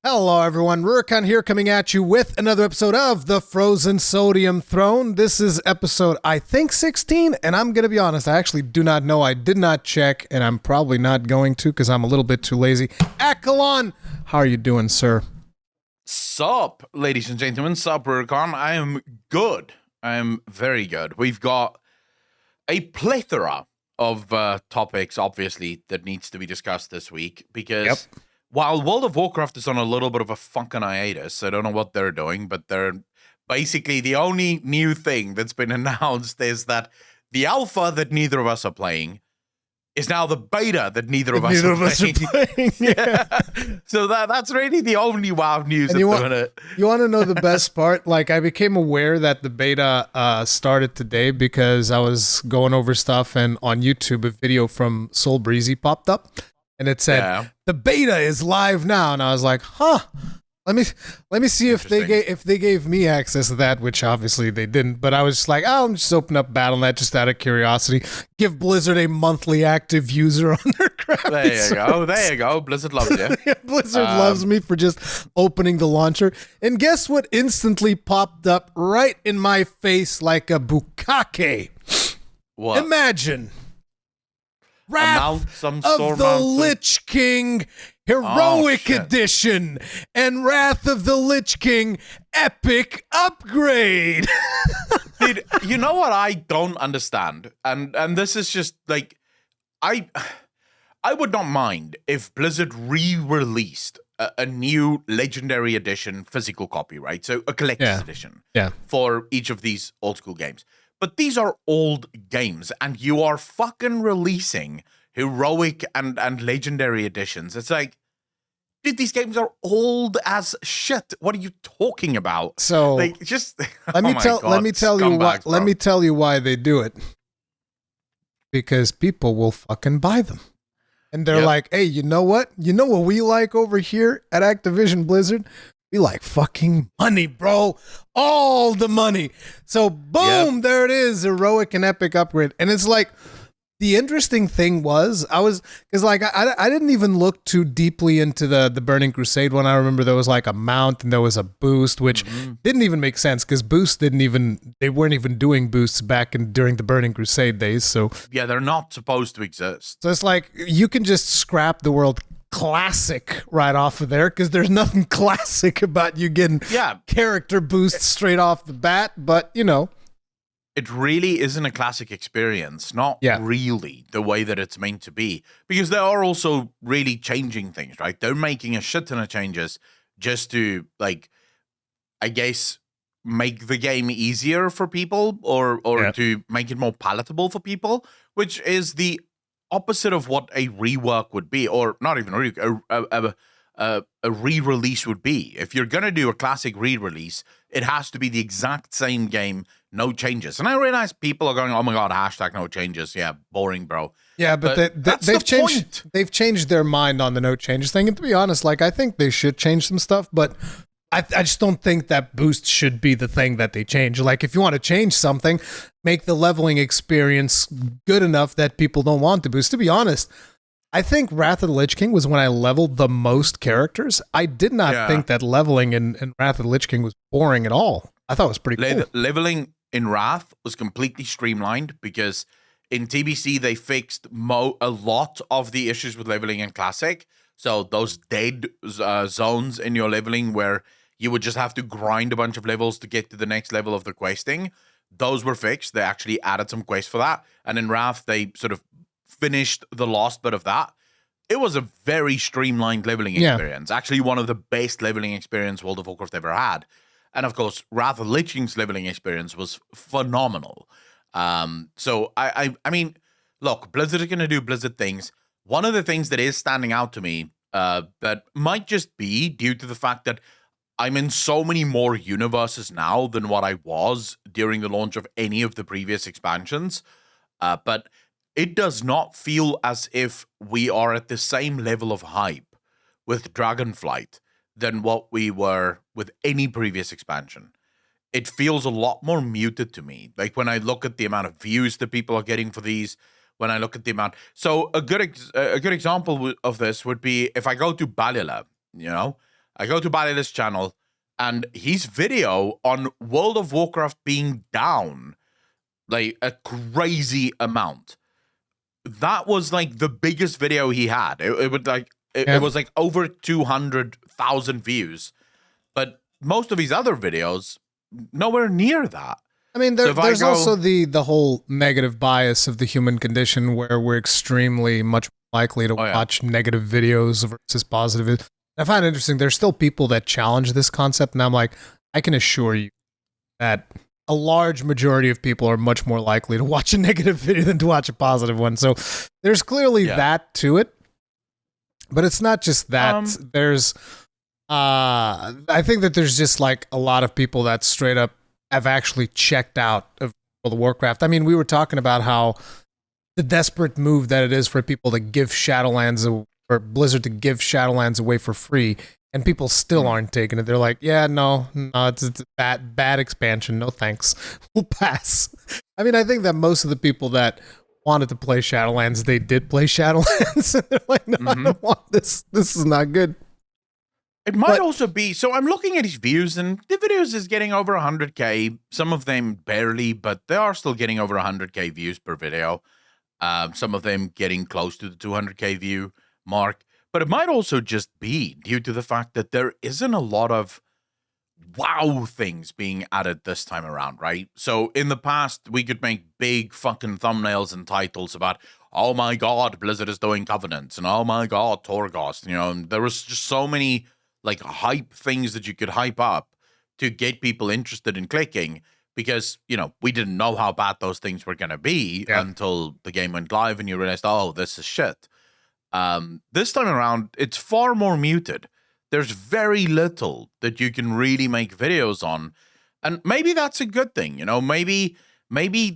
Hello, everyone. Rurikhan here, coming at you with another episode of The Frozen Sodium Throne. This is episode, I think, 16, and I'm going to be honest, I actually do not know. I did not check, and I'm probably not going to because I'm a little bit too lazy. Accolonn, how are you doing, sir? Sup, ladies and gentlemen. Sup, Rurikhan. I am good. I am very good. We've got a plethora of topics, obviously, that needs to be discussed this week because... While World of Warcraft is on a little bit of a fucking hiatus, I don't know what they're doing, but they're basically the only new thing that's been announced is that the alpha that neither of us are playing is now the beta that neither of us are playing. Yeah. So that's really the only WoW news at the minute. You want to know the best part? Like, I became aware that the beta started today because I was going over stuff, and on YouTube, a video from Soul Breezy popped up. And it said, the beta is live now. And I was like, huh, let me see if they gave me access to that, which obviously they didn't. But I was just like, oh, I'm just open up Battle.net just out of curiosity. Give Blizzard a monthly active user on their crappy There you go. Blizzard loves you. Yeah, Blizzard loves me for just opening the launcher. And guess what instantly popped up right in my face like a bukkake? What? Imagine. Wrath of the Lich King Heroic Edition and Wrath of the Lich King Epic Upgrade. Dude, you know what I don't understand? And this is just like, I would not mind if Blizzard re-released a new Legendary Edition physical copy, right? So a collector's edition for each of these old school games. But these are old games, and you are fucking releasing heroic and legendary editions. It's like, dude, these games are old as shit. What are you talking about? So, like, just let me tell you why they do it. Because people will fucking buy them. And they're like, hey, you know what? You know what we like over here at Activision Blizzard? We like fucking money, bro. All the money. So, boom, there it is. Heroic and epic upgrade. And it's like, the interesting thing was, because like, I didn't even look too deeply into the Burning Crusade one. I remember there was like a mount and there was a boost, which didn't even make sense because boosts they weren't even doing boosts back during the Burning Crusade days. So, yeah, they're not supposed to exist. So it's like, you can just scrap the world classic right off of there because there's nothing classic about you getting character boosts straight off the bat, but you know, it really isn't a classic experience, not really the way that it's meant to be, because they are also really changing things, right? They're making a shit ton of changes just to, like, I guess, make the game easier for people or to make it more palatable for people, which is the opposite of what a rework would be, or not even a re-release would be. If you're going to do a classic re-release, it has to be the exact same game, no changes. And I realize people are going, oh my God, hashtag no changes. Yeah, boring, bro. Yeah, but they've changed their mind on the no changes thing. And to be honest, like, I think they should change some stuff, but I just don't think that boost should be the thing that they change. Like, if you want to change something, make the leveling experience good enough that people don't want to boost. To be honest, I think Wrath of the Lich King was when I leveled the most characters. I did not think that leveling in Wrath of the Lich King was boring at all. I thought it was pretty cool. Leveling in Wrath was completely streamlined because in TBC they fixed a lot of the issues with leveling in Classic. So those dead zones in your leveling where you would just have to grind a bunch of levels to get to the next level of the questing, those were fixed. They actually added some quests for that. And in Wrath, they sort of finished the last bit of that. It was a very streamlined leveling experience. Actually, one of the best leveling experience World of Warcraft ever had. And of course, Wrath of the Lich King's leveling experience was phenomenal. So, I mean, look, Blizzard are going to do Blizzard things. One of the things that is standing out to me that might just be due to the fact that I'm in so many more universes now than what I was during the launch of any of the previous expansions. But it does not feel as if we are at the same level of hype with Dragonflight than what we were with any previous expansion. It feels a lot more muted to me. Like when I look at the amount of views that people are getting for these, when I look at the amount. So a good example of this would be if I go to Balila, you know, I go to Balila's channel, and his video on World of Warcraft being down like a crazy amount. That was like the biggest video he had. It would like it was like over 200,000 views, but most of his other videos nowhere near that. I mean, there's also the whole negative bias of the human condition, where we're extremely much likely to watch negative videos versus positive. I find it interesting. There's still people that challenge this concept, and I'm like, I can assure you that a large majority of people are much more likely to watch a negative video than to watch a positive one. So there's clearly that to it, but it's not just that. There's, I think that there's just like a lot of people that straight up have actually checked out of World of Warcraft. I mean, we were talking about how the desperate move that it is for people to give Shadowlands or Blizzard to give Shadowlands away for free, and people still aren't taking it. They're like, yeah, no, it's a bad expansion. No thanks. We'll pass. I mean, I think that most of the people that wanted to play Shadowlands, they did play Shadowlands. And they're like, no, I don't want this. This is not good. It might also be, so I'm looking at his views, and the videos is getting over 100K. Some of them barely, but they are still getting over 100K views per video. Some of them getting close to the 200K view mark. But it might also just be due to the fact that there isn't a lot of WoW things being added this time around, right? So in the past, we could make big fucking thumbnails and titles about, oh my god, Blizzard is doing Covenants, and oh my god, Torghast. You know, and there was just so many like hype things that you could hype up to get people interested in clicking, because, you know, we didn't know how bad those things were going to be until the game went live and you realized, oh, this is shit. This time around, it's far more muted. There's very little that you can really make videos on. And maybe that's a good thing, you know, maybe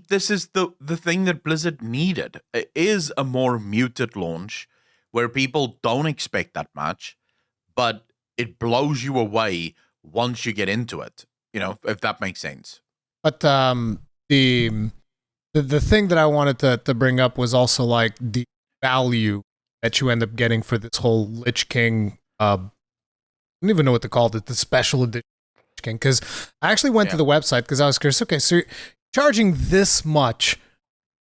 this is the thing that Blizzard needed. It is a more muted launch where people don't expect that much, but it blows you away once you get into it, you know, if that makes sense. But the thing that I wanted to bring up was also like the value that you end up getting for this whole Lich King. I don't even know what to call it, the special edition Lich King. Because I actually went to the website because I was curious. Okay, so you're charging this much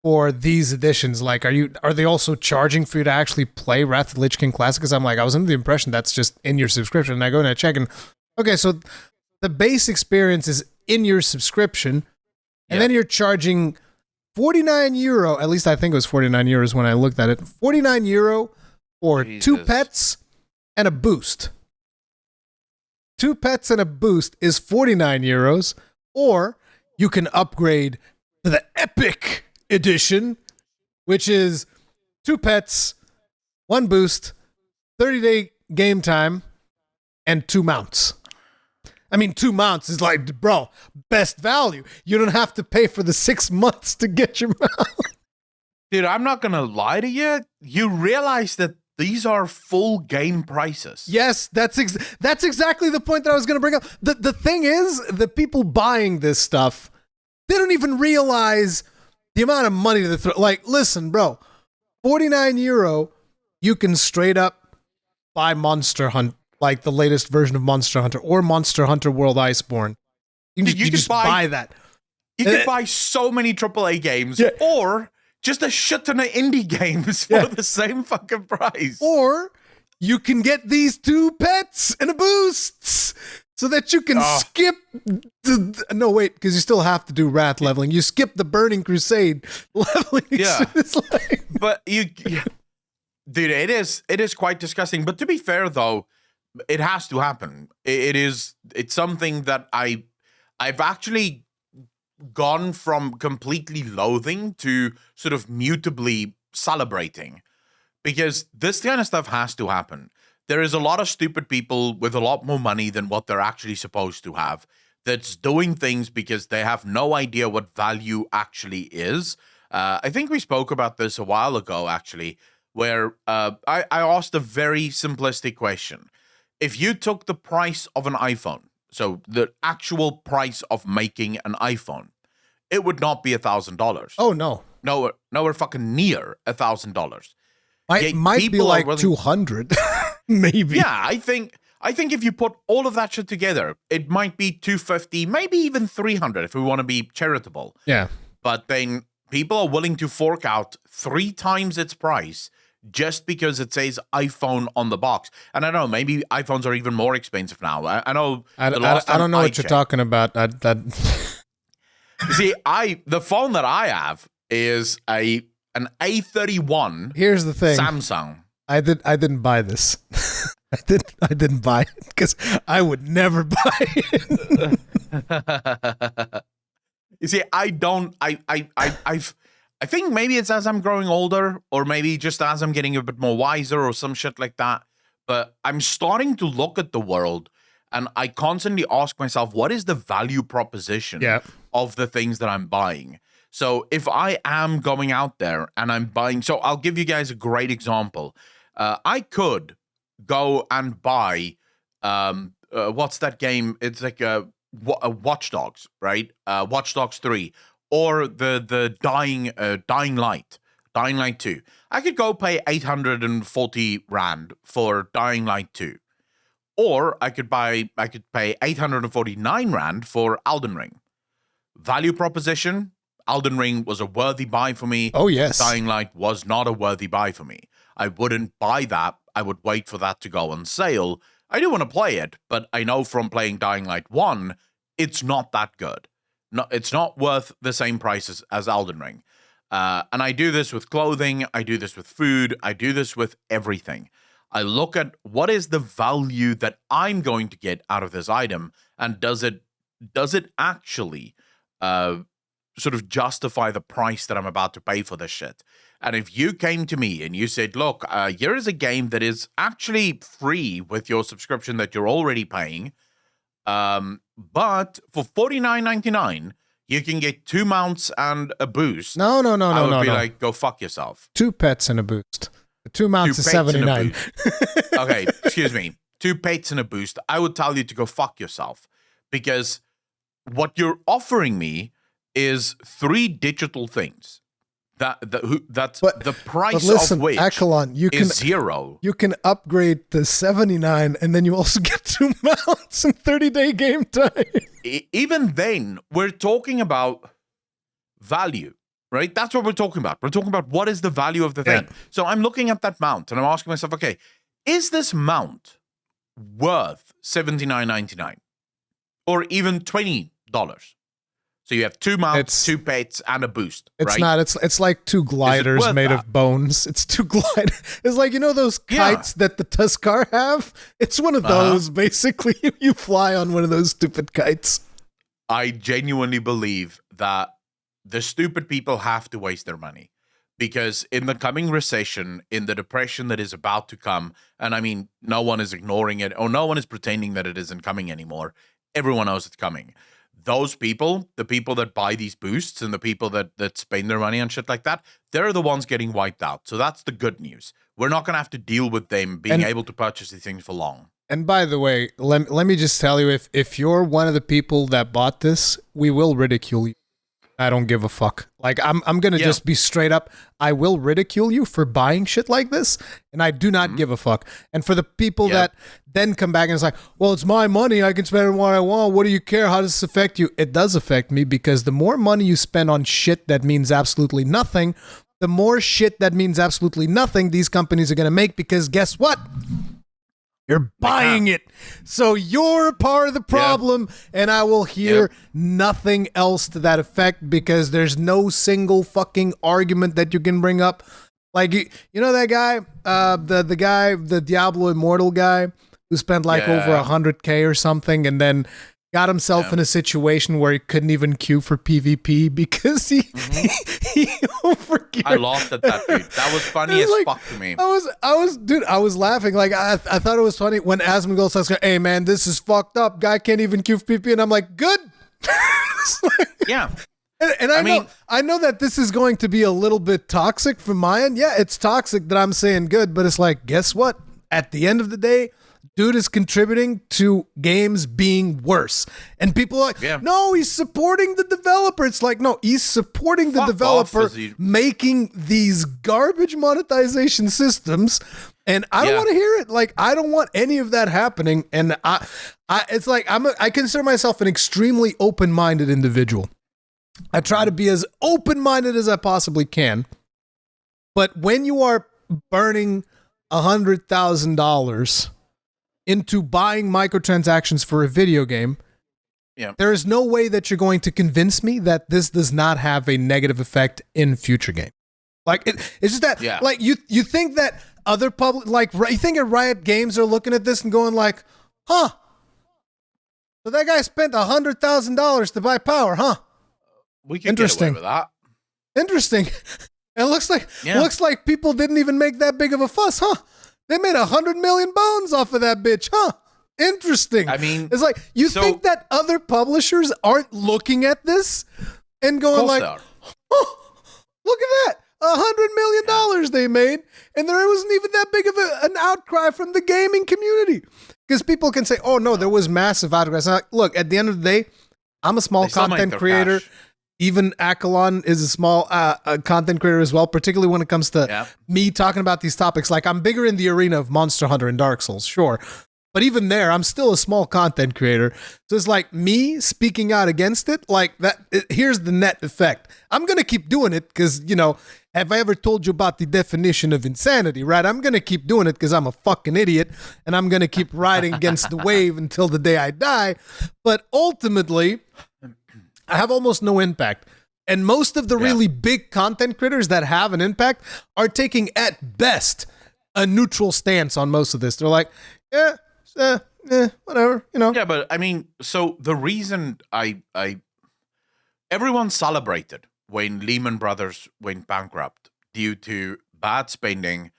for these editions. Like, are they also charging for you to actually play Wrath of the Lich King Classic? Because I'm like, I was under the impression that's just in your subscription. And I go and I check, and okay, so the base experience is in your subscription, and then you're charging €49. At least I think it was €49 when I looked at it. €49 for Jesus. 2 pets and a boost. 2 pets and a boost is €49, or you can upgrade to the Epic Edition, which is 2 pets, 1 boost, 30-day game time, and 2 mounts. I mean, 2 mounts is like, bro, best value. You don't have to pay for the 6 months to get your mount. Dude, I'm not going to lie to you. You realize that these are full game prices. Yes, that's exactly the point that I was going to bring up. The thing is, the people buying this stuff, they don't even realize the amount of money that throw. Like, listen, bro, €49, you can straight up buy Monster Hunt, like the latest version of Monster Hunter, or Monster Hunter World Iceborne. You just buy that. You can buy so many AAA games, or just a shit ton of indie games for the same fucking price. Or you can get these 2 pets and a boost so that you can skip no, wait, because you still have to do Wrath leveling. You skip the Burning Crusade leveling. Yeah. It's like, but dude, it is quite disgusting. But to be fair, though, it has to happen. It's something that I've actually gone from completely loathing to sort of mutably celebrating, because this kind of stuff has to happen. There is a lot of stupid people with a lot more money than what they're actually supposed to have that's doing things because they have no idea what value actually is. I think we spoke about this a while ago, actually, where I asked a very simplistic question. If you took the price of an iPhone, so the actual price of making an iPhone, it would not be $1,000. oh no. Nowhere fucking near $1,000. Might be like 200, maybe. Yeah, I think I think if you put all of that shit together, it might be 250, maybe even 300 if we want to be charitable. Yeah. But then people are willing to fork out 3 times its price just because it says iPhone on the box. And I don't know, maybe iPhones are even more expensive now. I know. I don't know what you're talking about. You see, the phone that I have is an A31. Here's the thing, Samsung. I didn't buy this. I didn't buy it because I would never buy it. You see, I think maybe it's as I'm growing older, or maybe just as I'm getting a bit more wiser or some shit like that. But I'm starting to look at the world and I constantly ask myself, what is the value proposition of the things that I'm buying? So if I am going out there and I'm buying, so I'll give you guys a great example. I could go and buy, what's that game? It's like Watch Dogs, right? Watch Dogs 3, or the Dying Light 2. I could go pay 840 Rand for Dying Light 2. Or I could pay 849 Rand for Elden Ring. Value proposition, Elden Ring was a worthy buy for me. Oh, yes. Dying Light was not a worthy buy for me. I wouldn't buy that. I would wait for that to go on sale. I do want to play it, but I know from playing Dying Light 1, it's not that good. No, it's not worth the same price as Elden Ring. And I do this with clothing. I do this with food. I do this with everything. I look at what is the value that I'm going to get out of this item, and does it actually sort of justify the price that I'm about to pay for this shit? And if you came to me and you said, look, here is a game that is actually free with your subscription that you're already paying, but for $49.99, you can get 2 mounts and a boost. No. I would be like, go fuck yourself. 2 pets and a boost. The 2 mounts is 79. Okay, excuse me. 2 pets and a boost. I would tell you to go fuck yourself, because what you're offering me is 3 digital things. That's the price of which Accolonn, is 0. You can upgrade to 79, and then you also get 2 mounts and 30-day game time. Even then, we're talking about value, right? That's what we're talking about. We're talking about what is the value of the thing. So I'm looking at that mount, and I'm asking myself, okay, is this mount worth $79.99 or even $20? So you have 2 mounts, 2 pets, and a boost. It's right? not. It's like 2 gliders made of bones. It's 2 gliders. It's like, you know those kites that the Tuskar have? It's one of those, basically. You fly on one of those stupid kites. I genuinely believe that the stupid people have to waste their money, because in the coming recession, in the depression that is about to come, and I mean, no one is ignoring it, or no one is pretending that it isn't coming anymore. Everyone knows it's coming. Those people, the people that buy these boosts and the people that spend their money on shit like that, they're the ones getting wiped out. So that's the good news. We're not going to have to deal with them being able to purchase these things for long. And by the way, let me just tell you, if you're one of the people that bought this, we will ridicule you. I don't give a fuck. Like, I'm going to just be straight up. I will ridicule you for buying shit like this, and I do not give a fuck. And for the people that then come back and it's like, well, it's my money. I can spend it what I want. What do you care? How does this affect you? It does affect me, because the more money you spend on shit that means absolutely nothing, the more shit that means absolutely nothing these companies are going to make, because guess what? You're buying it. So you're a part of the problem, and I will hear nothing else to that effect, because there's no single fucking argument that you can bring up. Like, you know that guy, the Diablo Immortal guy who spent like over 100K or something, and then got himself in a situation where he couldn't even queue for PvP because he overgeared. I laughed at that, dude. That was funny as fuck to me. I was laughing. Like, I thought it was funny when Asmongold says, hey man, this is fucked up. Guy can't even queue for PvP, and I'm like, good. And I know that this is going to be a little bit toxic from my end. Yeah, it's toxic that I'm saying good, but it's like, guess what? At the end of the day, dude is contributing to games being worse. And people are like, no, he's supporting the developer. It's like, no, he's supporting the developer making these garbage monetization systems And I don't want to hear it. Like, I don't want any of that happening. And it's like, I consider myself an extremely open-minded individual. I try to be as open-minded as I possibly can. But when you are burning $100,000 into buying microtransactions for a video game, there is no way that you're going to convince me that this does not have a negative effect in future games. Like, it's just that, like, you think that other public, like, you think Riot Games are looking at this and going like, huh? So that guy spent $100,000 to buy power, huh? We can get away with that. Interesting. It looks like people didn't even make that big of a fuss, huh? They made 100 million bones off of that bitch, huh? Interesting. I mean, it's like, you think that other publishers aren't looking at this and going like, oh, look at that. $100 million they made, and there wasn't even that big of an outcry from the gaming community. Because people can say, oh, no, there was massive outcry. So, look, at the end of the day, I'm a small content creator. Cash. Even Accolonn is a small content creator as well, particularly when it comes to me talking about these topics. Like, I'm bigger in the arena of Monster Hunter and Dark Souls, sure. But even there, I'm still a small content creator. So it's like me speaking out against it, like that. Here's the net effect. I'm going to keep doing it because, you know, have I ever told you about the definition of insanity, right? I'm going to keep doing it because I'm a fucking idiot, and I'm going to keep riding against the wave until the day I die. But ultimately, I have almost no impact. And most of the really big content creators that have an impact are taking, at best, a neutral stance on most of this. They're like, whatever, you know. Yeah, but I mean, so the reason everyone celebrated when Lehman Brothers went bankrupt due to bad spending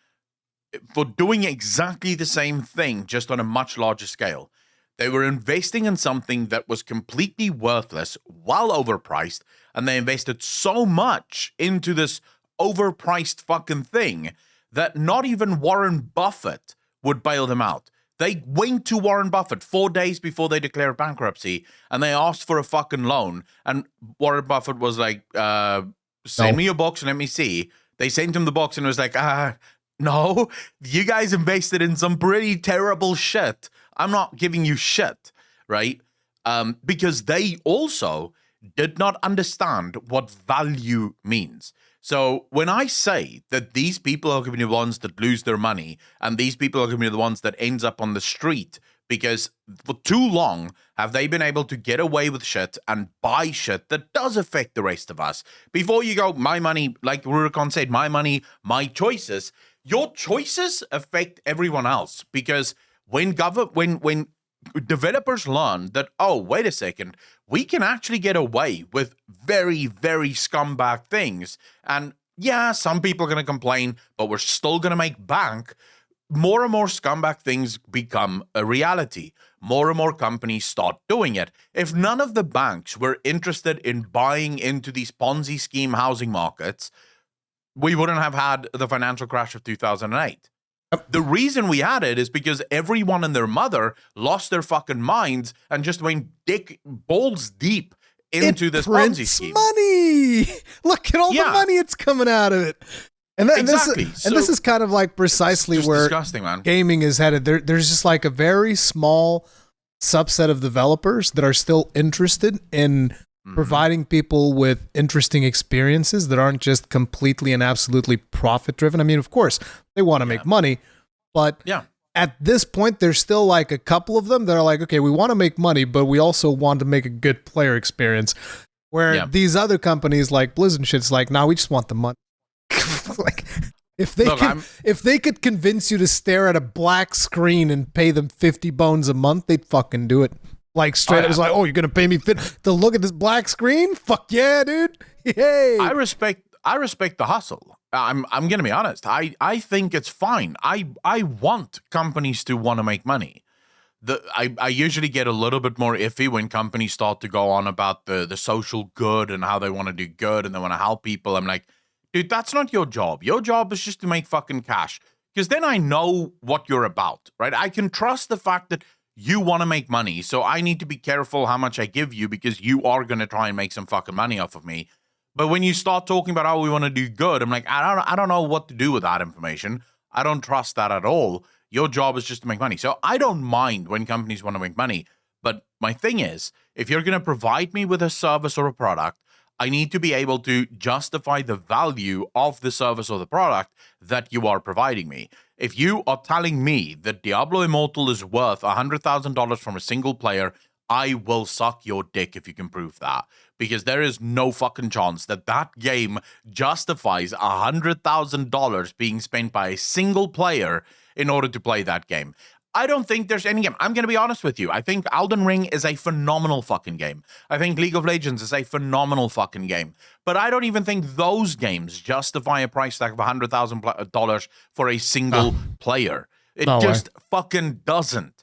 for doing exactly the same thing, just on a much larger scale. They were investing in something that was completely worthless, well overpriced, and they invested so much into this overpriced fucking thing that not even Warren Buffett would bail them out. They went to Warren Buffett 4 days before they declared bankruptcy, and they asked for a fucking loan. And Warren Buffett was like, send me your box and let me see. They sent him the box and it was like, no, you guys invested in some pretty terrible shit. I'm not giving you shit, right? Because they also did not understand what value means. So when I say that these people are going to be the ones that lose their money, and these people are going to be the ones that ends up on the street, because for too long have they been able to get away with shit and buy shit that does affect the rest of us. Before you go, my money, like Rurikhan said, my money, my choices. Your choices affect everyone else, because when developers learn that, oh, wait a second, we can actually get away with very, very scumbag things. And yeah, some people are going to complain, but we're still going to make bank. More and more scumbag things become a reality. More and more companies start doing it. If none of the banks were interested in buying into these Ponzi scheme housing markets, we wouldn't have had the financial crash of 2008. The reason we had it is because everyone and their mother lost their fucking minds and just went balls deep into this Ponzi scheme. Money. Look at all the money it's coming out of it. And this is kind of like precisely where gaming is headed. There's just like a very small subset of developers that are still interested in providing people with interesting experiences that aren't just completely and absolutely profit driven. I mean, of course, they want to make money, but at this point, there's still like a couple of them that are like, okay, we want to make money, but we also want to make a good player experience. Where these other companies like Blizzard and shit's like, nah, we just want the money. Like, if they could convince you to stare at a black screen and pay them 50 bones a month, they'd fucking do it. Like straight up, it's like, oh, you're gonna pay me to look at this black screen? Fuck yeah, dude! Yay! I respect the hustle. I'm gonna be honest. I think it's fine. I want companies to want to make money. I usually get a little bit more iffy when companies start to go on about the social good and how they want to do good and they want to help people. I'm like, dude, that's not your job. Your job is just to make fucking cash. Because then I know what you're about, right? I can trust the fact that you want to make money, so I need to be careful how much I give you because you are going to try and make some fucking money off of me. But when you start talking about how we want to do good, I'm like, I don't know what to do with that information. I don't trust that at all. Your job is just to make money. So I don't mind when companies want to make money. But my thing is, if you're going to provide me with a service or a product, I need to be able to justify the value of the service or the product that you are providing me. If you are telling me that Diablo Immortal is worth $100,000 from a single player, I will suck your dick if you can prove that. Because there is no fucking chance that that game justifies $100,000 being spent by a single player in order to play that game. I don't think there's any game. I'm going to be honest with you. I think Elden Ring is a phenomenal fucking game. I think League of Legends is a phenomenal fucking game. But I don't even think those games justify a price tag of $100,000 for a single player. It just fucking doesn't.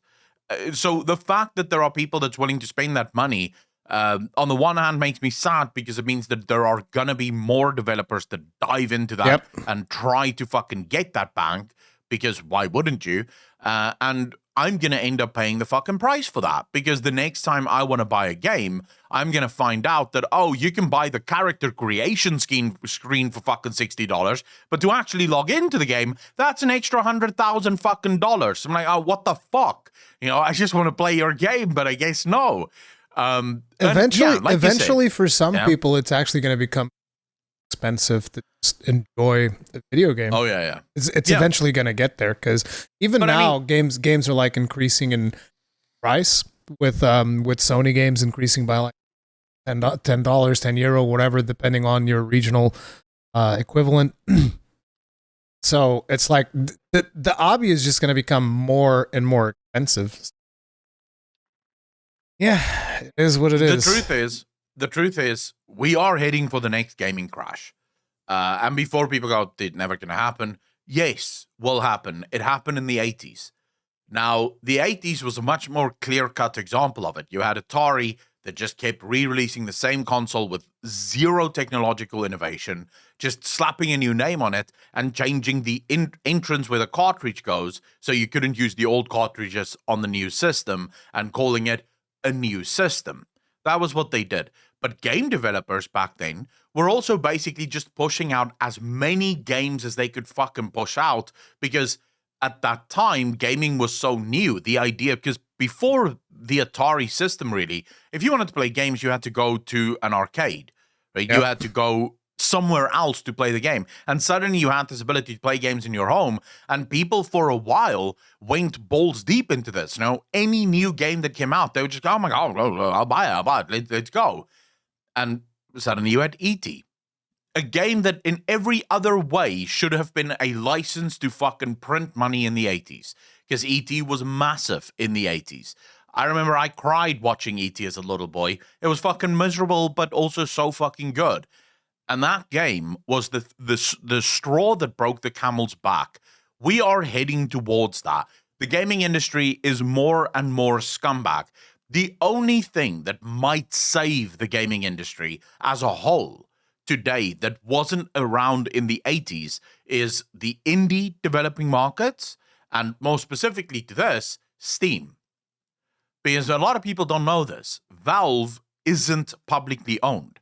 So the fact that there are people that's willing to spend that money, on the one hand, makes me sad because it means that there are going to be more developers that dive into that and try to fucking get that bank. Because why wouldn't you? And I'm going to end up paying the fucking price for that. Because the next time I want to buy a game, I'm going to find out that, oh, you can buy the character creation screen for fucking $60. But to actually log into the game, that's an extra $100,000 fucking dollars. I'm like, oh, what the fuck? You know, I just want to play your game, but I guess no. Eventually, for some people, it's actually going to become expensive to just enjoy the video game. Oh yeah. It's eventually going to get there because even now games are like increasing in price with Sony games increasing by like $10, €10, whatever, depending on your regional equivalent. So it's like the hobby is just going to become more and more expensive. Yeah, it is what it is. The truth is, we are heading for the next gaming crash. And before people go, it's never going to happen. Yes, will happen. It happened in the 80s. Now, the 80s was a much more clear-cut example of it. You had Atari that just kept re-releasing the same console with zero technological innovation, just slapping a new name on it and changing the entrance where the cartridge goes so you couldn't use the old cartridges on the new system and calling it a new system. That was what they did. But game developers back then were also basically just pushing out as many games as they could fucking push out because at that time, gaming was so new. The idea, because before the Atari system, really, if you wanted to play games, you had to go to an arcade, right? Yep. You had to go somewhere else to play the game. And suddenly you had this ability to play games in your home. And people for a while went balls deep into this. You know, any new game that came out, they would just go, oh my God, I'll buy it. Let's go. And suddenly you had E.T., a game that in every other way should have been a license to fucking print money in the 80s. Because E.T. was massive in the 80s. I remember I cried watching E.T. as a little boy. It was fucking miserable, but also so fucking good. And that game was the straw that broke the camel's back. We are heading towards that. The gaming industry is more and more scumbag. The only thing that might save the gaming industry as a whole today that wasn't around in the 80s is the indie developing markets, and more specifically to this, Steam. Because a lot of people don't know this. Valve isn't publicly owned.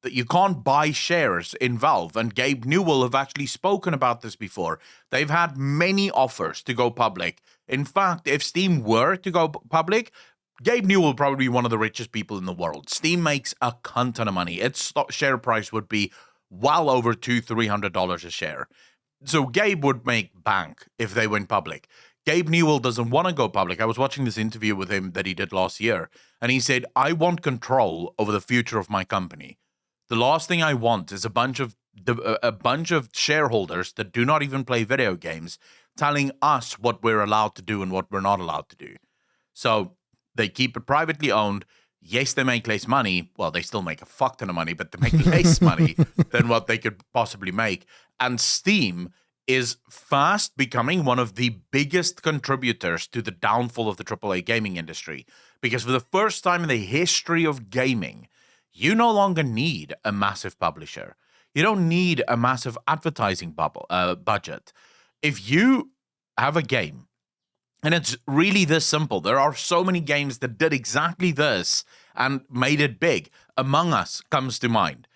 That you can't buy shares in Valve, and Gabe Newell have actually spoken about this before. They've had many offers to go public. In fact, if Steam were to go public, Gabe Newell will probably be one of the richest people in the world. Steam makes a cunt ton of money. Its share price would be well over $200-300 a share. So Gabe would make bank if they went public. Gabe Newell doesn't want to go public. I was watching this interview with him that he did last year, and he said, I want control over the future of my company. The last thing I want is a bunch of shareholders that do not even play video games telling us what we're allowed to do and what we're not allowed to do. So they keep it privately owned. Yes, they make less money. Well, they still make a fuck ton of money, but they make less money than what they could possibly make. And Steam is fast becoming one of the biggest contributors to the downfall of the AAA gaming industry. Because for the first time in the history of gaming, you no longer need a massive publisher. You don't need a massive advertising budget. If you have a game, and it's really this simple. There are so many games that did exactly this and made it big. Among Us comes to mind.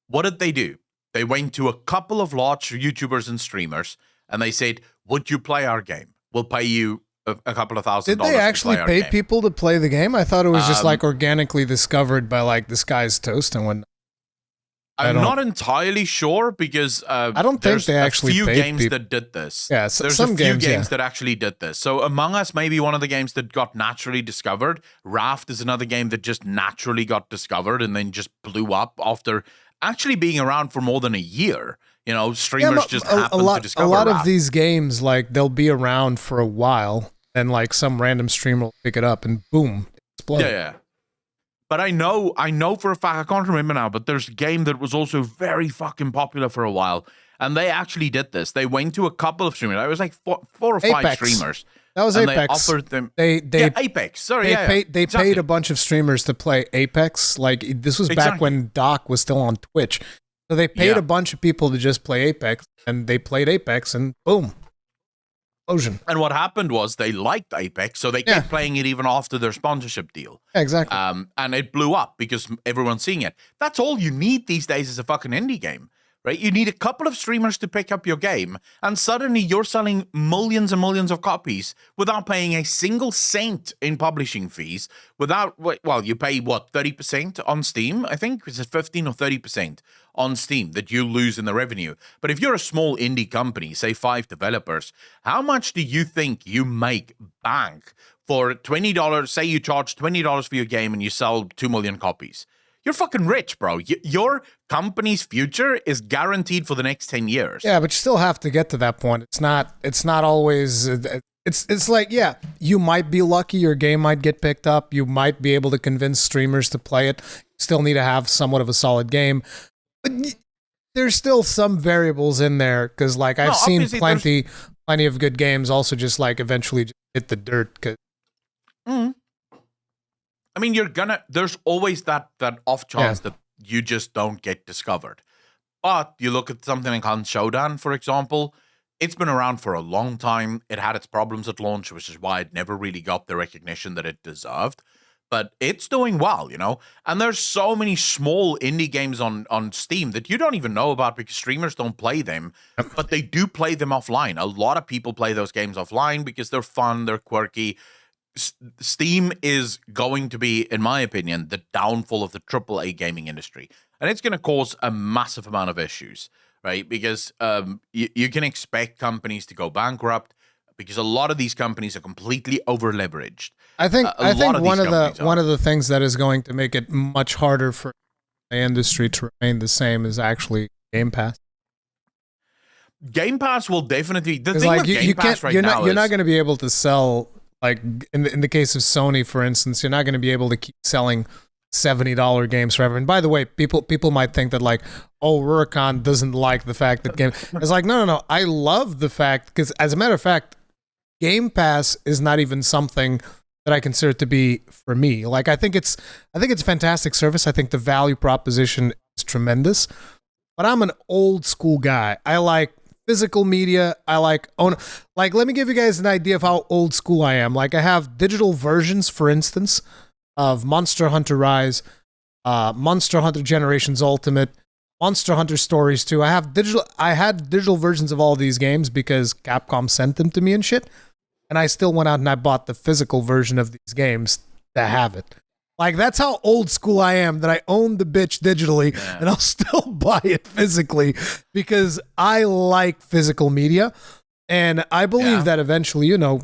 What did they do? They went to a couple of large YouTubers and streamers, and they said, would you play our game? We'll pay you a couple of $1,000. Did they actually pay people to play the game? I thought it was just like organically discovered by like This Guy's Toast and whatnot. I'm not entirely sure because I don't think they actually few paid games people. that did this. Yeah, there's some a few games that actually did this. So Among Us may be one of the games that got naturally discovered. Raft is another game that just naturally got discovered and then just blew up after actually being around for more than a year. You know, streamers just happened to discover a lot Raft. of these games, like they'll be around for a while, and like some random streamer will pick it up and boom, explode. Yeah. But I know for a fact, I can't remember now, but there's a game that was also very fucking popular for a while, and they actually did this. They went to a couple of streamers. It was like four or five streamers. That was and Apex. They offered them. Apex. Sorry, they paid a bunch of streamers to play Apex. Like this was back when Doc was still on Twitch, so they paid a bunch of people to just play Apex, and they played Apex, and boom. Explosion. And what happened was they liked Apex, so they kept playing it even after their sponsorship deal. Exactly. And it blew up because everyone's seeing it. That's all you need these days is a fucking indie game, right? You need a couple of streamers to pick up your game, and suddenly you're selling millions and millions of copies without paying a single cent in publishing fees. You pay, 30% on Steam? I think it's 15 or 30% on Steam that you lose in the revenue. But if you're a small indie company, say 5 developers, how much do you think you make bank for $20? Say you charge $20 for your game and you sell 2 million copies. You're fucking rich, bro. Your company's future is guaranteed for the next 10 years. Yeah, but you still have to get to that point. It's not always... It's like, yeah, you might be lucky. Your game might get picked up. You might be able to convince streamers to play it. You still need to have somewhat of a solid game. But there's still some variables in there because, like, I've seen plenty of good games also just like eventually just hit the dirt. I mean, there's always that off chance that you just don't get discovered. But you look at something like Hunt Showdown, for example. It's been around for a long time. It had its problems at launch, which is why it never really got the recognition that it deserved. But it's doing well, you know? And there's so many small indie games on Steam that you don't even know about because streamers don't play them, but they do play them offline. A lot of people play those games offline because they're fun, they're quirky. Steam is going to be, in my opinion, the downfall of the AAA gaming industry. And it's going to cause a massive amount of issues, right? Because you can expect companies to go bankrupt because a lot of these companies are completely over-leveraged. I think one of the things that is going to make it much harder for the industry to remain the same is actually Game Pass. Game Pass will definitely... The thing like with Game Pass right now you're not going to be able to sell... Like in the case of Sony, for instance, you're not going to be able to keep selling $70 games forever. And by the way, people might think that like, oh, Rurikhan doesn't like the fact that game. It's like no. I love the fact because as a matter of fact, Game Pass is not even something that I consider to be for me. Like I think it's a fantastic service. I think the value proposition is tremendous. But I'm an old school guy. I like physical media. I like let me give you guys an idea of how old school I am. Like I have digital versions, for instance, of Monster Hunter Rise, Monster Hunter Generations Ultimate, Monster Hunter Stories 2. I had digital versions of all of these games because Capcom sent them to me and shit. And I still went out and I bought the physical version of these games to have it. Like, that's how old school I am, that I own the bitch digitally, and I'll still buy it physically because I like physical media. And I believe that eventually, you know,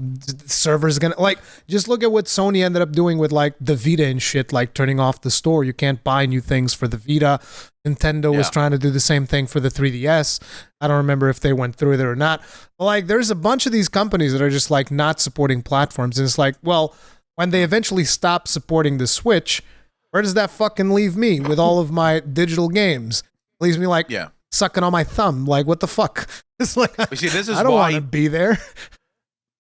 servers are going to, like, just look at what Sony ended up doing with, like, the Vita and shit, like turning off the store. You can't buy new things for the Vita. Nintendo was trying to do the same thing for the 3DS. I don't remember if they went through it or not. But, like, there's a bunch of these companies that are just, like, not supporting platforms. And it's like, well, when they eventually stop supporting the Switch, where does that fucking leave me with all of my digital games? It leaves me like sucking on my thumb. Like, what the fuck? It's like, see, this is I don't want to be there.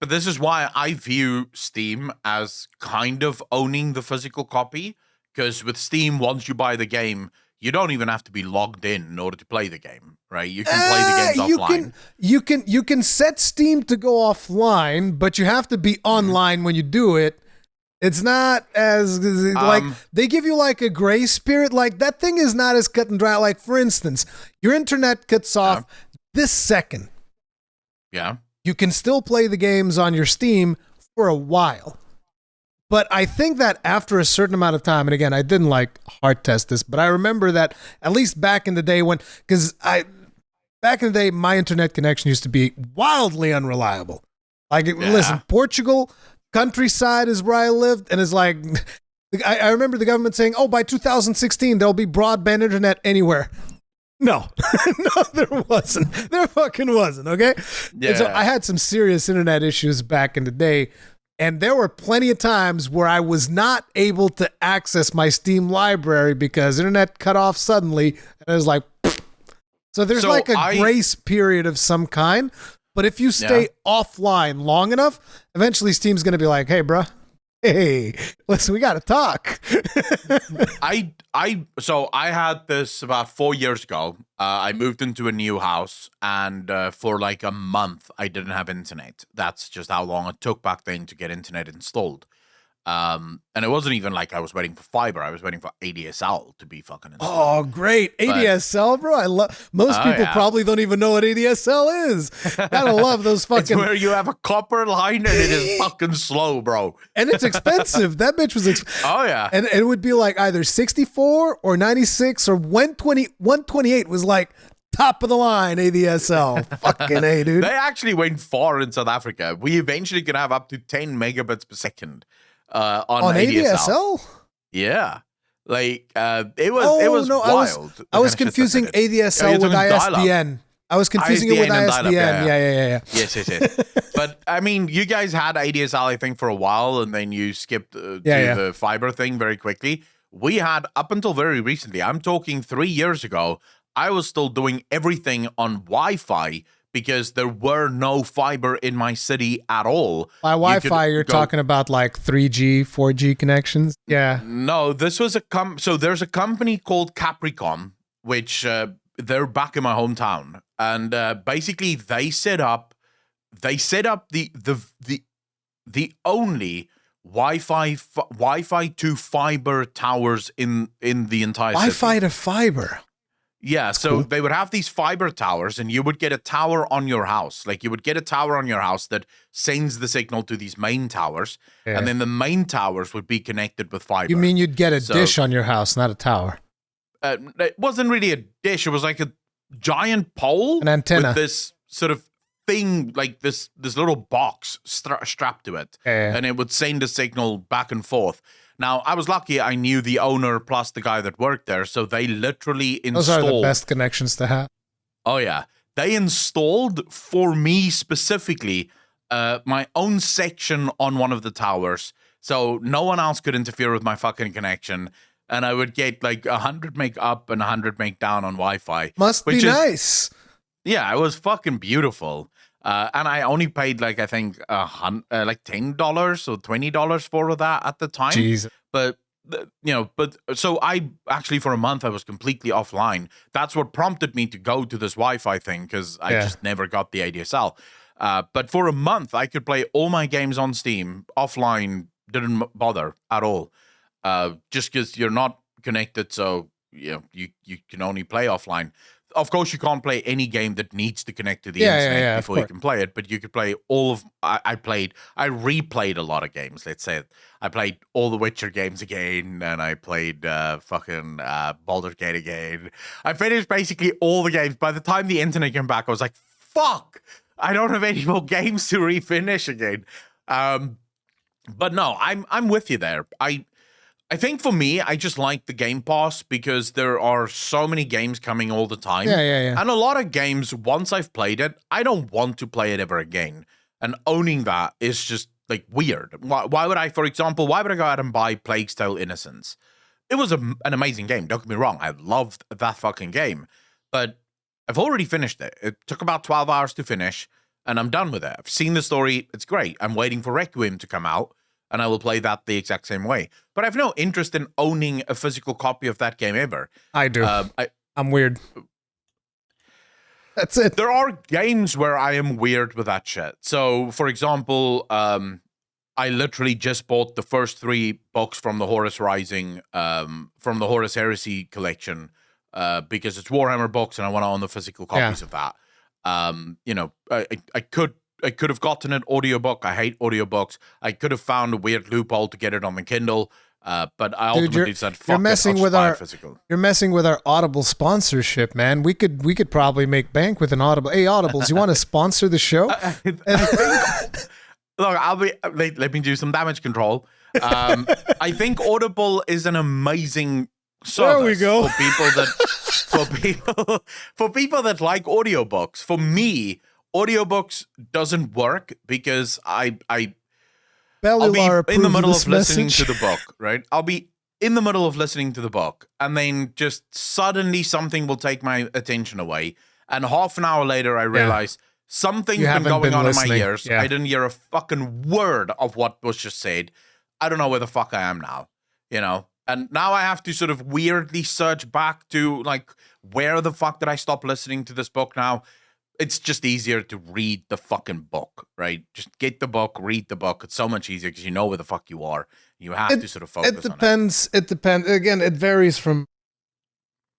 But this is why I view Steam as kind of owning the physical copy. Because with Steam, once you buy the game, you don't even have to be logged in order to play the game, right? You can play the games offline. You can set Steam to go offline, but you have to be online when you do it. It's not as like they give you like a grace period. Like that thing is not as cut and dry. Like for instance, your internet cuts off this second. Yeah. you can still play the games on your Steam for a while. But I think that after a certain amount of time, and again, I didn't like hard test this, but I remember that at least back in the day back in the day, my internet connection used to be wildly unreliable. Like, listen, Portugal, countryside is where I lived, and it's like, I remember the government saying, oh, by 2016, there'll be broadband internet anywhere. No, no, there wasn't. There fucking wasn't, okay? Yeah. And so I had some serious internet issues back in the day, and there were plenty of times where I was not able to access my Steam library because internet cut off suddenly, and it was like, pfft. So there's like a grace period of some kind, but if you stay offline long enough, eventually Steam's going to be like, hey, bro, hey, listen, we got to talk. So I had this about 4 years ago. I moved into a new house, and for like a month, I didn't have internet. That's just how long it took back then to get internet installed. And it wasn't even like I was waiting for fiber. I was waiting for ADSL to be fucking installed. Oh, great. ADSL, bro. I love. Most people probably don't even know what ADSL is. Gotta love those fucking. It's where you have a copper line and it is fucking slow, bro. And it's expensive. That bitch was expensive. Oh, yeah. And it would be like either 64 or 96 or 128 was like top of the line ADSL. Fucking A, dude. They actually went far in South Africa. We eventually can have up to 10 megabits per second. On ADSL? Yeah. Like it was wild. I was confusing ADSL with ISDN. I was confusing it with ISDN. Yeah. Yes. But I mean, you guys had ADSL, I think, for a while, and then you skipped to the fiber thing very quickly. We had up until very recently. I'm talking 3 years ago. I was still doing everything on Wi-Fi because there were no fiber in my city at all. By Wi-Fi, you're talking about like 3G, 4G connections? Yeah. No, this was so there's a company called Capricorn, which they're back in my hometown. And basically they set up the only Wi-Fi to fiber towers in the entire city. Wi-Fi to fiber? Yeah, so they would have these fiber towers, and you would get a tower on your house. Like, you would get a tower on your house that sends the signal to these main towers, and then the main towers would be connected with fiber. You mean you'd get a dish on your house, not a tower? It wasn't really a dish. It was like a giant pole. An antenna. With this sort of thing, like this little box strapped to it. And it would send a signal back and forth. Now, I was lucky I knew the owner plus the guy that worked there, so they literally installed... Those are the best connections to have. Oh, yeah. They installed, for me specifically, my own section on one of the towers, so no one else could interfere with my fucking connection, and I would get like 100 meg up and 100 meg down on Wi-Fi. Must be nice. Yeah, it was fucking beautiful. And I only paid like I think like $10 or $20 for that at the time. Jesus. But so I actually for a month I was completely offline. That's what prompted me to go to this Wi-Fi thing because I just never got the ADSL. But for a month I could play all my games on Steam offline. Didn't bother at all. Just because you're not connected, so you can only play offline. Of course, you can't play any game that needs to connect to the internet before you can play it, but you could play all of... I replayed a lot of games, let's say. I played all the Witcher games again, and I played fucking Baldur's Gate again. I finished basically all the games. By the time the internet came back, I was like, fuck! I don't have any more games to refinish again. But no, I'm with you there. I think for me, I just like the Game Pass because there are so many games coming all the time. Yeah. And a lot of games, once I've played it, I don't want to play it ever again. And owning that is just, like, weird. Why would I, for example, why would I go out and buy Plague's Tale Innocence? It was an amazing game, don't get me wrong. I loved that fucking game. But I've already finished it. It took about 12 hours to finish, and I'm done with it. I've seen the story. It's great. I'm waiting for Requiem to come out. And I will play that the exact same way. But I have no interest in owning a physical copy of that game ever. I do. I'm weird. That's it. There are games where I am weird with that shit. So, for example, I literally just bought the first 3 books from the Horus Rising, from the Horus Heresy collection, because it's Warhammer books and I want to own the physical copies of that. I could could have gotten an audiobook. I hate audiobooks. I could have found a weird loophole to get it on the Kindle. But I ultimately said, "Fuck you're messing it, with I'll our buy physical." You're messing with our Audible sponsorship, man. We could probably make bank with an Audible. Hey, Audibles, you want to sponsor the show? I think, look, let me do some damage control. I think Audible is an amazing service there we go. for people that like audiobooks. For me, audiobooks doesn't work because I'll be in the middle of listening to the book, right? I'll be in the middle of listening to the book, and then just suddenly something will take my attention away. And half an hour later, I realize something's been going on in my ears. Yeah. I didn't hear a fucking word of what was just said. I don't know where the fuck I am now, you know? And now I have to sort of weirdly search back to, like, where the fuck did I stop listening to this book now? It's just easier to read the fucking book, right? Just get the book, read the book. It's so much easier because you know where the fuck you are. You have to sort of focus on it. It depends. Again, it varies from...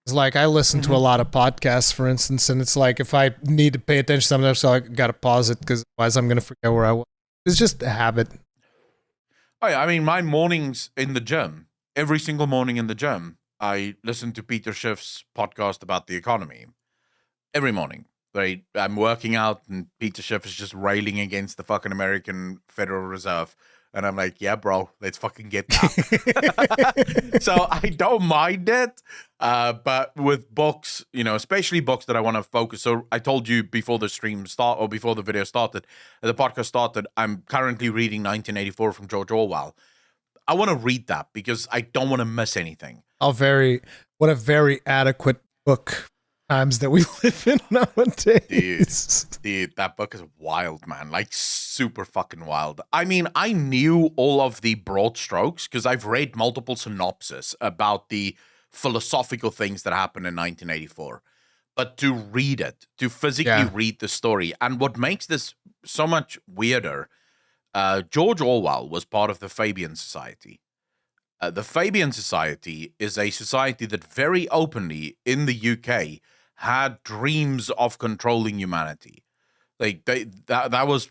It's like I listen to a lot of podcasts, for instance, and it's like if I need to pay attention to something, so I got to pause it because otherwise I'm going to forget where I was. It's just a habit. Oh, yeah, I mean, my mornings in the gym, every single morning in the gym, I listen to Peter Schiff's podcast about the economy. Every morning. Right? I'm working out and Peter Schiff is just railing against the fucking American Federal Reserve. And I'm like, yeah, bro, let's fucking get that. So I don't mind it. But with books, you know, especially books that I want to focus. So I told you before the stream or before the video started, the podcast started, I'm currently reading 1984 from George Orwell. I want to read that because I don't want to miss anything. What a very adequate book. Times that we live in nowadays. Dude, that book is wild, man. Like, super fucking wild. I mean, I knew all of the broad strokes because I've read multiple synopses about the philosophical things that happened in 1984. But to read it, to physically read the story, and what makes this so much weirder, George Orwell was part of the Fabian Society. The Fabian Society is a society that very openly in the UK had dreams of controlling humanity. Like that was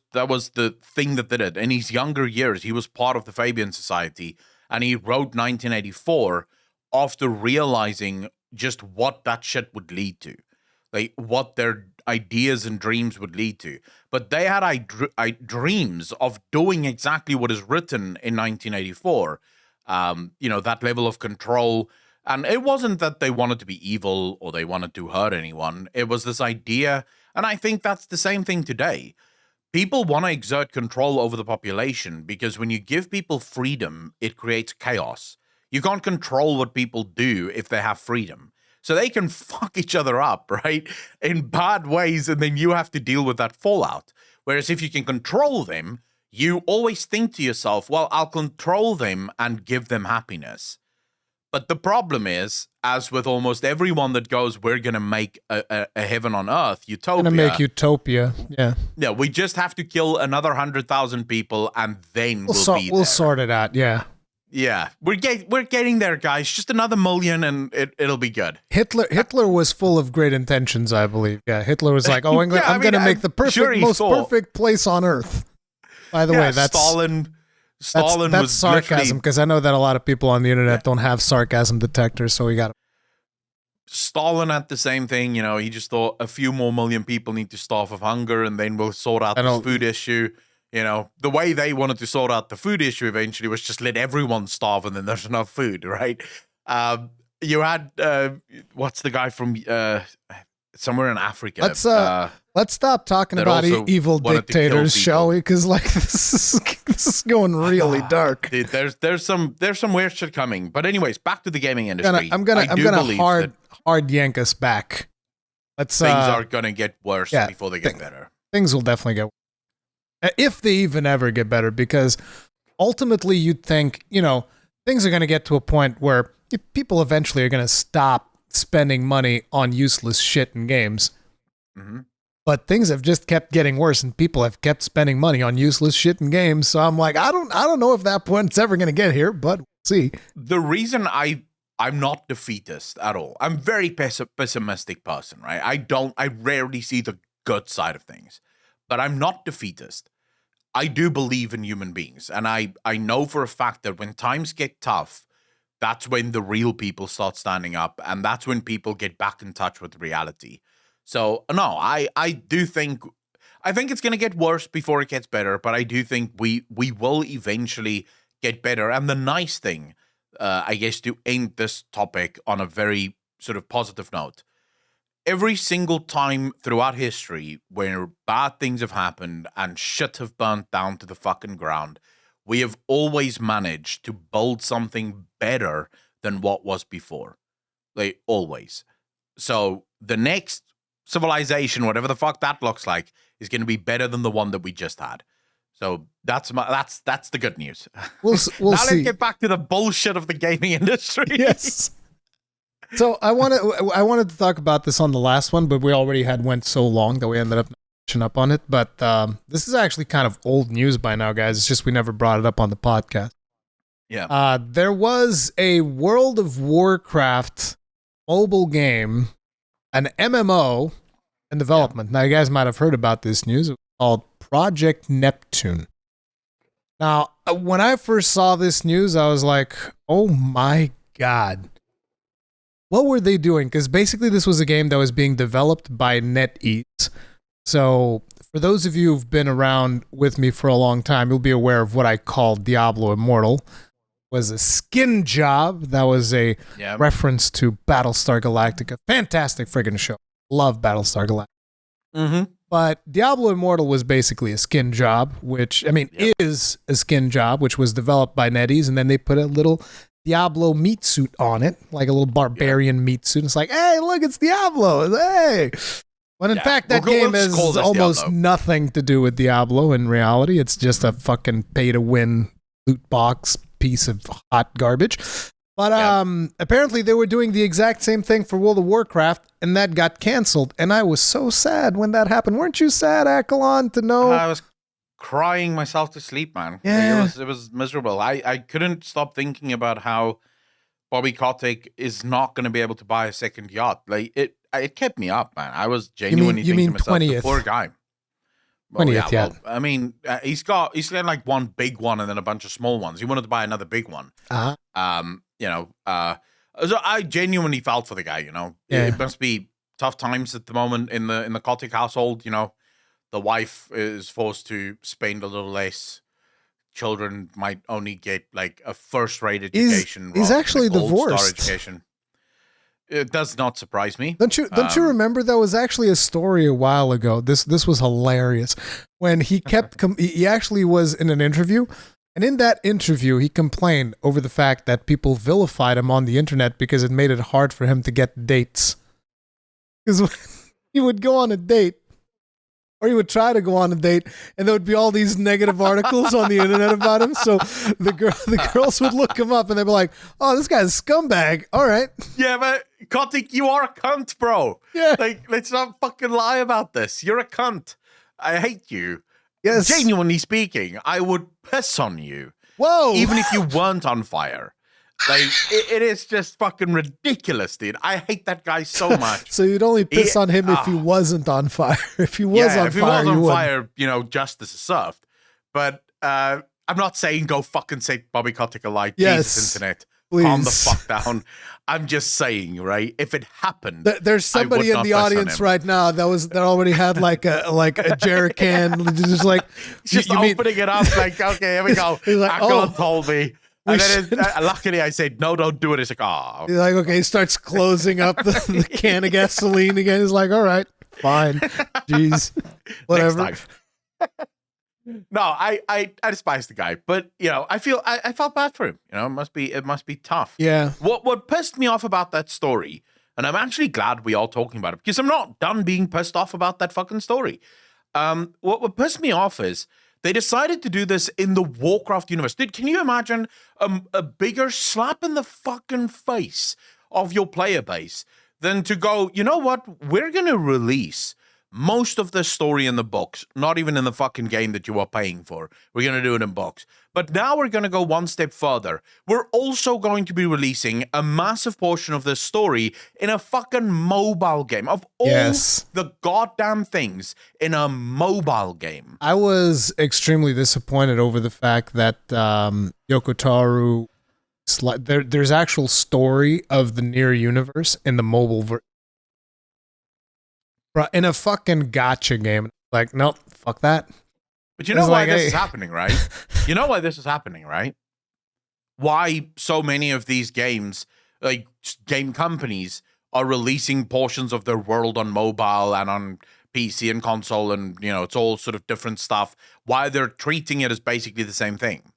the thing that did it. In his younger years, he was part of the Fabian Society, and he wrote 1984 after realizing just what that shit would lead to, like what their ideas and dreams would lead to. But they had dreams of doing exactly what is written in 1984. You know, that level of control. And it wasn't that they wanted to be evil or they wanted to hurt anyone. It was this idea, and I think that's the same thing today. People want to exert control over the population because when you give people freedom, it creates chaos. You can't control what people do if they have freedom. So they can fuck each other up, right, in bad ways, and then you have to deal with that fallout. Whereas if you can control them, you always think to yourself, well, I'll control them and give them happiness. But the problem is, as with almost everyone that goes, we're going to make a heaven on earth, utopia. Going to make utopia, yeah. Yeah, we just have to kill another 100,000 people and then we'll be there. We'll sort it out, yeah. Yeah, we're getting there, guys. Just another million and it'll be good. Hitler was full of great intentions, I believe. Yeah, Hitler was like, oh, I'm going to make the perfect place on earth. By the way, that's Stalin that's was sarcasm because I know that a lot of people on the internet don't have sarcasm detectors, so we got. Stalin had the same thing, you know. He just thought a few more million people need to starve of hunger, and then we'll sort out the food issue. You know, the way they wanted to sort out the food issue eventually was just let everyone starve, and then there's enough food, right? You had what's the guy from somewhere in Africa? Let's stop talking about evil dictators, shall we? Because like this is going really dark. Dude, there's some weird shit coming. But anyways, back to the gaming industry. I'm gonna hard yank us back. Things are gonna get worse before they get better. Things will definitely get worse. If they even ever get better, because ultimately you'd think, you know, things are gonna get to a point where people eventually are gonna stop spending money on useless shit in games. Mm-hmm. But things have just kept getting worse, and people have kept spending money on useless shit in games. So I'm like, I don't know if that point's ever going to get here, but we'll see. The reason I'm not defeatist at all. I'm very pessimistic person, right? I rarely see the good side of things. but I'm not defeatist. I do believe in human beings, and I know for a fact that when times get tough, that's when the real people start standing up, and that's when people get back in touch with reality. So, no, I do think it's going to get worse before it gets better, but I do think we will eventually get better. And the nice thing, I guess, to end this topic on a very sort of positive note, every single time throughout history where bad things have happened and shit have burnt down to the fucking ground, we have always managed to build something better than what was before. Like, always. So the next civilization, whatever the fuck that looks like, is going to be better than the one that we just had. So that's the good news. We'll now see. Let's get back to the bullshit of the gaming industry. Yes. So I wanted to talk about this on the last one, but we already went so long that we ended up catching up on it. But this is actually kind of old news by now, guys. It's just we never brought it up on the podcast. Yeah. There was a World of Warcraft mobile game, an MMO in development. Now, you guys might have heard about this news. It's called Project Neptune. Now, when I first saw this news, I was like, oh my God. What were they doing? Because basically this was a game that was being developed by NetEase. So for those of you who've been around with me for a long time, you'll be aware of what I call Diablo Immortal. It was a skin job. That was a reference to Battlestar Galactica. Fantastic friggin' show. Love Battlestar Galactica. Mm-hmm. But Diablo Immortal was basically a skin job, which, is a skin job, which was developed by NetEase, and then they put a little Diablo meat suit on it, like a little barbarian meat suit. It's like, hey, look, it's Diablo. Hey. When in fact, that game has almost nothing to do with Diablo in reality. It's just a fucking pay-to-win loot box piece of hot garbage. But apparently they were doing the exact same thing for World of Warcraft, and that got canceled. And I was so sad when that happened. Weren't you sad, Accolonn, to know? I was crying myself to sleep, man. Yeah. It was miserable. I couldn't stop thinking about how Bobby Kotick is not going to be able to buy a second yacht. Like, it kept me up, man. I was genuinely thinking to myself, 20th. The poor guy. Well, 20th, yeah. Well, I mean, he's got like one big one and then a bunch of small ones. He wanted to buy another big one. Uh-huh. So I genuinely felt for the guy, It must be tough times at the moment in the Kotick household, The wife is forced to spend a little less. Children might only get like a first-rate education. He's actually divorced. Education. It does not surprise me. Don't you remember there was actually a story a while ago? This was hilarious. When he he actually was in an interview, and in that interview he complained over the fact that people vilified him on the internet because it made it hard for him to get dates. Because he would go on a date, or he would try to go on a date, and there would be all these negative articles on the internet about him. So the girls would look him up, and they'd be like, "Oh, this guy's a scumbag." All right. Yeah, but Kotick, you are a cunt, bro. Yeah. Like, let's not fucking lie about this. You're a cunt. I hate you. Yes. Genuinely speaking, I would piss on you. Whoa. Even if you weren't on fire. Like, it is just fucking ridiculous, dude. I hate that guy so much. So you'd only piss on him if he wasn't on fire. If he was on fire, justice is served. But I'm not saying go fucking set Bobby Kotick alight. Yes, Jesus, internet. Please. Calm the fuck down. I'm just saying, right? If it happened, there's somebody in the audience right now that already had like a jerry can, just like opening it up. Like, okay, here we go. Like, Accolonn told me. And then luckily I said, no, don't do it. It's like, oh. He's like, okay, he starts closing up the can of gasoline again. He's like, all right, fine. Jeez. Whatever. No, I despise the guy. But, I felt bad for him. It must be tough. Yeah. What pissed me off about that story, and I'm actually glad we all talking about it, because I'm not done being pissed off about that fucking story. What pissed me off is they decided to do this in the Warcraft universe. Dude, can you imagine a bigger slap in the fucking face of your player base than to go, you know what? We're going to release most of the story in the books, not even in the fucking game that you are paying for. We're going to do it in books. But now we're going to go one step further. We're also going to be releasing a massive portion of this story in a fucking mobile game. Of all the goddamn things in a mobile game. I was extremely disappointed over the fact that Yoko Taro, there's actual story of the Nier universe in the mobile version. In a fucking gacha game. Like, nope, fuck that. But you know why this is happening, right? You know why this is happening, right? Why so many of these games, like game companies, are releasing portions of their world on mobile and on PC and console, and, you know, it's all sort of different stuff. Why they're treating it as basically the same thing.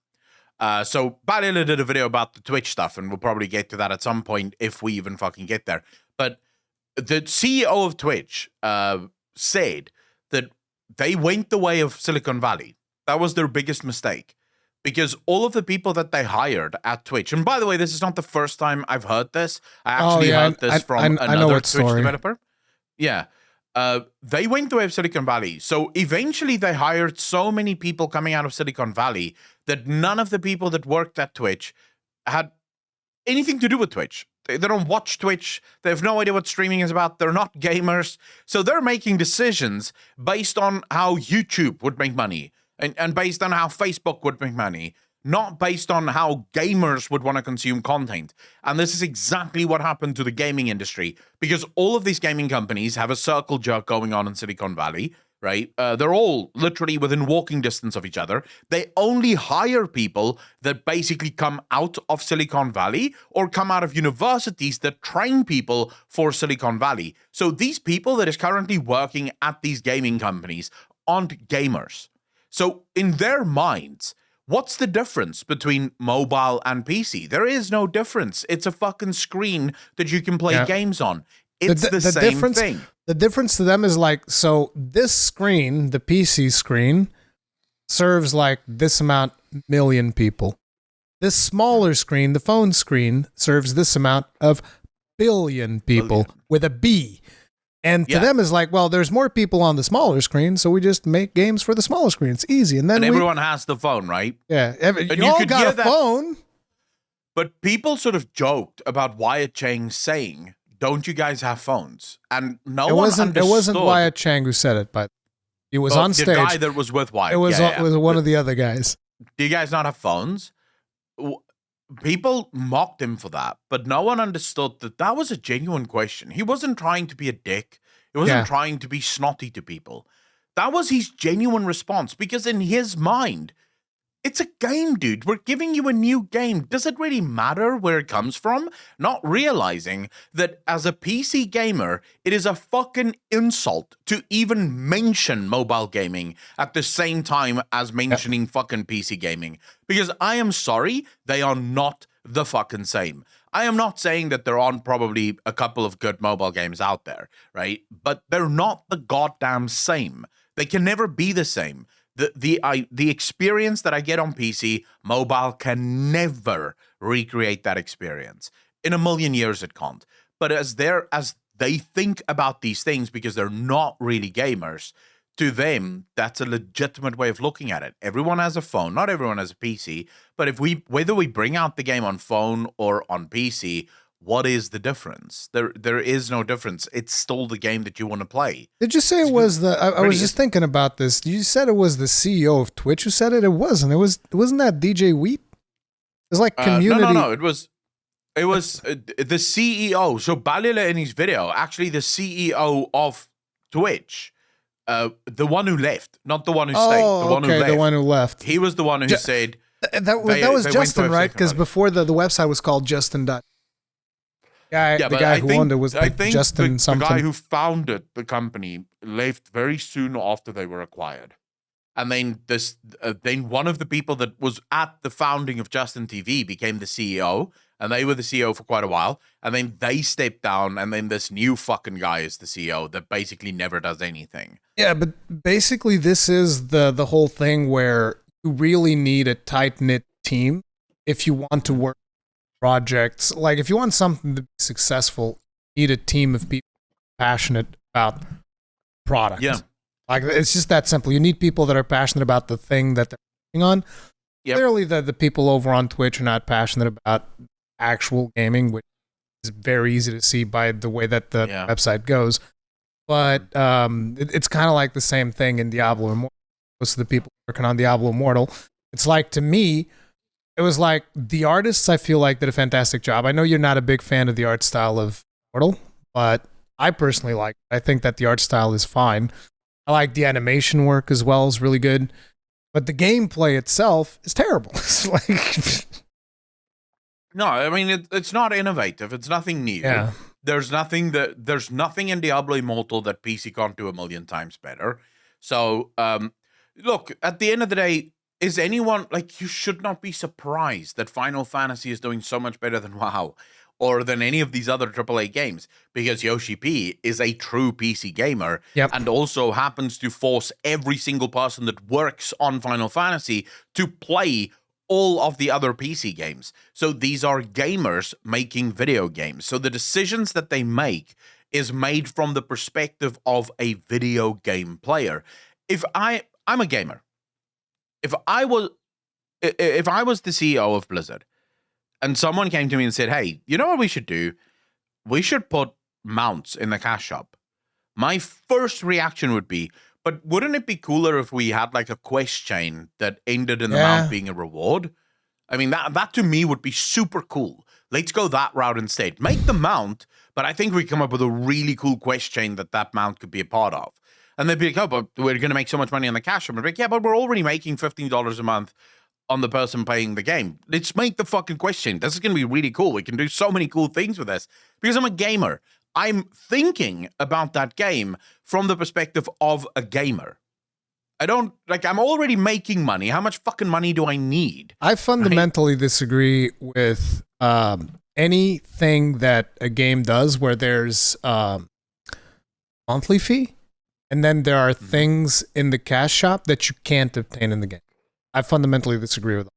So Balila did a video about the Twitch stuff, and we'll probably get to that at some point if we even fucking get there. But the CEO of Twitch said that they went the way of Silicon Valley. That was their biggest mistake, because all of the people that they hired at Twitch, and by the way, this is not the first time I've heard this. I actually heard this from another Twitch developer. Yeah. They went the way of Silicon Valley. So eventually they hired so many people coming out of Silicon Valley that none of the people that worked at Twitch had anything to do with Twitch. They don't watch Twitch. They have no idea what streaming is about. They're not gamers. So they're making decisions based on how YouTube would make money and based on how Facebook would make money, not based on how gamers would want to consume content. And this is exactly what happened to the gaming industry, because all of these gaming companies have a circle jerk going on in Silicon Valley, right? They're all literally within walking distance of each other. They only hire people that basically come out of Silicon Valley or come out of universities that train people for Silicon Valley. So these people that is currently working at these gaming companies aren't gamers. So in their minds, what's the difference between mobile and PC? There is no difference. It's a fucking screen that you can play games on. It's the same thing. The difference to them is like, so this screen, the PC screen, serves like this amount million people. This smaller screen, the phone screen, serves this amount of billion people with a B. And to them is like, well, there's more people on the smaller screen, so we just make games for the smaller screen. It's easy. And then everyone has the phone, right? Yeah. You all got a phone. But people sort of joked about Wyatt Chang saying, "Don't you guys have phones?" And it wasn't Wyatt Chang who said it, but he was on stage. The guy that was with Wyatt. It was one of the other guys. Do you guys not have phones? People mocked him for that, but no one understood that that was a genuine question. He wasn't trying to be a dick. He wasn't trying to be snotty to people. That was his genuine response, because in his mind, it's a game, dude. We're giving you a new game. Does it really matter where it comes from? Not realizing that as a PC gamer, it is a fucking insult to even mention mobile gaming at the same time as mentioning fucking PC gaming. Because I am sorry, they are not the fucking same. I am not saying that there aren't probably a couple of good mobile games out there, right? But they're not the goddamn same. They can never be the same. The experience that I get on PC, mobile can never recreate that experience. In a million years, it can't. But as they think about these things, because they're not really gamers, to them, that's a legitimate way of looking at it. Everyone has a phone. Not everyone has a PC. But whether we bring out the game on phone or on PC, what is the difference? There is no difference. It's still the game that you want to play. Did you say it was I was just thinking about this. You said it was the CEO of Twitch who said it. It wasn't. Wasn't that DJ Wheat? It was like community. No. It was the CEO. So Balila in his video, actually the CEO of Twitch, the one who left, not the one who stayed. The one who left. The one who left. He was the one who said that was Justin, right? Because before the website was called Justin. The guy who owned it was Justin something. The guy who founded the company left very soon after they were acquired. And then then one of the people that was at the founding of Justin TV became the CEO, and they were the CEO for quite a while. And then they stepped down, and then this new fucking guy is the CEO that basically never does anything. Yeah, but basically this is the whole thing where you really need a tight-knit team if you want to work projects. Like, if you want something to be successful, you need a team of people passionate about product. Yeah. Like, it's just that simple. You need people that are passionate about the thing that they're working on. Yep. Clearly, the people over on Twitch are not passionate about actual gaming, which is very easy to see by the way that the website goes. But it's kind of like the same thing in Diablo Immortal. Most of the people working on Diablo Immortal, it's like, to me, it was like the artists, I feel like, did a fantastic job. I know you're not a big fan of the art style of Immortal, but I personally like it. I think that the art style is fine. I like the animation work as well, is really good. But the gameplay itself is terrible. It's like... No, I mean, it's not innovative. It's nothing new. Yeah. There's nothing in Diablo Immortal that PC can't do a million times better. So, look, at the end of the day, is anyone, like, you should not be surprised that Final Fantasy is doing so much better than WoW or than any of these other AAA games, because Yoshi P is a true PC gamer and also happens to force every single person that works on Final Fantasy to play all of the other PC games. So these are gamers making video games. So the decisions that they make is made from the perspective of a video game player. If I'm a gamer, if I was the CEO of Blizzard and someone came to me and said, hey, you know what we should do? We should put mounts in the cash shop. My first reaction would be, but wouldn't it be cooler if we had like a quest chain that ended in the mount being a reward? I mean, that to me would be super cool. Let's go that route instead. Make the mount, but I think we come up with a really cool quest chain that mount could be a part of. And they'd be like, oh, but we're going to make so much money on the cash shop. And I'd be like, yeah, but we're already making $15 a month on the person paying the game. Let's make the fucking quest chain. This is going to be really cool. We can do so many cool things with this. Because I'm a gamer. I'm thinking about that game from the perspective of a gamer. I'm already making money. How much fucking money do I need? I fundamentally disagree with anything that a game does where there's monthly fee, and then there are things in the cash shop that you can't obtain in the game. I fundamentally disagree with that.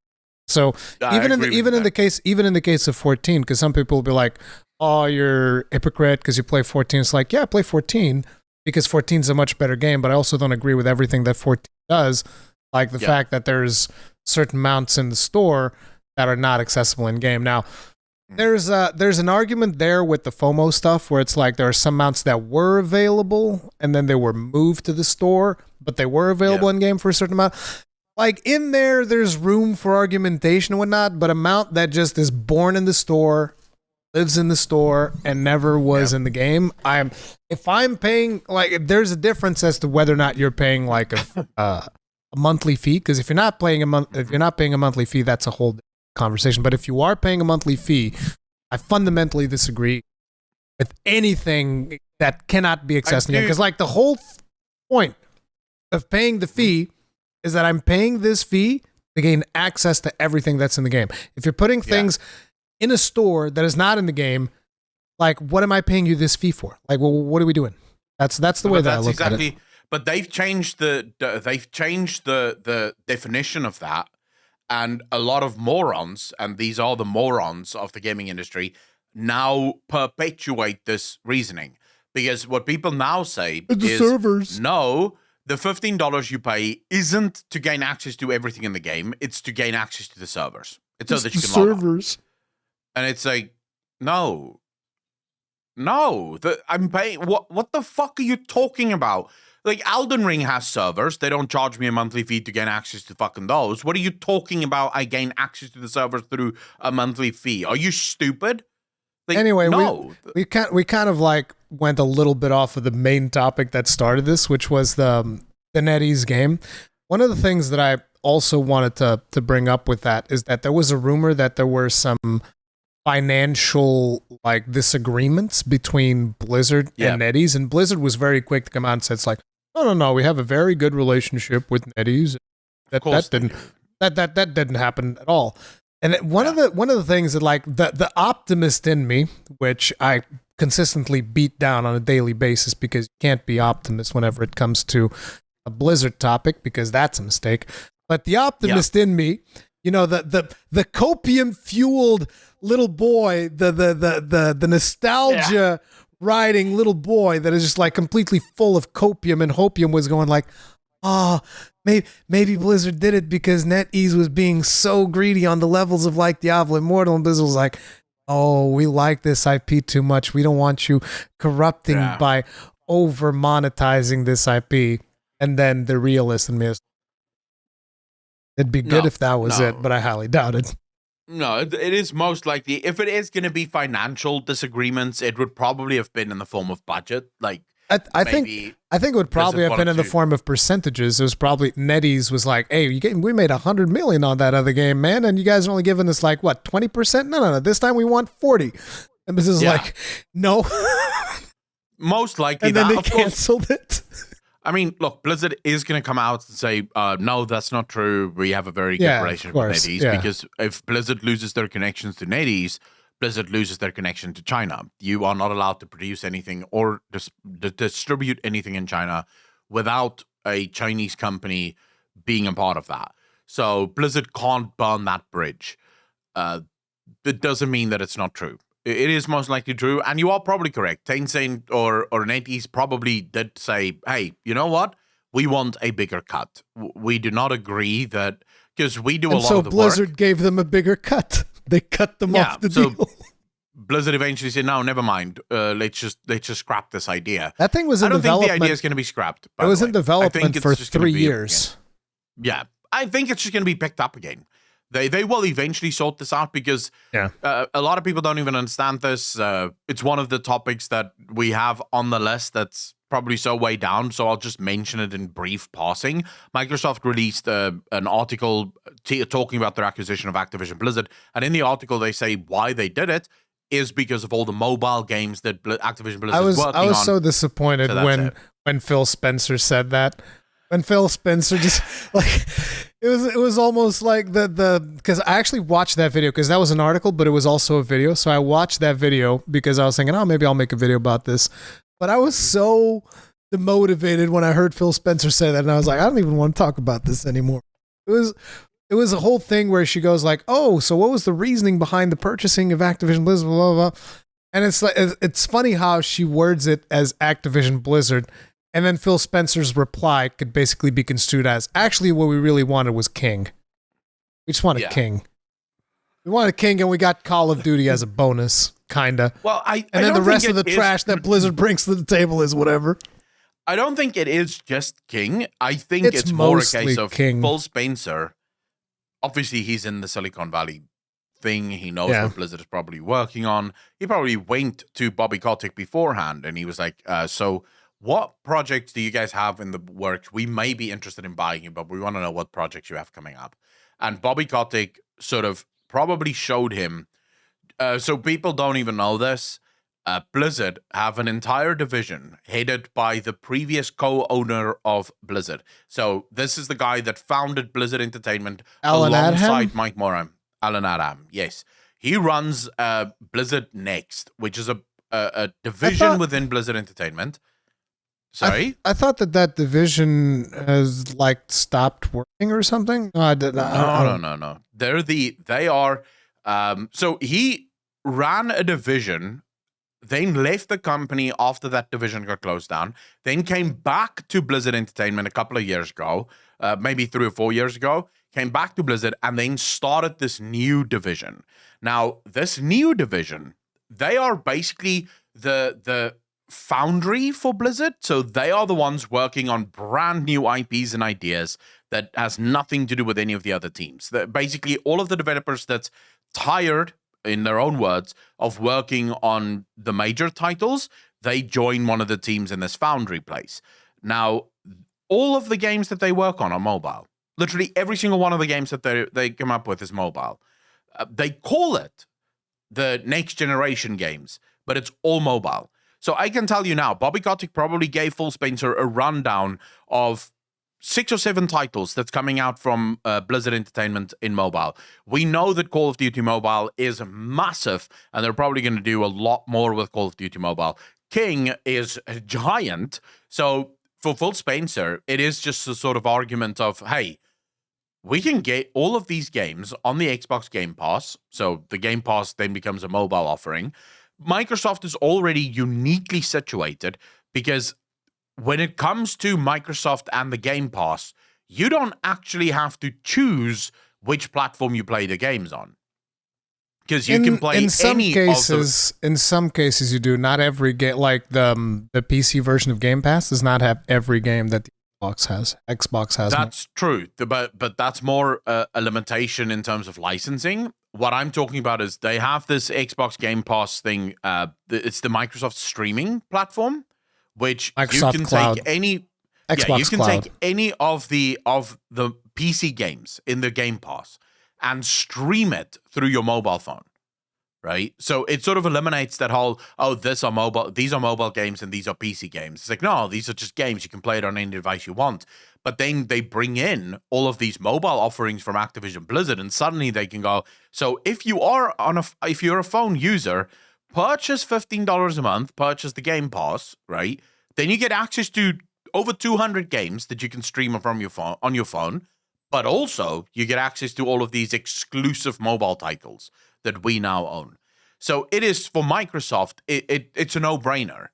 So even in the case of 14, because some people will be like, oh, you're a hypocrite because you play 14. It's like, yeah, I play 14 because 14 is a much better game, but I also don't agree with everything that 14 does, like the fact that there's certain mounts in the store that are not accessible in game. Now, there's an argument there with the FOMO stuff where it's like there are some mounts that were available and then they were moved to the store, but they were available in game for a certain amount. Like, in there's room for argumentation and whatnot, but a mount that just is born in the store, lives in the store, and never was in the game, if I'm paying, like, there's a difference as to whether or not you're paying like a monthly fee, because if you're not paying a monthly fee, that's a whole conversation. But if you are paying a monthly fee, I fundamentally disagree with anything that cannot be accessed in game, because like the whole point of paying the fee is that I'm paying this fee to gain access to everything that's in the game. If you're putting things in a store that is not in the game, like, what am I paying you this fee for? Like, well, what are we doing? That's the way that I look at it. But they've changed the definition of that, and a lot of morons, and these are the morons of the gaming industry, now perpetuate this reasoning, because what people now say is servers. No. The $15 you pay isn't to gain access to everything in the game. It's to gain access to the servers. It's so that you can servers. And it's like, no. I'm paying. What the fuck are you talking about? Like, Elden Ring has servers. They don't charge me a monthly fee to gain access to fucking those. What are you talking about? I gain access to the servers through a monthly fee. Are you stupid? Like, anyway, no. we kind of like went a little bit off of the main topic that started this, which was the NetEase game. One of the things that I also wanted to bring up with that is that there was a rumor that there were some financial like disagreements between Blizzard and NetEase, and Blizzard was very quick to come out and said, it's like, no, we have a very good relationship with NetEase. That didn't happen at all. And one of the things that, like, the optimist in me, which I consistently beat down on a daily basis, because you can't be optimist whenever it comes to a Blizzard topic, because that's a mistake. But the optimist in me, you know, the copium fueled little boy, the nostalgia riding little boy that is just like completely full of copium, and Hopium was going like, oh, maybe Blizzard did it because NetEase was being so greedy on the levels of like Diablo Immortal, and Blizzard was like, oh, we like this IP too much. We don't want you corrupting by over monetizing this IP. And then the realist in me is, it'd be good if that was it, but I highly doubt it. No, it is most likely, if it is going to be financial disagreements, it would probably have been in the form of budget. Like, I think it would probably have been in the form of percentages. It was probably NetEase was like, hey, we made $100 million on that other game, man, and you guys are only giving us like what, 20%? No. This time we want 40. And this is like, no. Most likely, and then they canceled it. I mean, look, Blizzard is going to come out and say, no, that's not true. We have a very good relationship with NetEase, because if Blizzard loses their connections to NetEase, Blizzard loses their connection to China. You are not allowed to produce anything or distribute anything in China without a Chinese company being a part of that. So Blizzard can't burn that bridge. That doesn't mean that it's not true. It is most likely true, and you are probably correct. Tencent or NetEase probably did say, hey, you know what? We want a bigger cut. We do not agree that, because we do a lot of the Blizzard work. gave them a bigger cut. They cut them off the deal. Blizzard eventually said, no, never mind. Let's just scrap this idea. That thing was in development. I don't think the idea is going to be scrapped. It was in development for 3 years. Yeah, I think it's just going to be picked up again. They will eventually sort this out, because a lot of people don't even understand this. It's one of the topics that we have on the list that's probably so way down, so I'll just mention it in brief passing. Microsoft released an article talking about their acquisition of Activision Blizzard, and in the article they say why they did it is because of all the mobile games that Activision Blizzard is working on. I was so disappointed when Phil Spencer said that. When Phil Spencer just like it was almost like the because I actually watched that video, because that was an article, but it was also a video. So I watched that video because I was thinking, oh, maybe I'll make a video about this. But I was so demotivated when I heard Phil Spencer say that, and I was like, I don't even want to talk about this anymore. It was a whole thing where she goes like, oh, so what was the reasoning behind the purchasing of Activision Blizzard, blah, blah, blah. And it's like, it's funny how she words it as Activision Blizzard. And then Phil Spencer's reply could basically be construed as, actually, what we really wanted was King. We just wanted King. We wanted King, and we got Call of Duty as a bonus, kinda. Well, and then the rest of the trash that Blizzard brings to the table is whatever. I don't think it is just King. I think it's more a case of King. Phil Spencer. Obviously, he's in the Silicon Valley thing. He knows what Blizzard is probably working on. He probably went to Bobby Kotick beforehand, and he was like, so what projects do you guys have in the works? We may be interested in buying you, but we want to know what projects you have coming up. And Bobby Kotick sort of probably showed him. So people don't even know this. Blizzard have an entire division headed by the previous co-owner of Blizzard. So this is the guy that founded Blizzard Entertainment alongside Mike Moran. Alan Adam, yes. He runs Blizzard Next, which is a division within Blizzard Entertainment. Sorry? I thought that division has like stopped working or something. No, No. They are. So he ran a division, then left the company after that division got closed down, then came back to Blizzard Entertainment a couple of years ago, maybe 3 or 4 years ago, came back to Blizzard, and then started this new division. Now, this new division, they are basically the foundry for Blizzard. So they are the ones working on brand new IPs and ideas that has nothing to do with any of the other teams. Basically, all of the developers that's tired, in their own words, of working on the major titles, they join one of the teams in this foundry place. Now, all of the games that they work on are mobile. Literally every single one of the games that they come up with is mobile. They call it the next generation games, but it's all mobile. So I can tell you now, Bobby Kotick probably gave Phil Spencer a rundown of 6 or 7 titles that's coming out from Blizzard Entertainment in mobile. We know that Call of Duty Mobile is massive, and they're probably going to do a lot more with Call of Duty Mobile. King is a giant, so for Phil Spencer, it is just a sort of argument of, hey, we can get all of these games on the Xbox Game Pass, so the Game Pass then becomes a mobile offering. Microsoft is already uniquely situated because when it comes to Microsoft and the Game Pass, you don't actually have to choose which platform you play the games on. Because you can play in some any cases. In some cases, you do. Not every game, like the PC version of Game Pass, does not have every game that the Xbox has. Xbox has. That's true, but that's more a limitation in terms of licensing. What I'm talking about is they have this Xbox Game Pass thing. It's the Microsoft streaming platform, which Microsoft you can Cloud. take any. Xbox you can Cloud. take any of the PC games in the Game Pass and stream it through your mobile phone, right? So it sort of eliminates that whole, these are mobile games and these are PC games. It's like, no, these are just games. You can play it on any device you want. But then they bring in all of these mobile offerings from Activision Blizzard, and suddenly they can go, so if you're a phone user, purchase $15 a month, purchase the Game Pass, right? Then you get access to over 200 games that you can stream from your phone on your phone. But also, you get access to all of these exclusive mobile titles that we now own. So it is, for Microsoft, it's a no-brainer.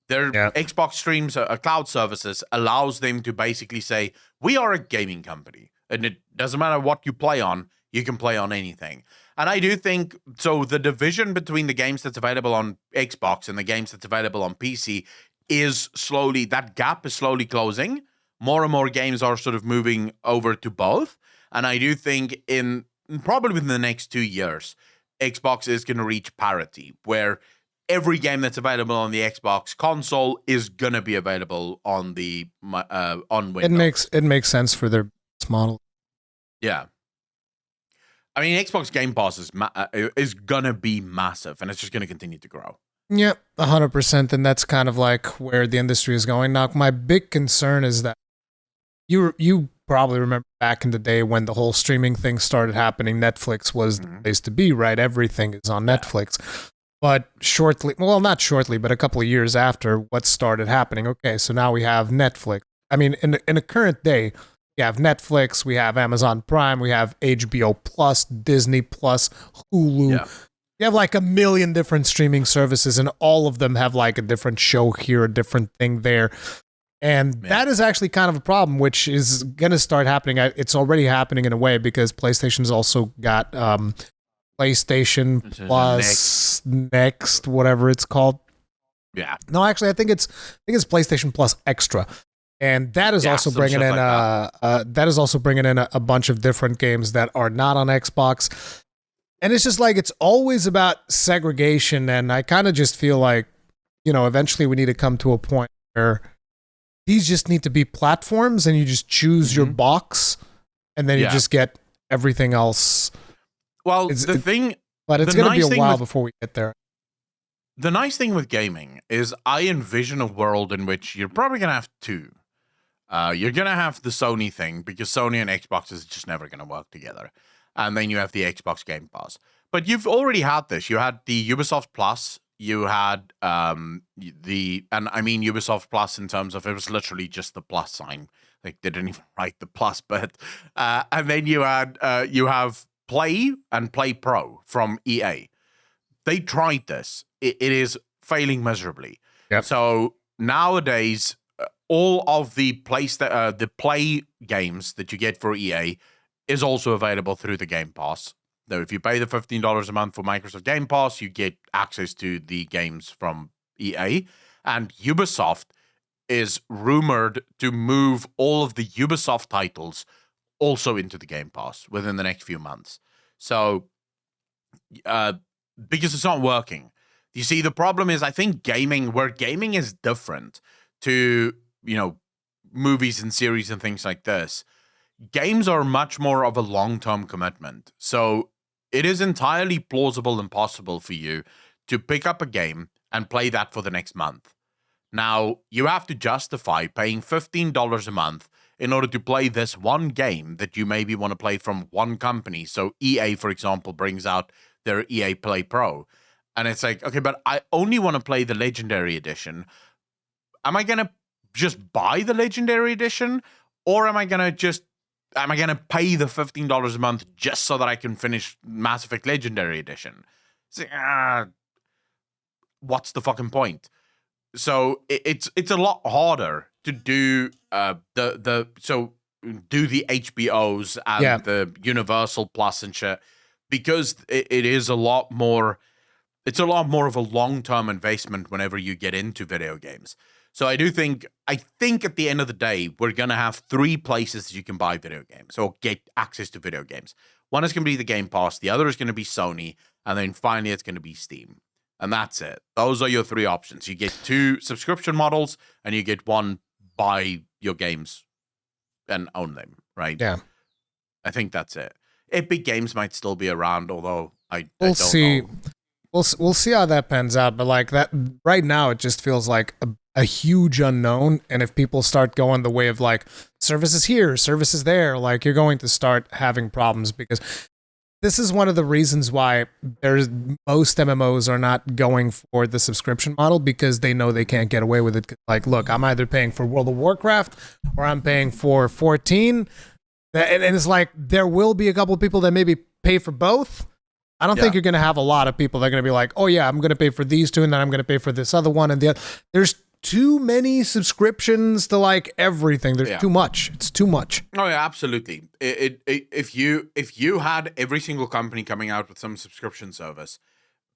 Their Xbox streams, cloud services, allows them to basically say, we are a gaming company. And it doesn't matter what you play on, you can play on anything. And I do think, so the division between the games that's available on Xbox and the games that's available on PC that gap is slowly closing. More and more games are sort of moving over to both. And I do think probably within the next 2 years, Xbox is going to reach parity, where every game that's available on the Xbox console is going to be available on on Windows. It makes sense for their model. Yeah. I mean, Xbox Game Pass is going to be massive, and it's just going to continue to grow. Yep, 100%. And that's kind of like where the industry is going. Now, my big concern is that you probably remember back in the day when the whole streaming thing started happening, Netflix was the place to be, right? Everything is on Netflix. But not shortly, but a couple of years after, what started happening? Okay, so now we have Netflix. I mean, in the current day, we have Netflix, we have Amazon Prime, we have HBO Plus, Disney Plus, Hulu. Yeah. You have like a million different streaming services, and all of them have like a different show here, a different thing there. And that is actually kind of a problem, which is going to start happening. It's already happening in a way because PlayStation's also got PlayStation Plus Next, whatever it's called. Yeah. No, actually, I think it's PlayStation Plus Extra, and that is also bringing in a bunch of different games that are not on Xbox. And it's just like it's always about segregation, and I kind of just feel like, eventually we need to come to a point where these just need to be platforms, and you just choose your box, and then you just get everything else. Well, but it's going to be a while before we get there. The nice thing with gaming is I envision a world in which you're probably going to have two. You're going to have the Sony thing, because Sony and Xbox is just never going to work together. And then you have the Xbox Game Pass. But you've already had this. You had the Ubisoft Plus. You had Ubisoft Plus in terms of it was literally just the plus sign. Like they didn't even write the plus bit. And then you have Play and Play Pro from EA. They tried this. It is failing miserably. Yep. So nowadays, all of the Play games that you get for EA is also available through the Game Pass. So if you pay the $15 a month for Microsoft Game Pass, you get access to the games from EA. And Ubisoft is rumored to move all of the Ubisoft titles also into the Game Pass within the next few months. So, because it's not working. You see, the problem is, I think where gaming is different to, movies and series and things like this, games are much more of a long-term commitment. So it is entirely plausible and possible for you to pick up a game and play that for the next month. Now, you have to justify paying $15 a month in order to play this one game that you maybe want to play from one company. So EA, for example, brings out their EA Play Pro. And it's like, okay, but I only want to play the Legendary Edition. Am I going to just buy the Legendary Edition? Or am I going to pay the $15 a month just so that I can finish Mass Effect Legendary Edition? It's like, what's the fucking point? So it's a lot harder to do do the HBOs and the Universal Plus and shit, because it is a lot more. It's a lot more of a long-term investment whenever you get into video games. So I think at the end of the day, we're going to have 3 places you can buy video games or get access to video games. One is going to be the Game Pass. The other is going to be Sony. And then finally, it's going to be Steam. And that's it. Those are your 3 options. You get 2 subscription models, and you get 1 buy your games and own them, right? Yeah. I think that's it. Epic Games might still be around, although I we'll don't see. know. We'll see how that pans out. But like that right now, it just feels like a huge unknown. And if people start going the way of like services here, services there, like you're going to start having problems, because this is one of the reasons why most MMOs are not going for the subscription model, because they know they can't get away with it. Like, look, I'm either paying for World of Warcraft or I'm paying for 14. And it's like, there will be a couple of people that maybe pay for both. I don't think you're going to have a lot of people that are going to be like, oh yeah, I'm going to pay for these 2 and then I'm going to pay for this other one. And the other. There's too many subscriptions to like everything. There's too much. It's too much. Oh yeah, absolutely. If you had every single company coming out with some subscription service,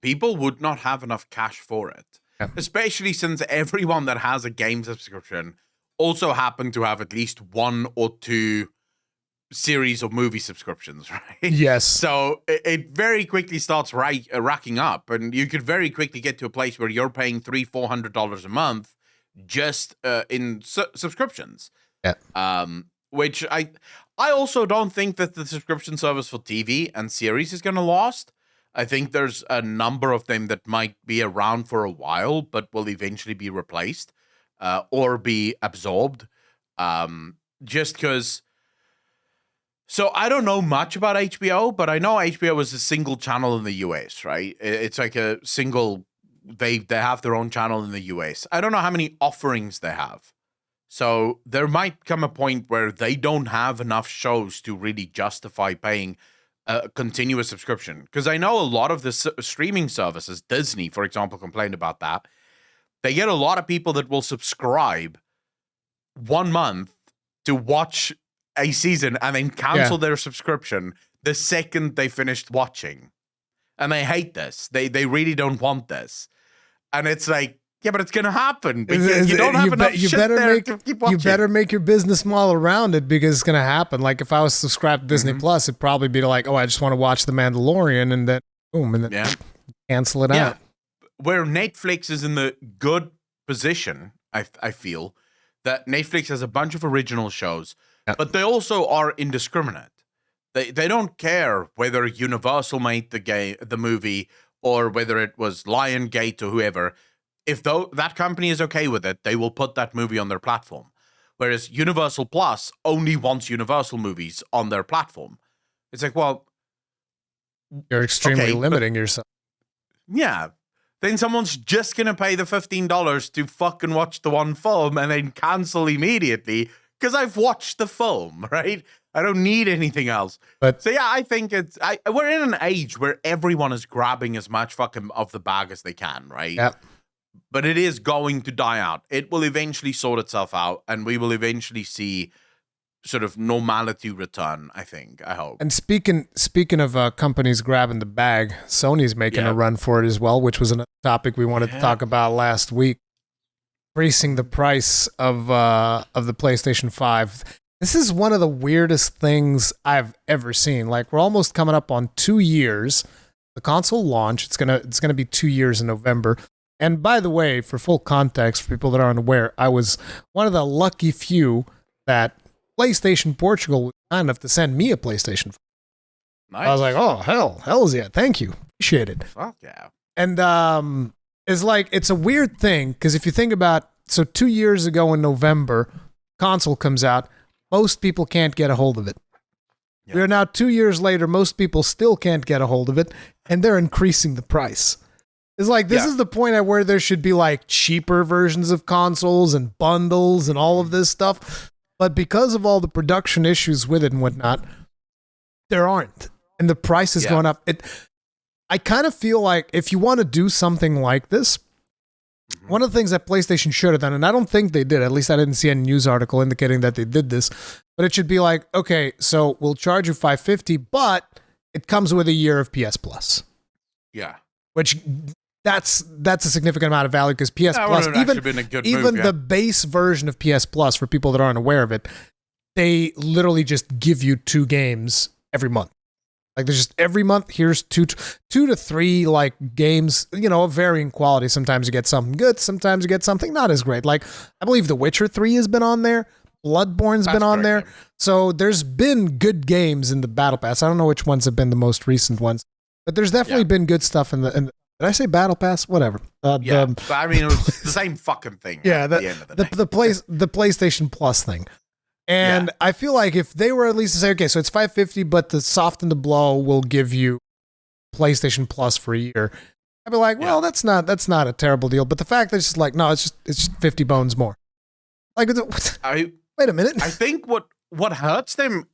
people would not have enough cash for it. Yeah. Especially since everyone that has a game subscription also happen to have at least 1 or 2 series of movie subscriptions, right? Yes. So it very quickly starts racking up, and you could very quickly get to a place where you're paying $300-400 a month just in subscriptions. Yeah. Which I also don't think that the subscription service for TV and series is going to last. I think there's a number of them that might be around for a while, but will eventually be replaced or be absorbed. Just because. So I don't know much about HBO, but I know HBO is a single channel in the US, right? It's like a single, they have their own channel in the US. I don't know how many offerings they have. So there might come a point where they don't have enough shows to really justify paying a continuous subscription. Because I know a lot of the streaming services, Disney, for example, complained about that. They get a lot of people that will subscribe 1 month to watch a season and then cancel their subscription the second they finished watching. And they hate this. They really don't want this. And it's like, yeah, but it's going to happen because you don't have enough shit there to keep watching. You better make your business model around it, because it's going to happen. Like if I was subscribed to Disney Plus, it'd probably be like, oh, I just want to watch The Mandalorian, and then boom, and then cancel it out. Where Netflix is in the good position, I feel, that Netflix has a bunch of original shows, but they also are indiscriminate. They don't care whether Universal made the movie or whether it was Lionsgate or whoever. If that company is okay with it, they will put that movie on their platform. Whereas Universal Plus only wants Universal movies on their platform. It's like, well, you're extremely limiting yourself. Yeah. Then someone's just going to pay the $15 to fucking watch the one film and then cancel immediately because I've watched the film, right? I don't need anything else. So yeah, I think we're in an age where everyone is grabbing as much fucking of the bag as they can, right? Yeah. But it is going to die out. It will eventually sort itself out, and we will eventually see sort of normality return, I think. I hope. And speaking of companies grabbing the bag, Sony's making a run for it as well, which was a topic we wanted to talk about last week. Increasing the price of the PlayStation 5. This is one of the weirdest things I've ever seen. Like, we're almost coming up on 2 years. The console launch, it's gonna be 2 years in November. And by the way, for full context, for people that aren't aware, I was one of the lucky few that PlayStation Portugal was kind enough to send me a PlayStation 5. Nice. I was like, oh, hell's yeah, thank you. Appreciate it. Fuck yeah. And it's like, it's a weird thing, because if you think about, so 2 years ago in November, console comes out, most people can't get a hold of it. Yep. We are now 2 years later, most people still can't get a hold of it, and they're increasing the price. It's like, this is the point at where there should be like cheaper versions of consoles and bundles and all of this stuff. But because of all the production issues with it and whatnot, there aren't. And the price is going up. I kind of feel like if you want to do something like this, one of the things that PlayStation should have done, and I don't think they did, at least I didn't see any news article indicating that they did this, but it should be like, okay, so we'll charge you $550, but it comes with a year of PS Plus. Yeah. Which that's a significant amount of value because PS Plus, even the base version of PS Plus, for people that aren't aware of it, they literally just give you 2 games every month. Like there's just every month, here's two to three like games, of varying quality. Sometimes you get something good, sometimes you get something not as great. Like I believe The Witcher 3 has been on there, Bloodborne's been on there. So there's been good games in the Battle Pass. I don't know which ones have been the most recent ones, but there's definitely been good stuff in the. Did I say Battle Pass? Whatever. But I mean, it was the same fucking thing. Yeah, at the end of the day. the PlayStation Plus thing. And I feel like if they were at least to say, okay, so it's $550, but to soften the blow, we'll give you PlayStation Plus for a year. I'd be like, well, that's not a terrible deal. But the fact that it's just like, no, it's just 50 bones more. Like, wait a minute. I think what hurts them,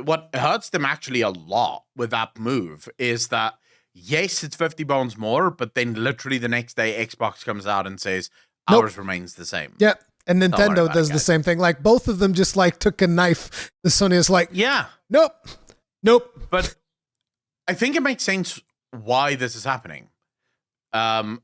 what hurts them actually a lot with that move is that yes, it's 50 bones more, but then literally the next day Xbox comes out and says ours remains the same. Yeah. And Nintendo does the same thing. Like both of them just like took a knife. The Sony is like, nope. But I think it makes sense why this is happening. Nintendo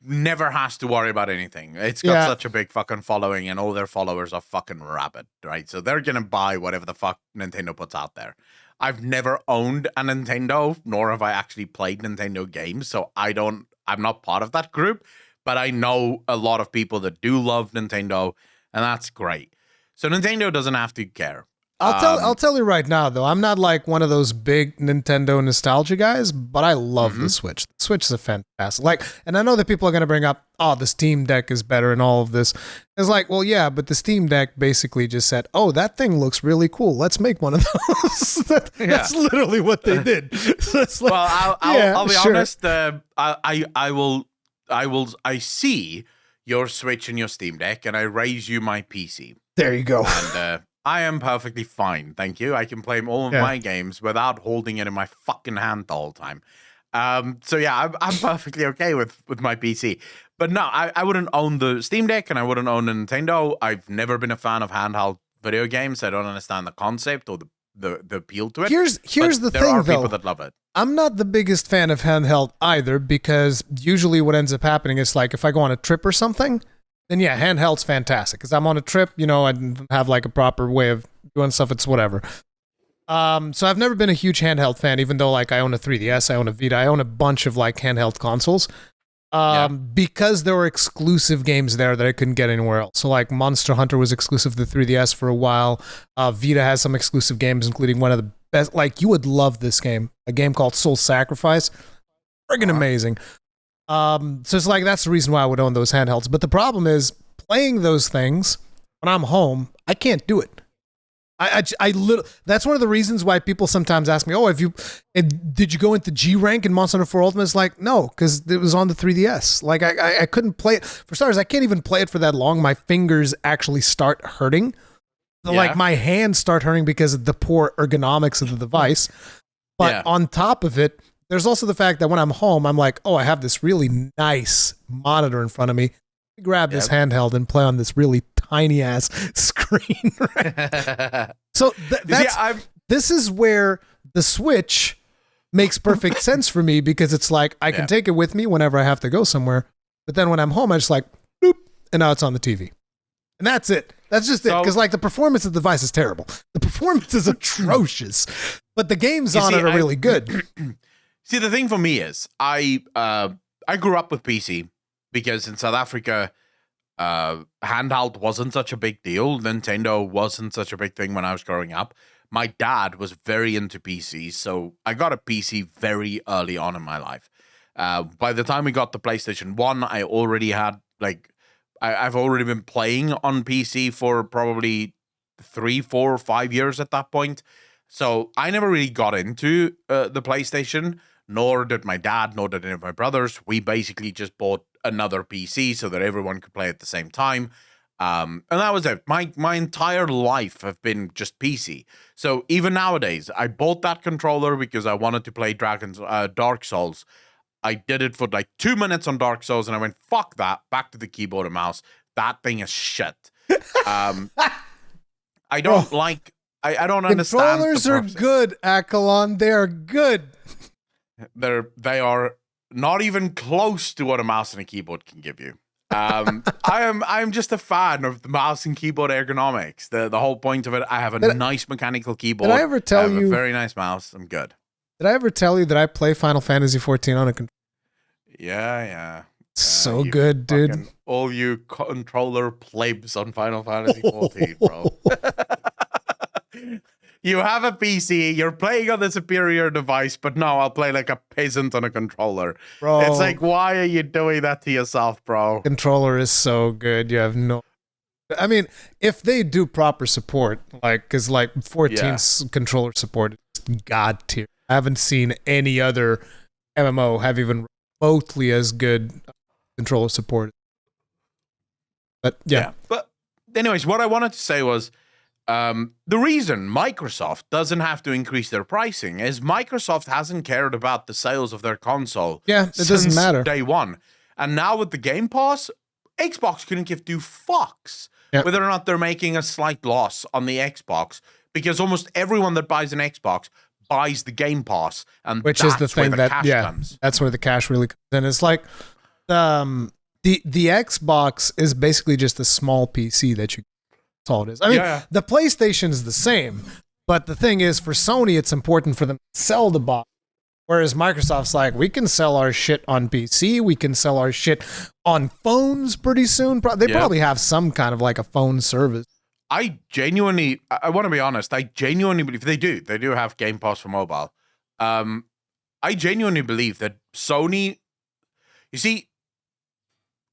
never has to worry about anything. It's got such a big fucking following and all their followers are fucking rabid, right? So they're going to buy whatever the fuck Nintendo puts out there. I've never owned a Nintendo, nor have I actually played Nintendo games. So I'm not part of that group. But I know a lot of people that do love Nintendo, and that's great. So Nintendo doesn't have to care. I'll tell you right now, though, I'm not like one of those big Nintendo nostalgia guys, but I love the Switch. The Switch is a fantastic. And I know that people are going to bring up, the Steam Deck is better and all of this. It's like, well, yeah, but the Steam Deck basically just said, that thing looks really cool. Let's make one of those. That's literally what they did. So it's like, I'll be honest. I see your Switch and your Steam Deck, and I raise you my PC. There you go. And I am perfectly fine, thank you. I can play all of my games without holding it in my fucking hand the whole time. I'm perfectly okay with my PC. But no, I wouldn't own the Steam Deck, and I wouldn't own a Nintendo. I've never been a fan of handheld video games. I don't understand the concept or the appeal to it. Here's the thing, though. There are people that love it. I'm not the biggest fan of handheld either, because usually what ends up happening is like if I go on a trip or something, then handheld's fantastic. Because I'm on a trip, I have like a proper way of doing stuff. It's whatever. So I've never been a huge handheld fan, even though like I own a 3DS, I own a Vita, I own a bunch of like handheld consoles. Because there were exclusive games there that I couldn't get anywhere else. So like Monster Hunter was exclusive to the 3DS for a while. Vita has some exclusive games, including one of the best. Like you would love this game, a game called Soul Sacrifice. Friggin' amazing. So it's like that's the reason why I would own those handhelds. But the problem is playing those things when I'm home, I can't do it. That's one of the reasons why people sometimes ask me, did you go into G rank in Monster Hunter 4 Ultimate? It's like, no, because it was on the 3DS. Like I couldn't play it. For starters, I can't even play it for that long. My fingers actually start hurting. Like my hands start hurting because of the poor ergonomics of the device. But on top of it, there's also the fact that when I'm home, I'm like, I have this really nice monitor in front of me. I grab this handheld and play on this really tiny ass screen. Right? So this is where the Switch makes perfect sense for me, because it's like I can take it with me whenever I have to go somewhere. But then when I'm home, I just like, boop, and now it's on the TV. And that's it. That's just it. Because like the performance of the device is terrible. The performance is atrocious. But the games on it are really good. See, the thing for me is I grew up with PC because in South Africa, handheld wasn't such a big deal. Nintendo wasn't such a big thing when I was growing up. My dad was very into PCs, so I got a PC very early on in my life. By the time we got the PlayStation 1, I already had I've already been playing on PC for probably 3, 4, 5 years at that point. So I never really got into the PlayStation, nor did my dad, nor did any of my brothers. We basically just bought another PC so that everyone could play at the same time. And that was it. My entire life have been just PC. So even nowadays, I bought that controller because I wanted to play Dark Souls. I did it for like 2 minutes on Dark Souls, and I went, fuck that, back to the keyboard and mouse. That thing is shit. I don't like. I don't understand. Controllers are good, Accolonn. They are good. They are not even close to what a mouse and a keyboard can give you. I'm just a fan of the mouse and keyboard ergonomics. The whole point of it. I have a nice mechanical keyboard. Did I ever tell you? A very nice mouse. I'm good. Did I ever tell you that I play Final Fantasy 14 on a controller? Yeah. So good, dude. All you controller plebs on Final Fantasy 14, bro. You have a PC, you're playing on the superior device, but no, I'll play like a peasant on a controller. Bro. It's like, why are you doing that to yourself, bro? Controller is so good. You have no... I mean, if they do proper support, like, because like 14's controller support is god tier. I haven't seen any other MMO have even remotely as good controller support. But yeah. But anyways, what I wanted to say was, the reason Microsoft doesn't have to increase their pricing is Microsoft hasn't cared about the sales of their console. Yeah, it doesn't matter. Day one. And now with the Game Pass, Xbox couldn't give two fucks whether or not they're making a slight loss on the Xbox, because almost everyone that buys an Xbox buys the Game Pass, and which is the thing that comes. That's where the cash really comes in. It's like the Xbox is basically just a small PC that you. That's all it is. I mean, the PlayStation is the same, but the thing is, for Sony, it's important for them to sell the box. Whereas Microsoft's like, we can sell our shit on PC, we can sell our shit on phones pretty soon. They probably have some kind of like a phone service. I want to be honest, I genuinely believe they do have Game Pass for mobile. I genuinely believe that Sony, you see,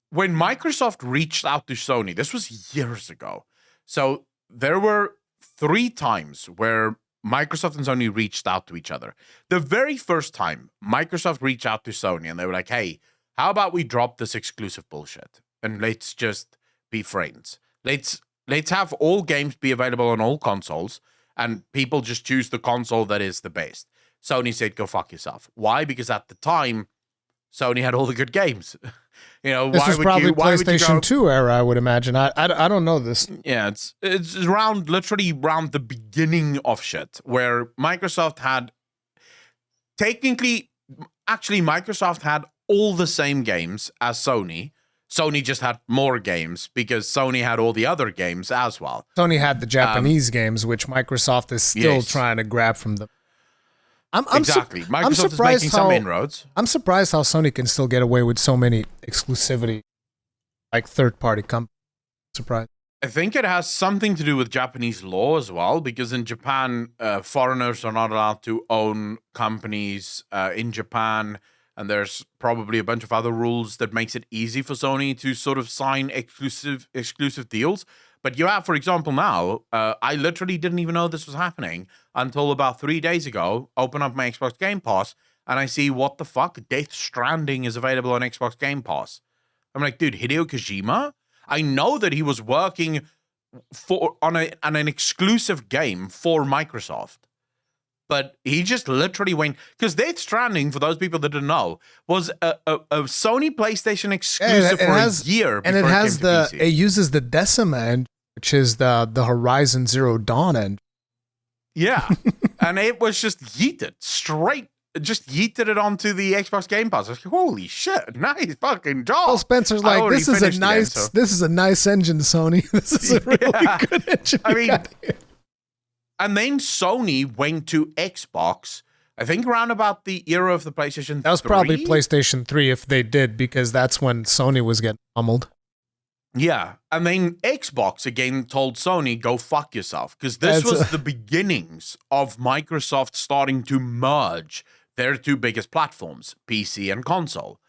when Microsoft reached out to Sony, this was years ago. So there were 3 times where Microsoft and Sony reached out to each other. The very first time Microsoft reached out to Sony and they were like, hey, how about we drop this exclusive bullshit and let's just be friends. Let's have all games be available on all consoles and people just choose the console that is the best. Sony said, go fuck yourself. Why? Because at the time, Sony had all the good games. You know, this was probably PlayStation 2 era, I would imagine. I don't know this. Yeah, it's literally around the beginning of shit, where Microsoft had Microsoft had all the same games as Sony. Sony just had more games because Sony had all the other games as well. Sony had the Japanese games, which Microsoft is still trying to grab from them. Microsoft is making some inroads. I'm surprised how Sony can still get away with so many exclusivity, like third-party companies. Surprised. I think it has something to do with Japanese law as well, because in Japan, foreigners are not allowed to own companies in Japan, and there's probably a bunch of other rules that makes it easy for Sony to sort of sign exclusive deals. But you have, for example, now, I literally didn't even know this was happening until about 3 days ago. Open up my Xbox Game Pass, and I see, what the fuck? Death Stranding is available on Xbox Game Pass. I'm like, dude, Hideo Kojima? I know that he was working on an exclusive game for Microsoft. But he just literally went, because Death Stranding, for those people that didn't know, was a Sony PlayStation exclusive for a year. And it uses the Decima engine, which is the Horizon Zero Dawn engine. Yeah. And it was just yeeted it onto the Xbox Game Pass. I was like, holy shit, nice fucking job. Well, Spencer's like, this is a nice engine, Sony. This is a really good engine. I mean, and then Sony went to Xbox, I think around about the era of the PlayStation 3. That was probably PlayStation 3 if they did, because that's when Sony was getting pummeled. Yeah, and then Xbox again told Sony, go fuck yourself, because this was the beginnings of Microsoft starting to merge their 2 biggest platforms, PC and console.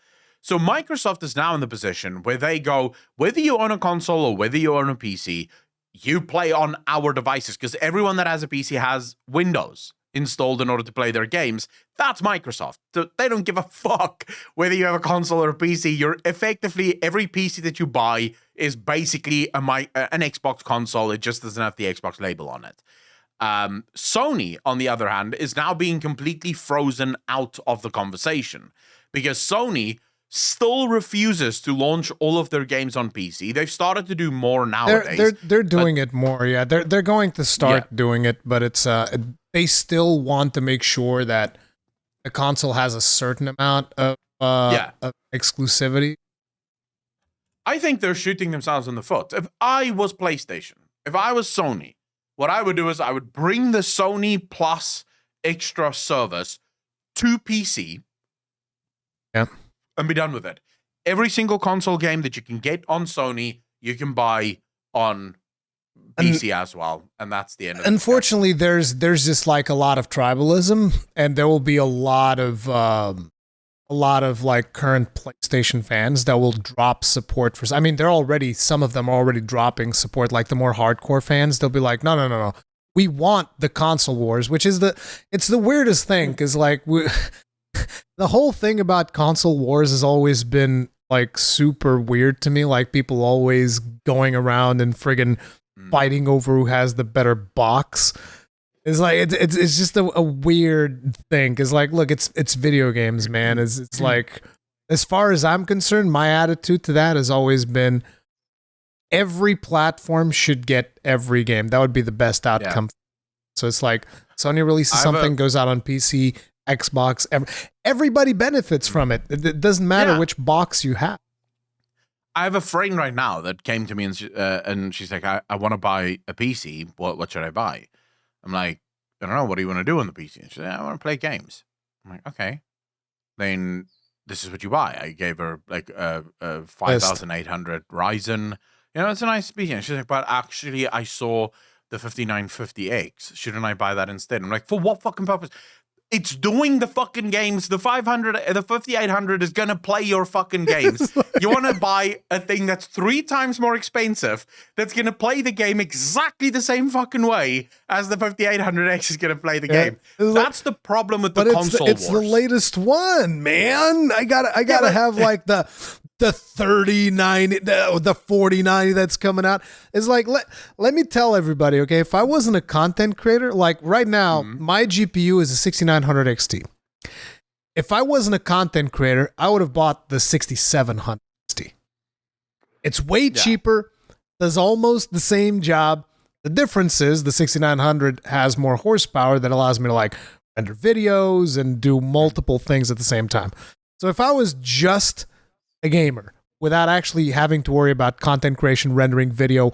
So Microsoft is now in the position where they go, whether you own a console or whether you own a PC, you play on our devices, because everyone that has a PC has Windows installed in order to play their games. That's Microsoft. They don't give a fuck whether you have a console or a PC. You're effectively, every PC that you buy is basically an Xbox console. It just doesn't have the Xbox label on it. Sony, on the other hand, is now being completely frozen out of the conversation, because Sony still refuses to launch all of their games on PC. They've started to do more nowadays. They're doing it more. Yeah, they're going to start doing it, but it's they still want to make sure that the console has a certain amount of exclusivity. I think they're shooting themselves in the foot. If I was PlayStation, if I was Sony, what I would do is I would bring the Sony Plus extra service to PC. Yeah. And be done with it. Every single console game that you can get on Sony, you can buy on PC as well, and that's the end of it. Unfortunately, there's just like a lot of tribalism, and there will be a lot of like current PlayStation fans that will drop support for. I mean, some of them are already dropping support. Like the more hardcore fans, they'll be like, no. We want the console wars, which is it's the weirdest thing, because like the whole thing about console wars has always been like super weird to me. Like people always going around and friggin' fighting over who has the better box. It's like it's just a weird thing. Cause like, look, it's video games, man. It's like, as far as I'm concerned, my attitude to that has always been every platform should get every game. That would be the best outcome. Yeah. So it's like Sony releases something, goes out on PC, Xbox, everybody benefits from it. It doesn't matter which box you have. I have a friend right now that came to me and she's like, I want to buy a PC. What should I buy? I'm like, I don't know. What do you want to do on the PC? And she's like, I want to play games. I'm like, okay. Then this is what you buy. I gave her like a 5800 Ryzen. You know, it's a nice PC. And she's like, but actually I saw the 5950X. Shouldn't I buy that instead? I'm like, for what fucking purpose? It's doing the fucking games. The 5800 is going to play your fucking games. You want to buy a thing that's 3 times more expensive, that's going to play the game exactly the same fucking way as the 5800X is going to play the game. That's the problem with the console wars. It's the latest one, man. I gotta have like the 3090, the 4090 that's coming out. It's like, let me tell everybody, okay, if I wasn't a content creator, like right now, my GPU is a 6900 XT. If I wasn't a content creator, I would have bought the 6700 XT. It's way cheaper, does almost the same job. The difference is the 6900 has more horsepower that allows me to like render videos and do multiple things at the same time. So if I was just a gamer without actually having to worry about content creation, rendering video,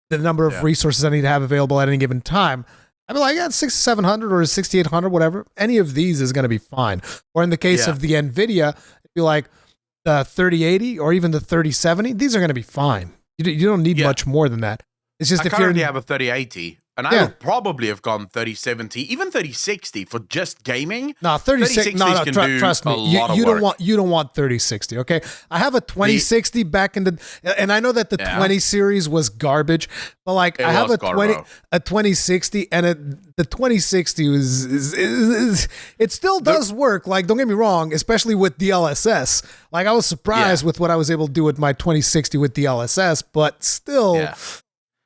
the number of resources I need to have available at any given time, I'd be like, 6700 or 6800, whatever. Any of these is going to be fine. Or in the case of the NVIDIA, it'd be like the 3080 or even the 3070. These are going to be fine. You don't need much more than that. It's just I currently have a 3080. And I would probably have gone 3070, even 3060 for just gaming. No, 3060. No, trust me. You don't want 3060. Okay, I have a 2060 back in the, and I know that the 20 series was garbage, but like I have a 2060, and the 2060 is it still does work. Like, don't get me wrong, especially with DLSS. Like, I was surprised with what I was able to do with my 2060 with DLSS, but still. Yeah.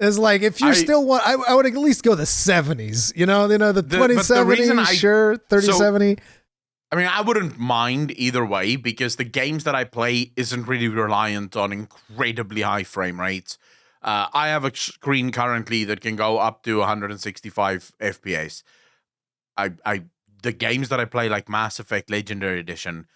It's like, if you still want, I would at least go the 70s, the 2070, sure, 3070. I mean, I wouldn't mind either way, because the games that I play isn't really reliant on incredibly high frame rates. I have a screen currently that can go up to 165 FPS. The games that I play, like Mass Effect Legendary Edition,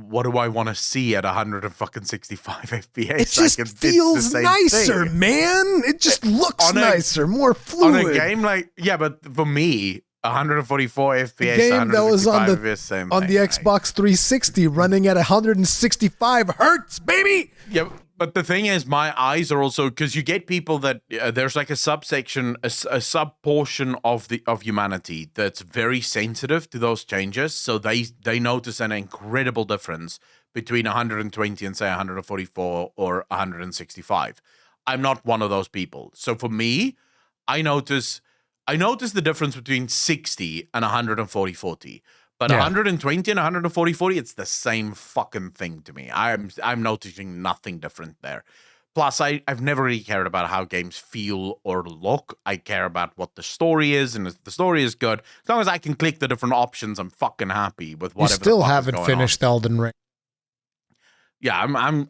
what do I want to see at 165 FPS? It just feels nicer, man. It just looks nicer, more fluid. On a game like, but for me, 144 FPS, the game that was on the Xbox 360 running at 165 hertz, baby. Yeah, but the thing is, my eyes are also, because you get people that there's like a subsection, a sub portion of humanity that's very sensitive to those changes, so they notice an incredible difference between 120 and say 144 or 165. I'm not one of those people. So for me, I notice the difference between 60 and 140/40. But 120 and 140/40, it's the same fucking thing to me. I'm noticing nothing different there. Plus, I've never really cared about how games feel or look. I care about what the story is, and if the story is good, as long as I can click the different options, I'm fucking happy with whatever. You still haven't finished Elden Ring. Yeah,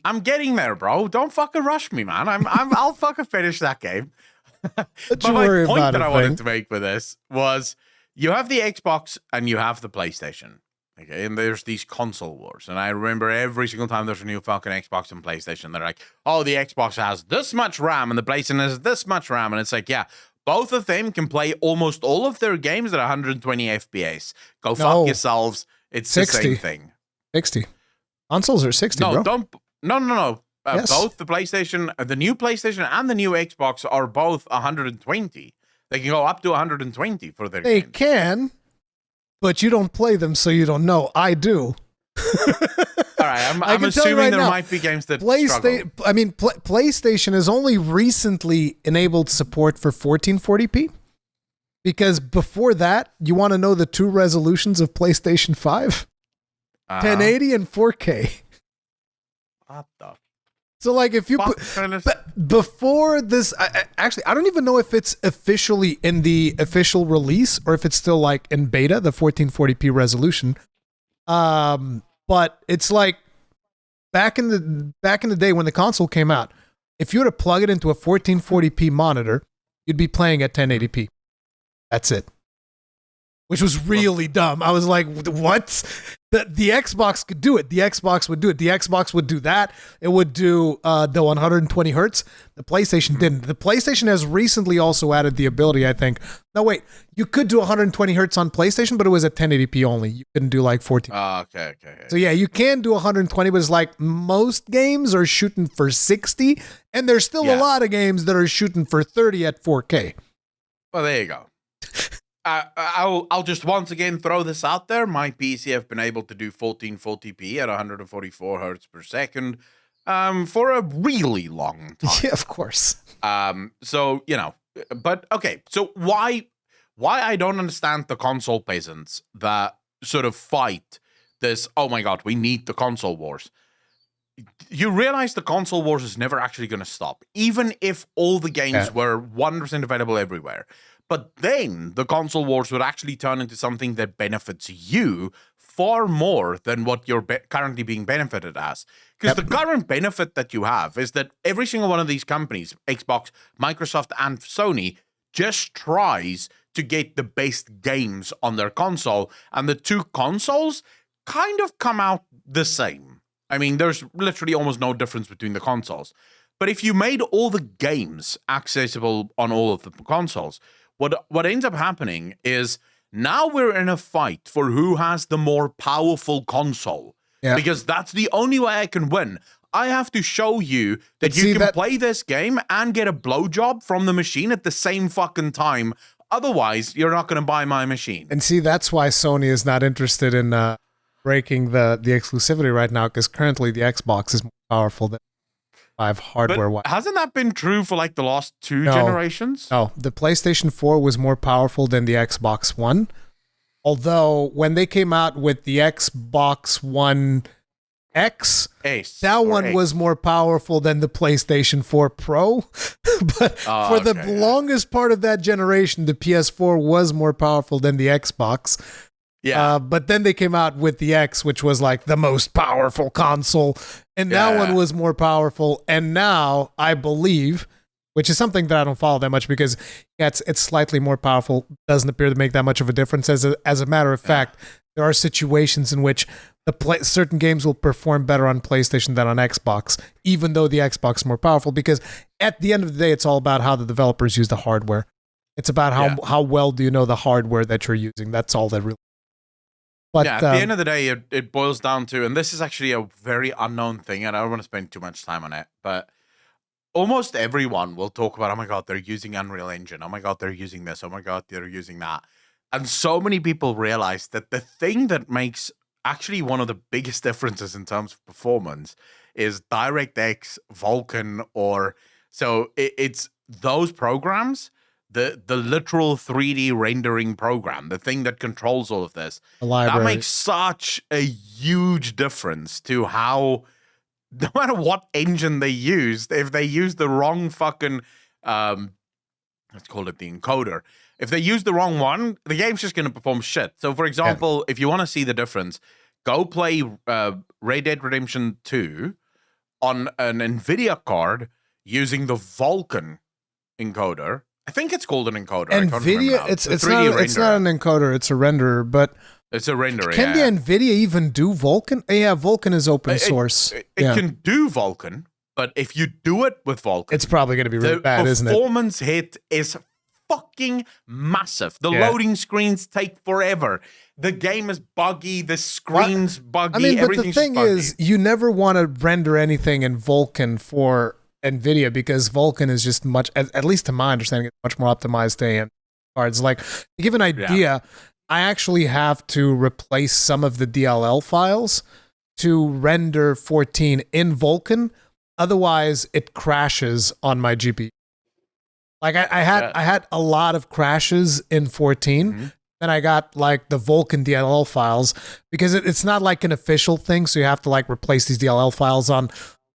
I'm getting there, bro. Don't fucking rush me, man. I'll fucking finish that game. But my point that I wanted to make with this was, you have the Xbox and you have the PlayStation. Okay, and there's these console wars. And I remember every single time there's a new fucking Xbox and PlayStation, they're like, oh, the Xbox has this much RAM and the PlayStation has this much RAM. And it's like, yeah, both of them can play almost all of their games at 120 FPS. Go fuck yourselves. It's 60. The same thing. 60. Consoles are 60, bro. No. Yes. Both the PlayStation, the new PlayStation and the new Xbox are both 120. They can go up to 120 for their games. They can. But you don't play them, so you don't know. I do. All right, I'm assuming there might be games that struggle. I mean, PlayStation has only recently enabled support for 1440p. Because before that, you want to know the two resolutions of PlayStation 5? 1080 and 4K. What the? So, like, if you before this, actually, I don't even know if it's officially in the official release or if it's still like in beta, the 1440p resolution. But it's like back in the day when the console came out, if you were to plug it into a 1440p monitor, you'd be playing at 1080p. That's it. Which was really dumb. I was like, what? The Xbox could do it. The Xbox would do it. The Xbox would do that. It would do the 120 hertz. The PlayStation didn't. The PlayStation has recently also added the ability, I think. No, wait. You could do 120 hertz on PlayStation, but it was at 1080p only. You couldn't do like 14. Okay. So yeah, you can do 120, but it's like most games are shooting for 60, and there's still a lot of games that are shooting for 30 at 4K. Well, there you go. I'll just once again throw this out there. My PC have been able to do 1440p at 144 hertz per second for a really long time. Yeah, of course. So, you know, but okay. So why I don't understand the console peasants that sort of fight this, oh my God, we need the console wars. You realize the console wars is never actually going to stop, even if all the games were 100% available everywhere. But then the console wars would actually turn into something that benefits you far more than what you're currently being benefited as. Because the current benefit that you have is that every single one of these companies, Xbox, Microsoft, and Sony, just tries to get the best games on their console. And the two consoles kind of come out the same. I mean, there's literally almost no difference between the consoles. But if you made all the games accessible on all of the consoles, what ends up happening is now we're in a fight for who has the more powerful console. Yeah. Because that's the only way I can win. I have to show you that you can play this game and get a blowjob from the machine at the same fucking time. Otherwise, you're not going to buy my machine. And see, that's why Sony is not interested in breaking the exclusivity right now, because currently the Xbox is more powerful than hardware. But hasn't that been true for like the last two generations? No, the PlayStation 4 was more powerful than the Xbox One. Although when they came out with the Xbox One X, that one was more powerful than the PlayStation 4 Pro. But for the longest part of that generation, the PS4 was more powerful than the Xbox. Yeah. But then they came out with the X, which was like the most powerful console. And that one was more powerful. And now, I believe, which is something that I don't follow that much because it's slightly more powerful. Doesn't appear to make that much of a difference. As a matter of fact, there are situations in which certain games will perform better on PlayStation than on Xbox, even though the Xbox is more powerful. Because at the end of the day, it's all about how the developers use the hardware. It's about how well do you know the hardware that you're using. That's all that really. But, at the end of the day, it boils down to, and this is actually a very unknown thing, and I don't want to spend too much time on it, but almost everyone will talk about, oh my God, they're using Unreal Engine. Oh my God, they're using this. Oh my God, they're using that. And so many people realize that the thing that makes actually one of the biggest differences in terms of performance is DirectX, Vulkan, it's those programs. The literal 3D rendering program, the thing that controls all of this, that makes such a huge difference to how no matter what engine they used, if they used the wrong fucking, let's call it the encoder. If they use the wrong one, the game's just going to perform shit. So, for example, if you want to see the difference, go play Red Dead Redemption 2 on an NVIDIA card using the Vulkan encoder. I think it's called an encoder. NVIDIA, it's not an encoder, it's a renderer, but it's a renderer. Can the NVIDIA even do Vulkan? Yeah, Vulkan is open source. It can do Vulkan, but if you do it with Vulkan, it's probably going to be really bad, isn't it? The performance hit is fucking massive. The loading screens take forever. The game is buggy. The screen's buggy. I mean, but the thing is, you never want to render anything in Vulkan for NVIDIA because Vulkan is just much, at least to my understanding, it's much more optimized to AMD cards. Like, to give an idea, I actually have to replace some of the DLL files to render 14 in Vulkan. Otherwise, it crashes on my GPU. Like I had a lot of crashes in 14. Mm-hmm. Then I got like the Vulkan DLL files because it's not like an official thing. So you have to like replace these DLL files on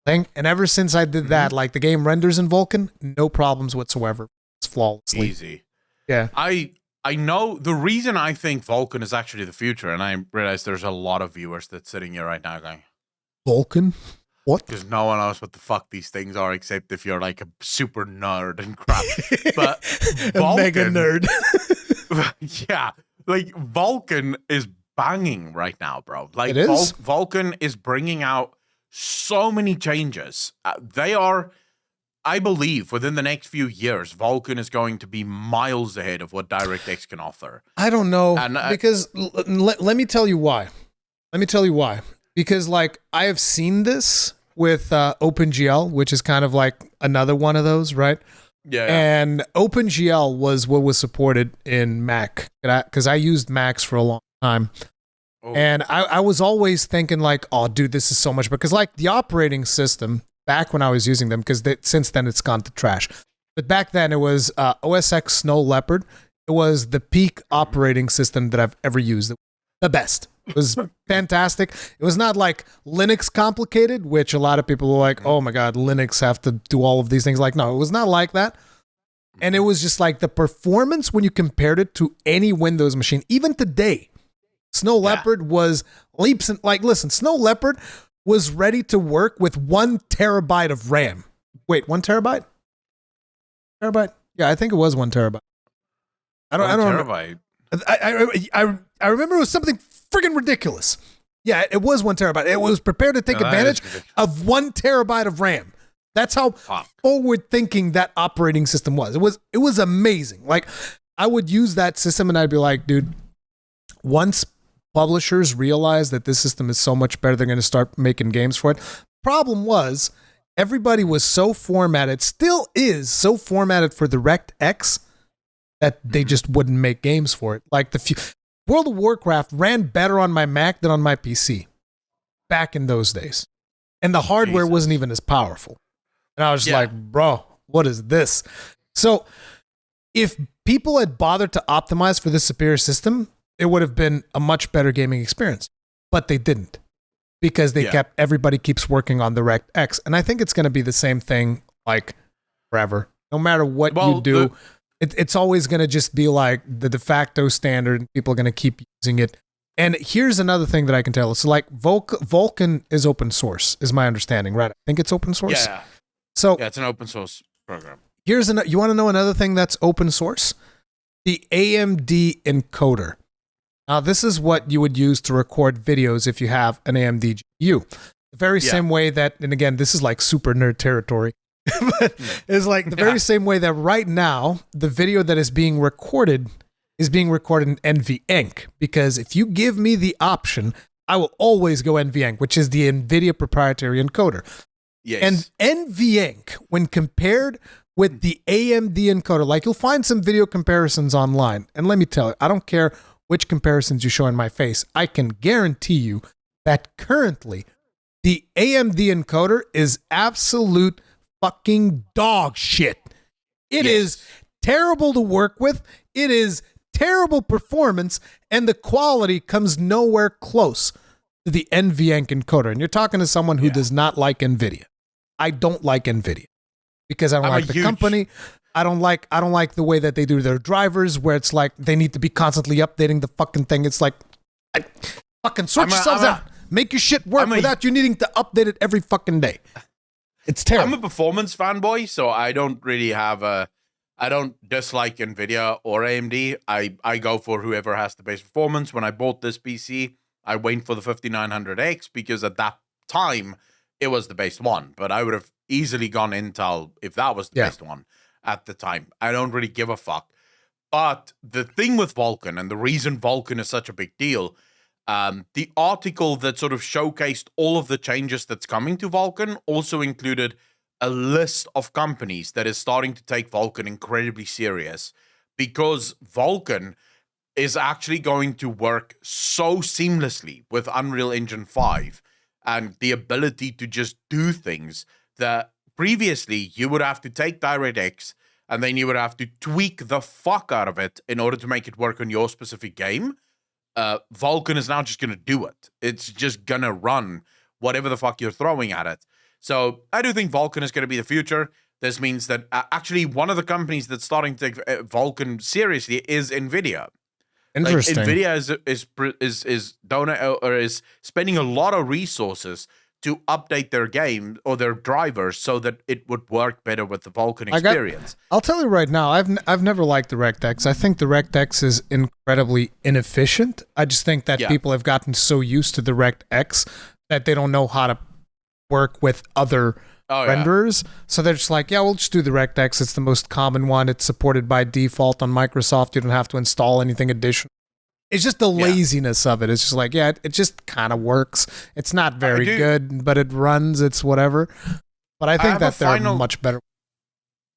thing. And ever since I did that, like the game renders in Vulkan, no problems whatsoever. It's flawlessly easy. Yeah. I know the reason I think Vulkan is actually the future, and I realize there's a lot of viewers that's sitting here right now going, Vulkan? What? Because no one knows what the fuck these things are except if you're like a super nerd and crap. But Vulkan, a mega nerd. Yeah. Like Vulkan is banging right now, bro. Like it is? Vulkan is bringing out so many changes. They are, I believe, within the next few years, Vulkan is going to be miles ahead of what DirectX can offer. I don't know, because let me tell you why. Because like I have seen this with OpenGL, which is kind of like another one of those, right? Yeah. And OpenGL was what was supported in Mac, because I used Macs for a long time. Oh. And I was always thinking like, oh, dude, this is so much, because like the operating system back when I was using them, because since then it's gone to trash. But back then it was OS X Snow Leopard. It was the peak operating system that I've ever used. The best. It was fantastic. It was not like Linux complicated, which a lot of people were like, oh my God, Linux have to do all of these things. Like, no, it was not like that. And it was just like the performance when you compared it to any Windows machine, even today, Snow Leopard was leaps and like, listen, Snow Leopard was ready to work with 1 terabyte of RAM. Wait, 1 terabyte? Terabyte? Yeah, I think it was 1 terabyte. I don't terabyte. I remember it was something friggin' ridiculous. Yeah, it was 1 terabyte. It was prepared to take advantage of 1 terabyte of RAM. That's how forward thinking that operating system was. It was amazing. Like I would use that system and I'd be like, dude, once publishers realize that this system is so much better, they're going to start making games for it. Problem was, everybody was so formatted, still is so formatted for DirectX that they just wouldn't make games for it. Like World of Warcraft ran better on my Mac than on my PC back in those days. And the hardware wasn't even as powerful. And I was just like, bro, what is this? So if people had bothered to optimize for this superior system, it would have been a much better gaming experience. But they didn't, because they everybody keeps working on DirectX. And I think it's going to be the same thing like forever. No matter what you do, it's always going to just be like the de facto standard, and people are going to keep using it. And here's another thing that I can tell. So like Vulkan is open source, is my understanding, right? I think it's open source. Yeah. So it's an open source program. You want to know another thing that's open source? The AMD encoder. Now, this is what you would use to record videos if you have an AMD GPU. The very same way that, and again, this is like super nerd territory, but it's like the very same way that right now, the video that is being recorded in NVENC. Because if you give me the option, I will always go NVENC, which is the NVIDIA proprietary encoder. Yes. And NVENC, when compared with the AMD encoder, like you'll find some video comparisons online. And let me tell you, I don't care which comparisons you show in my face. I can guarantee you that currently the AMD encoder is absolute fucking dog shit. It is terrible to work with. It is terrible performance, and the quality comes nowhere close the NVENC encoder, and you're talking to someone who does not like NVIDIA. I don't like NVIDIA because I don't like the company. I don't like the way that they do their drivers, where it's like they need to be constantly updating the fucking thing. It's like, fucking sort yourselves out. Make your shit work without you needing to update it every fucking day. It's terrible. I'm a performance fanboy, so I don't really have I don't dislike NVIDIA or AMD. I go for whoever has the best performance. When I bought this PC, I went for the 5900X because at that time, it was the best one. But I would have easily gone Intel if that was the best one at the time. I don't really give a fuck. But the thing with Vulkan, and the reason Vulkan is such a big deal, the article that sort of showcased all of the changes that's coming to Vulkan also included a list of companies that is starting to take Vulkan incredibly serious, because Vulkan is actually going to work so seamlessly with Unreal Engine 5 and the ability to just do things that previously you would have to take DirectX and then you would have to tweak the fuck out of it in order to make it work on your specific game. Vulkan is now just going to do it. It's just going to run whatever the fuck you're throwing at it. So I do think Vulkan is going to be the future. This means that actually one of the companies that's starting to take Vulkan seriously is NVIDIA. Interesting. Like, NVIDIA is spending a lot of resources to update their game or their drivers so that it would work better with the Vulkan experience. I'll tell you right now, I've never liked DirectX. I think DirectX is incredibly inefficient. I just think that people have gotten so used to DirectX that they don't know how to work with other renderers. So they're just like, we'll just do DirectX. It's the most common one. It's supported by default on Microsoft. You don't have to install anything additional. It's just the laziness of it. It's just like, it just kind of works. It's not very good, but it runs. It's whatever. But I think that they're much better.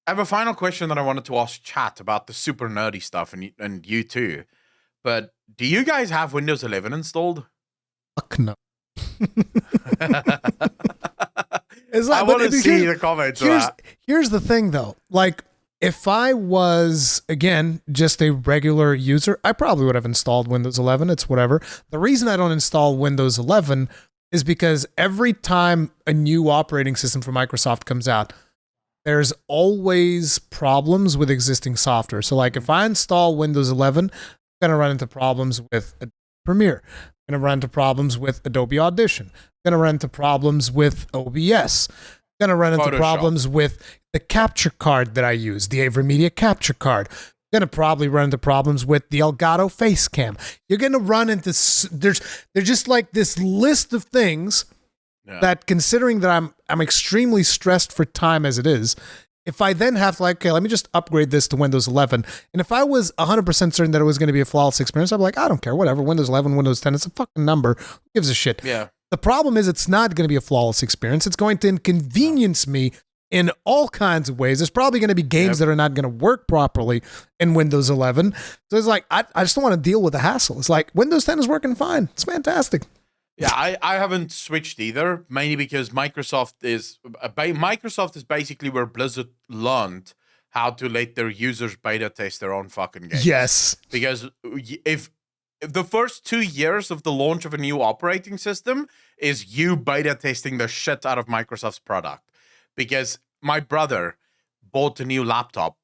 I have a final question that I wanted to ask chat about the super nerdy stuff, and you too. But do you guys have Windows 11 installed? Fuck no. It's like, I want to see the comments of that. Here's the thing, though. Like, if I was, again, just a regular user, I probably would have installed Windows 11. It's whatever. The reason I don't install Windows 11 is because every time a new operating system from Microsoft comes out, there's always problems with existing software. So, like, if I install Windows 11, I'm going to run into problems with Premiere. I'm going to run into problems with Adobe Audition. I'm going to run into problems with OBS. I'm going to run into problems with the capture card that I use, the AverMedia capture card. You're going to probably run into problems with the Elgato face cam. You're going to run into, there's just like this list of things that, considering that I'm extremely stressed for time as it is, if I then have to, like, okay, let me just upgrade this to Windows 11. And if I was 100% certain that it was going to be a flawless experience, I'd be like, I don't care, whatever, Windows 11, Windows 10, it's a fucking number. Who gives a shit? Yeah. The problem is it's not going to be a flawless experience. It's going to inconvenience me in all kinds of ways. There's probably going to be games that are not going to work properly in Windows 11. So it's like, I just don't want to deal with the hassle. It's like, Windows 10 is working fine. It's fantastic. Yeah, I haven't switched either, mainly because Microsoft is basically where Blizzard learned how to let their users beta test their own fucking games. Yes. Because if the first 2 years of the launch of a new operating system is you beta testing the shit out of Microsoft's product. Because my brother bought a new laptop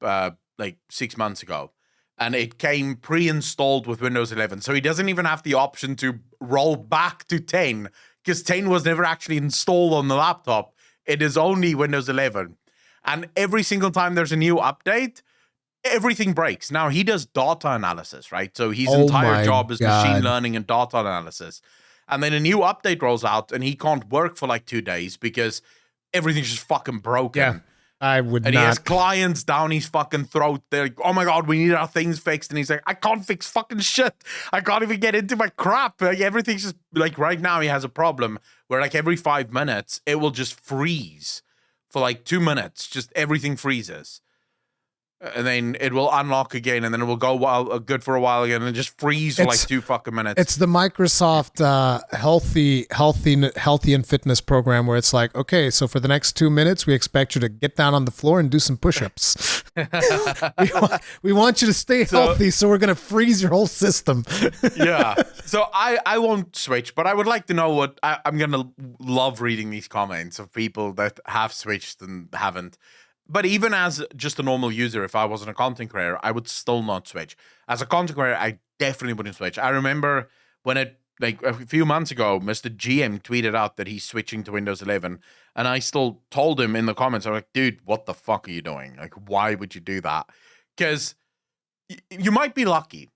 like 6 months ago, and it came pre-installed with Windows 11. So he doesn't even have the option to roll back to 10, because 10 was never actually installed on the laptop. It is only Windows 11. And every single time there's a new update, everything breaks. Now, he does data analysis, right? So his entire job is machine learning and data analysis. And then a new update rolls out, and he can't work for like 2 days because everything's just fucking broken. Yeah. I would and not. He has clients down his fucking throat. They're like, oh my God, we need our things fixed. And he's like, I can't fix fucking shit. I can't even get into my crap. Like, everything's just, like, right now he has a problem where, like, every 5 minutes, it will just freeze for like 2 minutes. Just everything freezes. And then it will unlock again, and then it will go good for a while again, and just freeze for like 2 fucking minutes. It's the Microsoft healthy and fitness program where it's like, okay, so for the next 2 minutes, we expect you to get down on the floor and do some push-ups. we want you to stay healthy, so we're going to freeze your whole system. Yeah. So I won't switch, but I would like to know what I'm going to love reading these comments of people that have switched and haven't. But even as just a normal user, if I wasn't a content creator, I would still not switch. As a content creator, I definitely wouldn't switch. I remember when like a few months ago, Mr. GM tweeted out that he's switching to Windows 11. And I still told him in the comments, I'm like, dude, what the fuck are you doing? Like, why would you do that? Because you might be lucky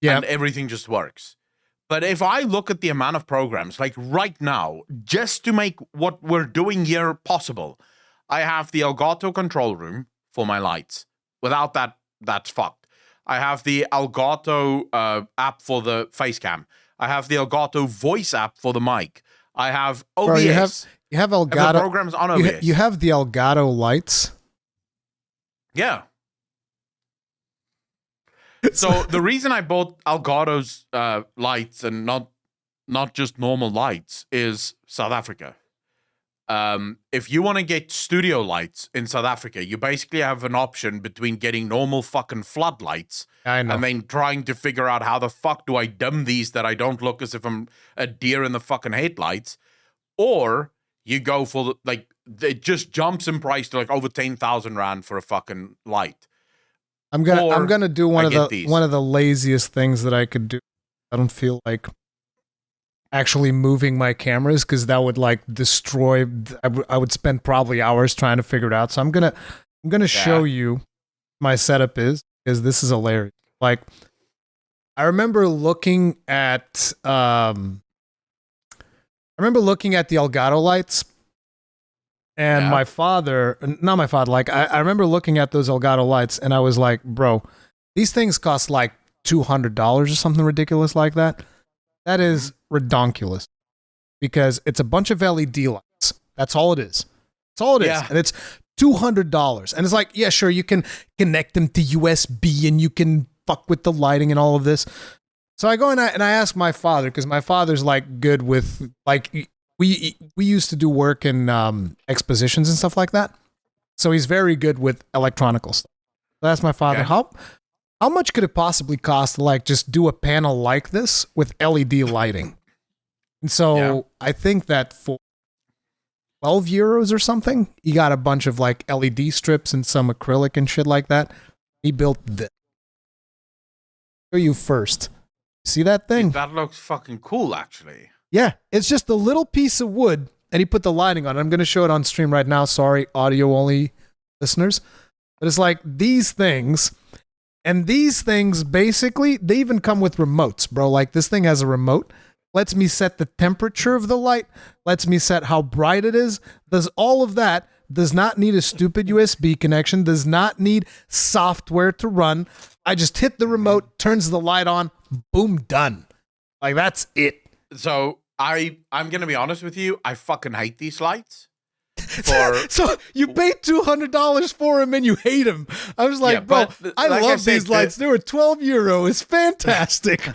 and everything just works. But if I look at the amount of programs, like right now, just to make what we're doing here possible, I have the Elgato control room for my lights. Without that, that's fucked. I have the Elgato app for the face cam. I have the Elgato voice app for the mic. I have OBS. Bro, you have Elgato the programs on OBS. You have the Elgato lights. Yeah. So the reason I bought Elgato's lights and not just normal lights is South Africa. If you want to get studio lights in South Africa, you basically have an option between getting normal fucking floodlights and then trying to figure out how the fuck do I dim these that I don't look as if I'm a deer in the fucking headlights, or you go for it just jumps in price to like over 10,000 rand for a fucking light. I'm gonna do one of the laziest things that I could do. I don't feel like actually moving my cameras because that would like destroy. I would spend probably hours trying to figure it out. So I'm gonna show you my setup is, because this is hilarious. Like, I remember looking at the Elgato lights, and my father, not my father, like I remember looking at those Elgato lights, and I was like, bro, these things cost like $200 or something ridiculous like that. That is redonkulous, because it's a bunch of LED lights. That's all it is. That's all it is. And it's $200. And it's like, yeah, sure, you can connect them to USB and you can fuck with the lighting and all of this. So I go and I ask my father, because my father's like good with, like, we used to do work in expositions and stuff like that. So he's very good with electronical stuff. So I asked my father, how much could it possibly cost to like just do a panel like this with LED lighting? And so I think that for 12 euros or something, he got a bunch of like LED strips and some acrylic and shit like that. He built this. Show you first. See that thing? Dude, that looks fucking cool, actually. Yeah, it's just a little piece of wood, and he put the lighting on it. I'm going to show it on stream right now. Sorry, audio only listeners. But it's like these things. And these things, basically, they even come with remotes, bro. Like, this thing has a remote. Lets me set the temperature of the light. Lets me set how bright it is. Does all of that. Does not need a stupid USB connection. Does not need software to run. I just hit the remote, turns the light on. Boom, done. Like, that's it. So, I'm going to be honest with you. I fucking hate these lights. So you paid $200 for him and you hate him. I was like, bro, I love these lights. They were €12. It's fantastic.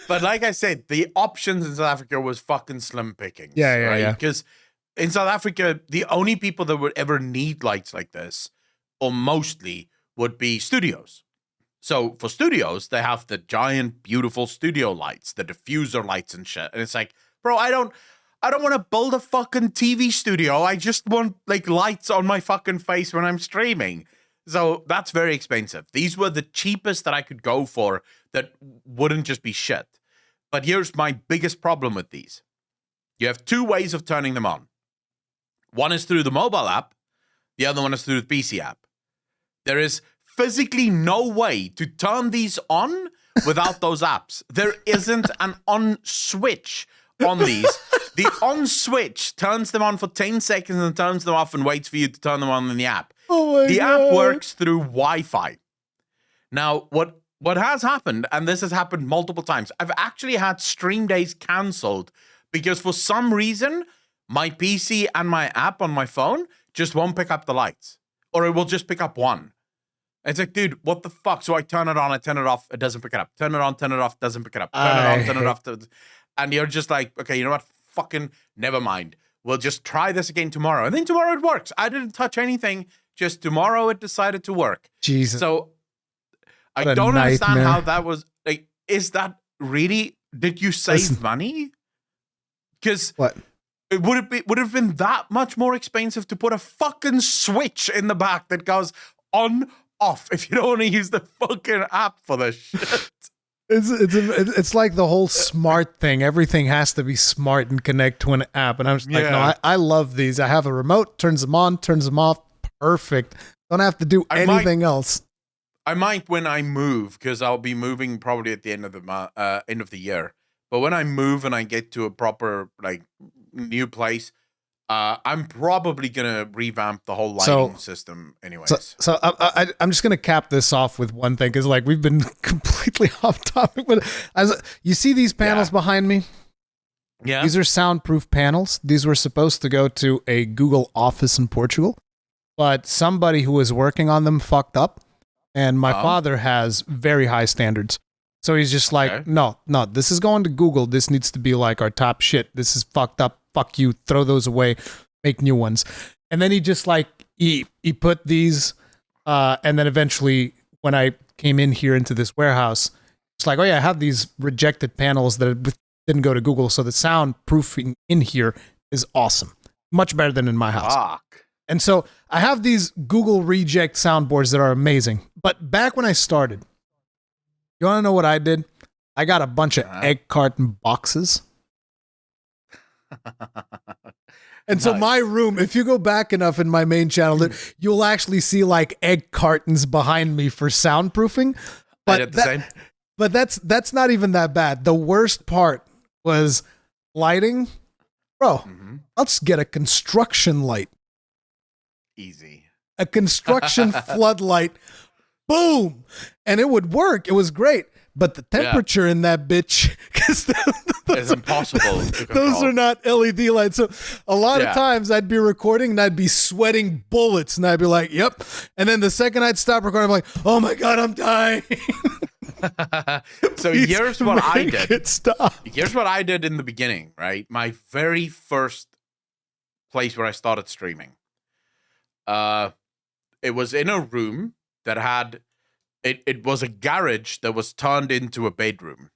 But like I said, the options in South Africa was fucking slim pickings. Yeah. Because in South Africa, the only people that would ever need lights like this, or mostly, would be studios. So for studios, they have the giant, beautiful studio lights, the diffuser lights and shit. And it's like, bro, I don't want to build a fucking TV studio. I just want like lights on my fucking face when I'm streaming. So that's very expensive. These were the cheapest that I could go for that wouldn't just be shit. But here's my biggest problem with these. You have two ways of turning them on. One is through the mobile app. The other one is through the PC app. There is physically no way to turn these on without those apps. There isn't an on switch on these. The on switch turns them on for 10 seconds and turns them off and waits for you to turn them on in the app. The app works through Wi-Fi. Now, what has happened, and this has happened multiple times, I've actually had stream days canceled because for some reason, my PC and my app on my phone just won't pick up the lights. Or it will just pick up one. It's like, dude, what the fuck? So I turn it on, I turn it off, it doesn't pick it up. Turn it on, turn it off, doesn't pick it up. Turn it on, turn it off. And you're just like, okay, you know what? Fucking never mind. We'll just try this again tomorrow. And then tomorrow it works. I didn't touch anything. Just tomorrow it decided to work. Jesus. So I What a don't understand nightmare. how that was. Like, is that really? Did you save money? Because What? it would have been that much more expensive to put a fucking switch in the back that goes on off if you don't want to use the fucking app for this shit. It's like the whole smart thing. Everything has to be smart and connect to an app. And I'm just like, no, I love these. I have a remote, turns them on, turns them off. Perfect. Don't have to do anything else. I might when I move, because I'll be moving probably at the end of the year. But when I move and I get to a proper like new place, I'm probably gonna revamp the whole lighting system, anyways. So I'm just gonna cap this off with one thing, because like we've been completely off topic. But you see these panels behind me? Yeah, these are soundproof panels. These were supposed to go to a Google office in Portugal, but somebody who was working on them fucked up. And my father has very high standards. So he's just like, no, this is going to Google. This needs to be like our top shit. This is fucked up. Fuck you. Throw those away. Make new ones. And then he just like, he put these, and then eventually when I came in here into this warehouse, it's like, oh yeah, I have these rejected panels that didn't go to Google. So the soundproofing in here is awesome. Much better than in my house. Fuck. And so I have these Google reject soundboards that are amazing. But back when I started, you want to know what I did? I got a bunch of Eggcarton boxes. And so my room, if you go back enough in my main channel, you'll actually see like Eggcartons behind me for soundproofing. But I did the same. But that's not even that bad. The worst part was lighting. Bro, let's get a construction light. Easy. A construction floodlight. Boom. And it would work. It was great. But the temperature in that bitch, because it's impossible. Those are not LED lights. So a lot of times I'd be recording and I'd be sweating bullets and I'd be like, yep. And then the second I'd stop recording, I'm like, oh my God, I'm dying. So here's what I did. Stop. Here's what I did in the beginning, right? My very first place where I started streaming. It was in a room that had, it was a garage that was turned into a bedroom.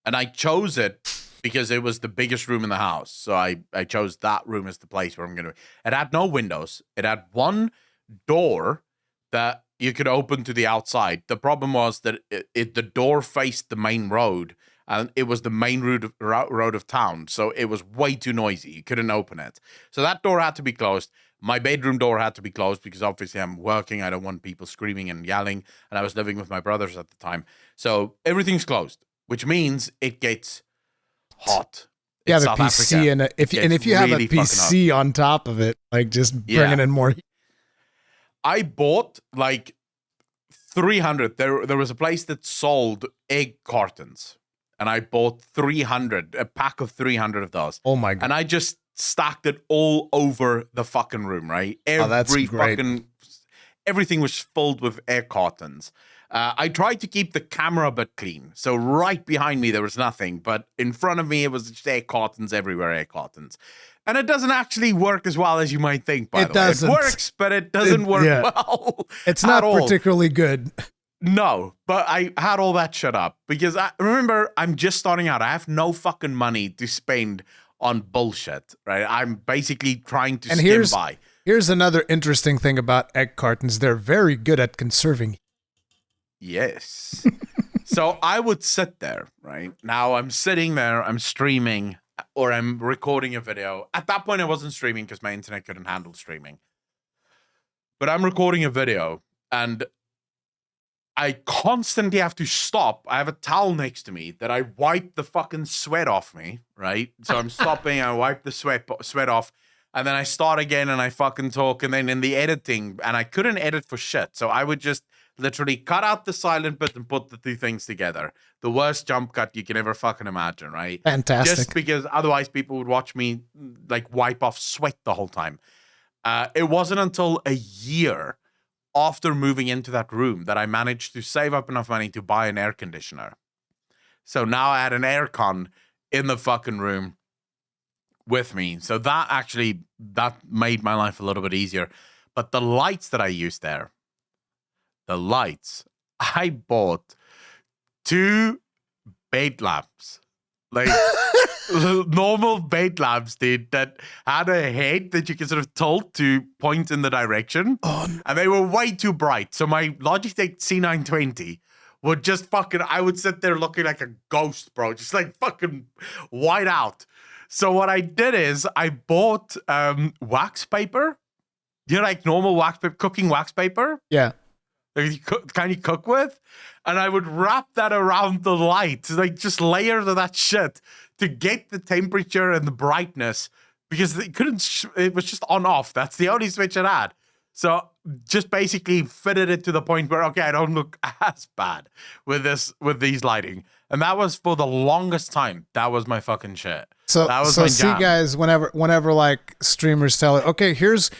And I chose it because it was the biggest room in the house. So I chose that room as the place where I'm going to, it had no windows. It had one door that you could open to the outside. The problem was that the door faced the main road, and it was the main road of town. So it was way too noisy. You couldn't open it. So that door had to be closed. My bedroom door had to be closed because obviously I'm working. I don't want people screaming and yelling. And I was living with my brothers at the time. So everything's closed, which means it gets hot. You have a PC, and if you have a PC on top of it, like just bringing in more. I bought like 300. There was a place that sold Eggcartons, and I bought 300, a pack of 300 of those. Oh my God. And I just stacked it all over the fucking room, right? That's great. Everything was filled with Eggcartons. I tried to keep the camera but clean. So right behind me, there was nothing. But in front of me, it was just Eggcartons everywhere, Eggcartons. And it doesn't actually work as well as you might think, by the way. It works, but it doesn't work well. It's not particularly good. No, but I had all that shut up. Because remember, I'm just starting out. I have no fucking money to spend on bullshit, right? I'm basically trying to skim by. Here's another interesting thing about Eggcartons. They're very good at conserving. Yes. So I would sit there, right? Now I'm sitting there, I'm streaming, or I'm recording a video. At that point, I wasn't streaming because my internet couldn't handle streaming. But I'm recording a video, and I constantly have to stop. I have a towel next to me that I wipe the fucking sweat off me, right? So I'm stopping, I wipe the sweat off, and then I start again, and I fucking talk, and then in the editing, and I couldn't edit for shit, so I would just literally cut out the silent bit and put the two things together. The worst jump cut you can ever fucking imagine, right? Fantastic. Just because otherwise people would watch me like wipe off sweat the whole time. It wasn't until a year after moving into that room that I managed to save up enough money to buy an air conditioner. So now I had an aircon in the fucking room with me. So that made my life a little bit easier. But the lights that I used there, I bought 2 bait lamps. Like normal bait lamps, dude, that had a head that you can sort of tilt to point in the direction. Oh, no. And they were way too bright. So my Logitech C920 would just I would sit there looking like a ghost, bro. Just like fucking white out. So what I did is I bought wax paper. You know, like normal wax paper, cooking wax paper? Yeah. Like you kind of cook with, and I would wrap that around the light, like just layers of that shit to get the temperature and the brightness, because it it was just on off. That's the only switch it had. So just basically fitted it to the point where, okay, I don't look as bad with these lighting. And that was for the longest time. That was my fucking shit. So, that was my see, jam. guys, whenever like streamers tell it, okay, here's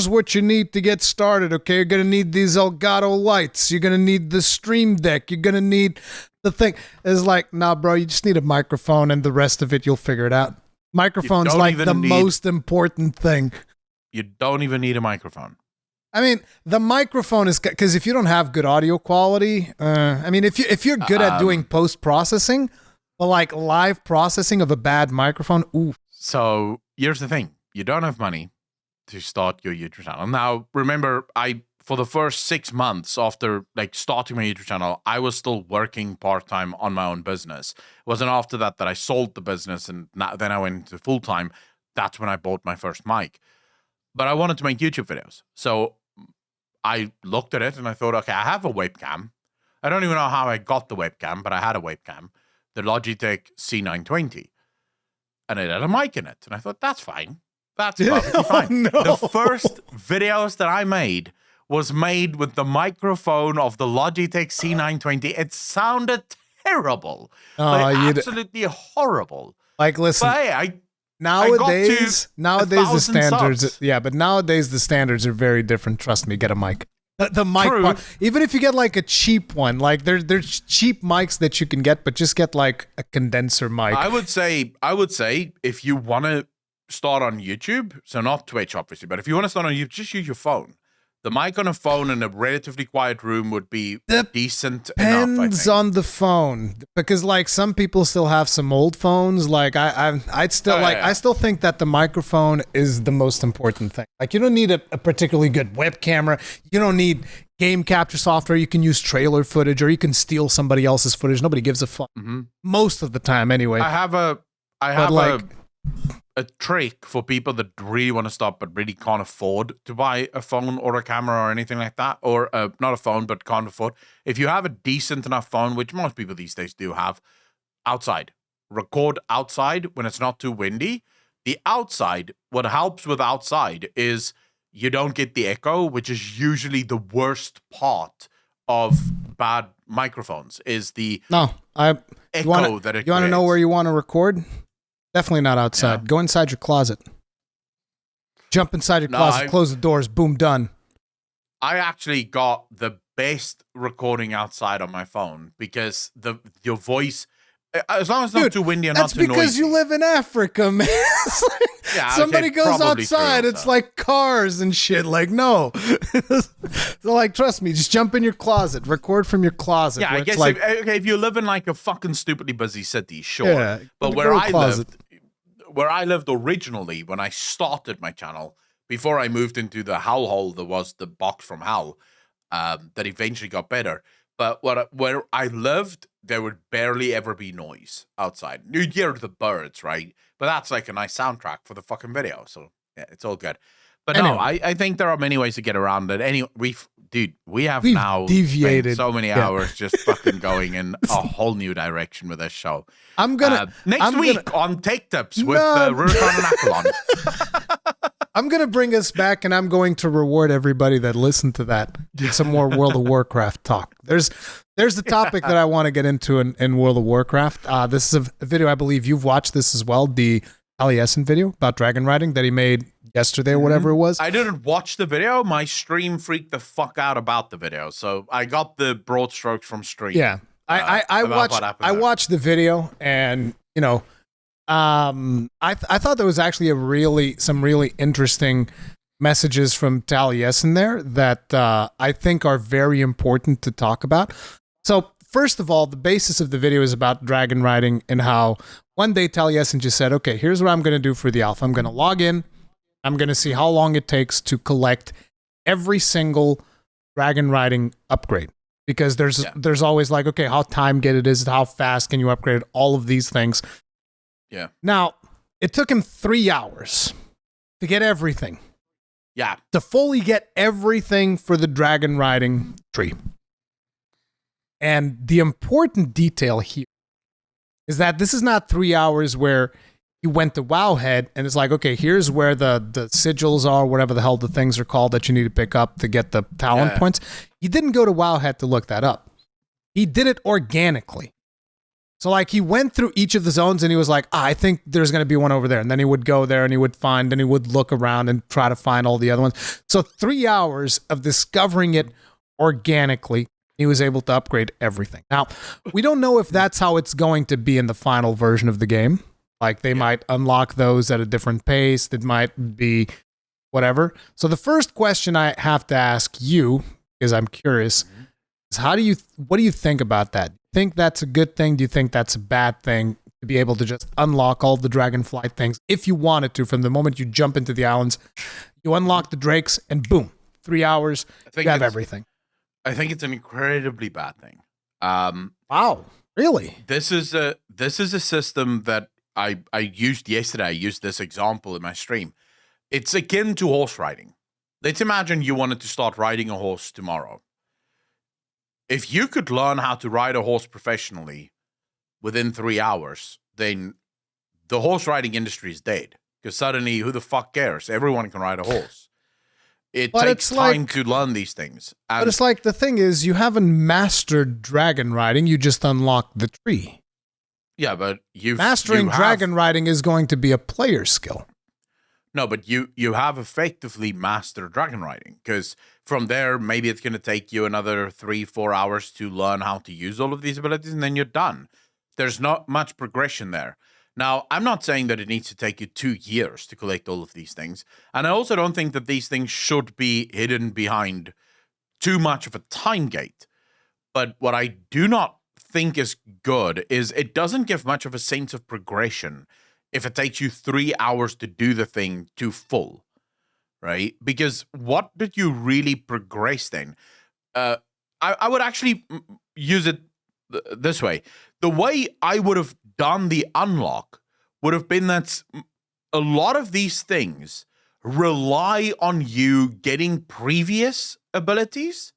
what you need to get started. Okay, you're gonna need these Elgato lights. You're gonna need the stream deck. You're gonna need the thing. It's like, nah, bro, you just need a microphone, and the rest of it you'll figure it out. Microphone's like the most important thing. You don't even need a microphone. I mean, the microphone is because if you don't have good audio quality, I mean, if you're good at doing post processing, but like live processing of a bad microphone, ooh. So here's the thing: you don't have money to start your YouTube channel. Now, remember, for the first 6 months after like starting my YouTube channel, I was still working part-time on my own business. It wasn't after that I sold the business and then I went into full-time. That's when I bought my first mic. But I wanted to make YouTube videos. So I looked at it and I thought, okay, I have a webcam. I don't even know how I got the webcam, but I had a webcam, the Logitech C920. And it had a mic in it. And I thought, that's fine. That's perfectly fine. No. The first videos that I made was made with the microphone of the Logitech C920. It sounded terrible. Absolutely horrible. Like, listen. But hey, Nowadays the standards, subs. yeah, but nowadays the standards are very different. Trust me, get a mic. The mic part, even if you get like a cheap one, like there's cheap mics that you can get, but just get like a condenser mic. I would say if you want to start on YouTube, so not Twitch obviously, but if you want to start on YouTube, just use your phone. The mic on a phone in a relatively quiet room would be decent enough. Depends on the phone, because like some people still have some old phones. Like I still think that the microphone is the most important thing. Like you don't need a particularly good web camera. You don't need game capture software. You can use trailer footage, or you can steal somebody else's footage. Nobody gives a fuck. Mm-hmm. Most of the time, anyway. I have a trick for people that really want to start but really can't afford to buy a phone or a camera or anything like that, or not a phone but can't afford. If you have a decent enough phone, which most people these days do have, outside, record outside when it's not too windy. The outside, what helps with outside is you don't get the echo, which is usually the worst part of bad microphones, is the echo that it You want to know where you want to record? Definitely not outside. Yeah. Go inside your closet. Jump inside your closet, close the doors, boom, done. I actually got the best recording outside on my phone because your voice, as long as it's not too windy and not too noisy. That's because you live in Africa, man. Somebody goes outside, it's like cars and shit. Like, no. So, like, trust me, just jump in your closet, record from your closet. Yeah, I guess like, if you live in like a fucking stupidly busy city, sure. Yeah, but where I lived originally, when I started my channel, before I moved into the hellhole that was the box from hell, that eventually got better. But where I lived, there would barely ever be noise outside. You'd hear the birds, right? But that's like a nice soundtrack for the fucking video. So yeah, it's all good. But anyway. No, I think there are many ways to get around it. Anyway, we've now deviated spent so many hours just fucking going in a whole new direction with this show. I'm gonna next week on Take Tips with Rurikhan and Accolonn. I'm going to bring us back, and I'm going to reward everybody that listened to that with some more World of Warcraft talk. There's the topic that I want to get into in World of Warcraft. This is a video, I believe you've watched this as well, the Taliesin video about Dragonriding that he made yesterday or whatever it was. I didn't watch the video. My stream freaked the fuck out about the video, so I got the broad strokes from stream. Yeah, I watched the video, and you know, I thought there was actually some really interesting messages from Taliesin there that I think are very important to talk about. So first of all, the basis of the video is about Dragonriding and how one day Taliesin just said, okay, here's what I'm going to do for the alpha. I'm going to log in. I'm going to see how long it takes to collect every single Dragonriding upgrade. Because there's always like, okay, how time-gated is it? How fast can you upgrade it? All of these things. Yeah. Now, it took him 3 hours to get everything. Yeah. To fully get everything for the Dragonriding tree. And the important detail here is that this is not 3 hours where he went to Wowhead and it's like, okay, here's where the sigils are, whatever the hell the things are called that you need to pick up to get the talent points. He didn't go to Wowhead to look that up. He did it organically. So like he went through each of the zones and he was like, I think there's going to be one over there. And then he would go there and he would find, and he would look around and try to find all the other ones. So 3 hours of discovering it organically, he was able to upgrade everything. Now, we don't know if that's how it's going to be in the final version of the game. Like they might unlock those at a different pace. It might be whatever. So the first question I have to ask you, because I'm curious, is what do you think about that? Do you think that's a good thing? Do you think that's a bad thing to be able to just unlock all the Dragonflight things if you wanted to? From the moment you jump into the islands, you unlock the drakes and boom, 3 hours, you have everything. I think it's an incredibly bad thing. Wow, really? This is a system that I used yesterday. I used this example in my stream. It's akin to horse riding. Let's imagine you wanted to start riding a horse tomorrow. If you could learn how to ride a horse professionally within 3 hours, then the horse riding industry is dead. Because suddenly, who the fuck cares? Everyone can ride a horse. It takes time to learn these things. But it's like, the thing is, you haven't mastered dragon riding, you just unlocked the tree. Yeah, but mastering dragon riding is going to be a player skill. No, but you have effectively mastered dragon riding, because from there, maybe it's going to take you another 3-4 hours to learn how to use all of these abilities, and then you're done. There's not much progression there. Now, I'm not saying that it needs to take you 2 years to collect all of these things, and I also don't think that these things should be hidden behind too much of a time gate. But what I do not think is good is it doesn't give much of a sense of progression if it takes you 3 hours to do the thing to full, right? Because what did you really progress then? I would actually use it this way. The way I would have done the unlock would have been that a lot of these things rely on you getting previous abilities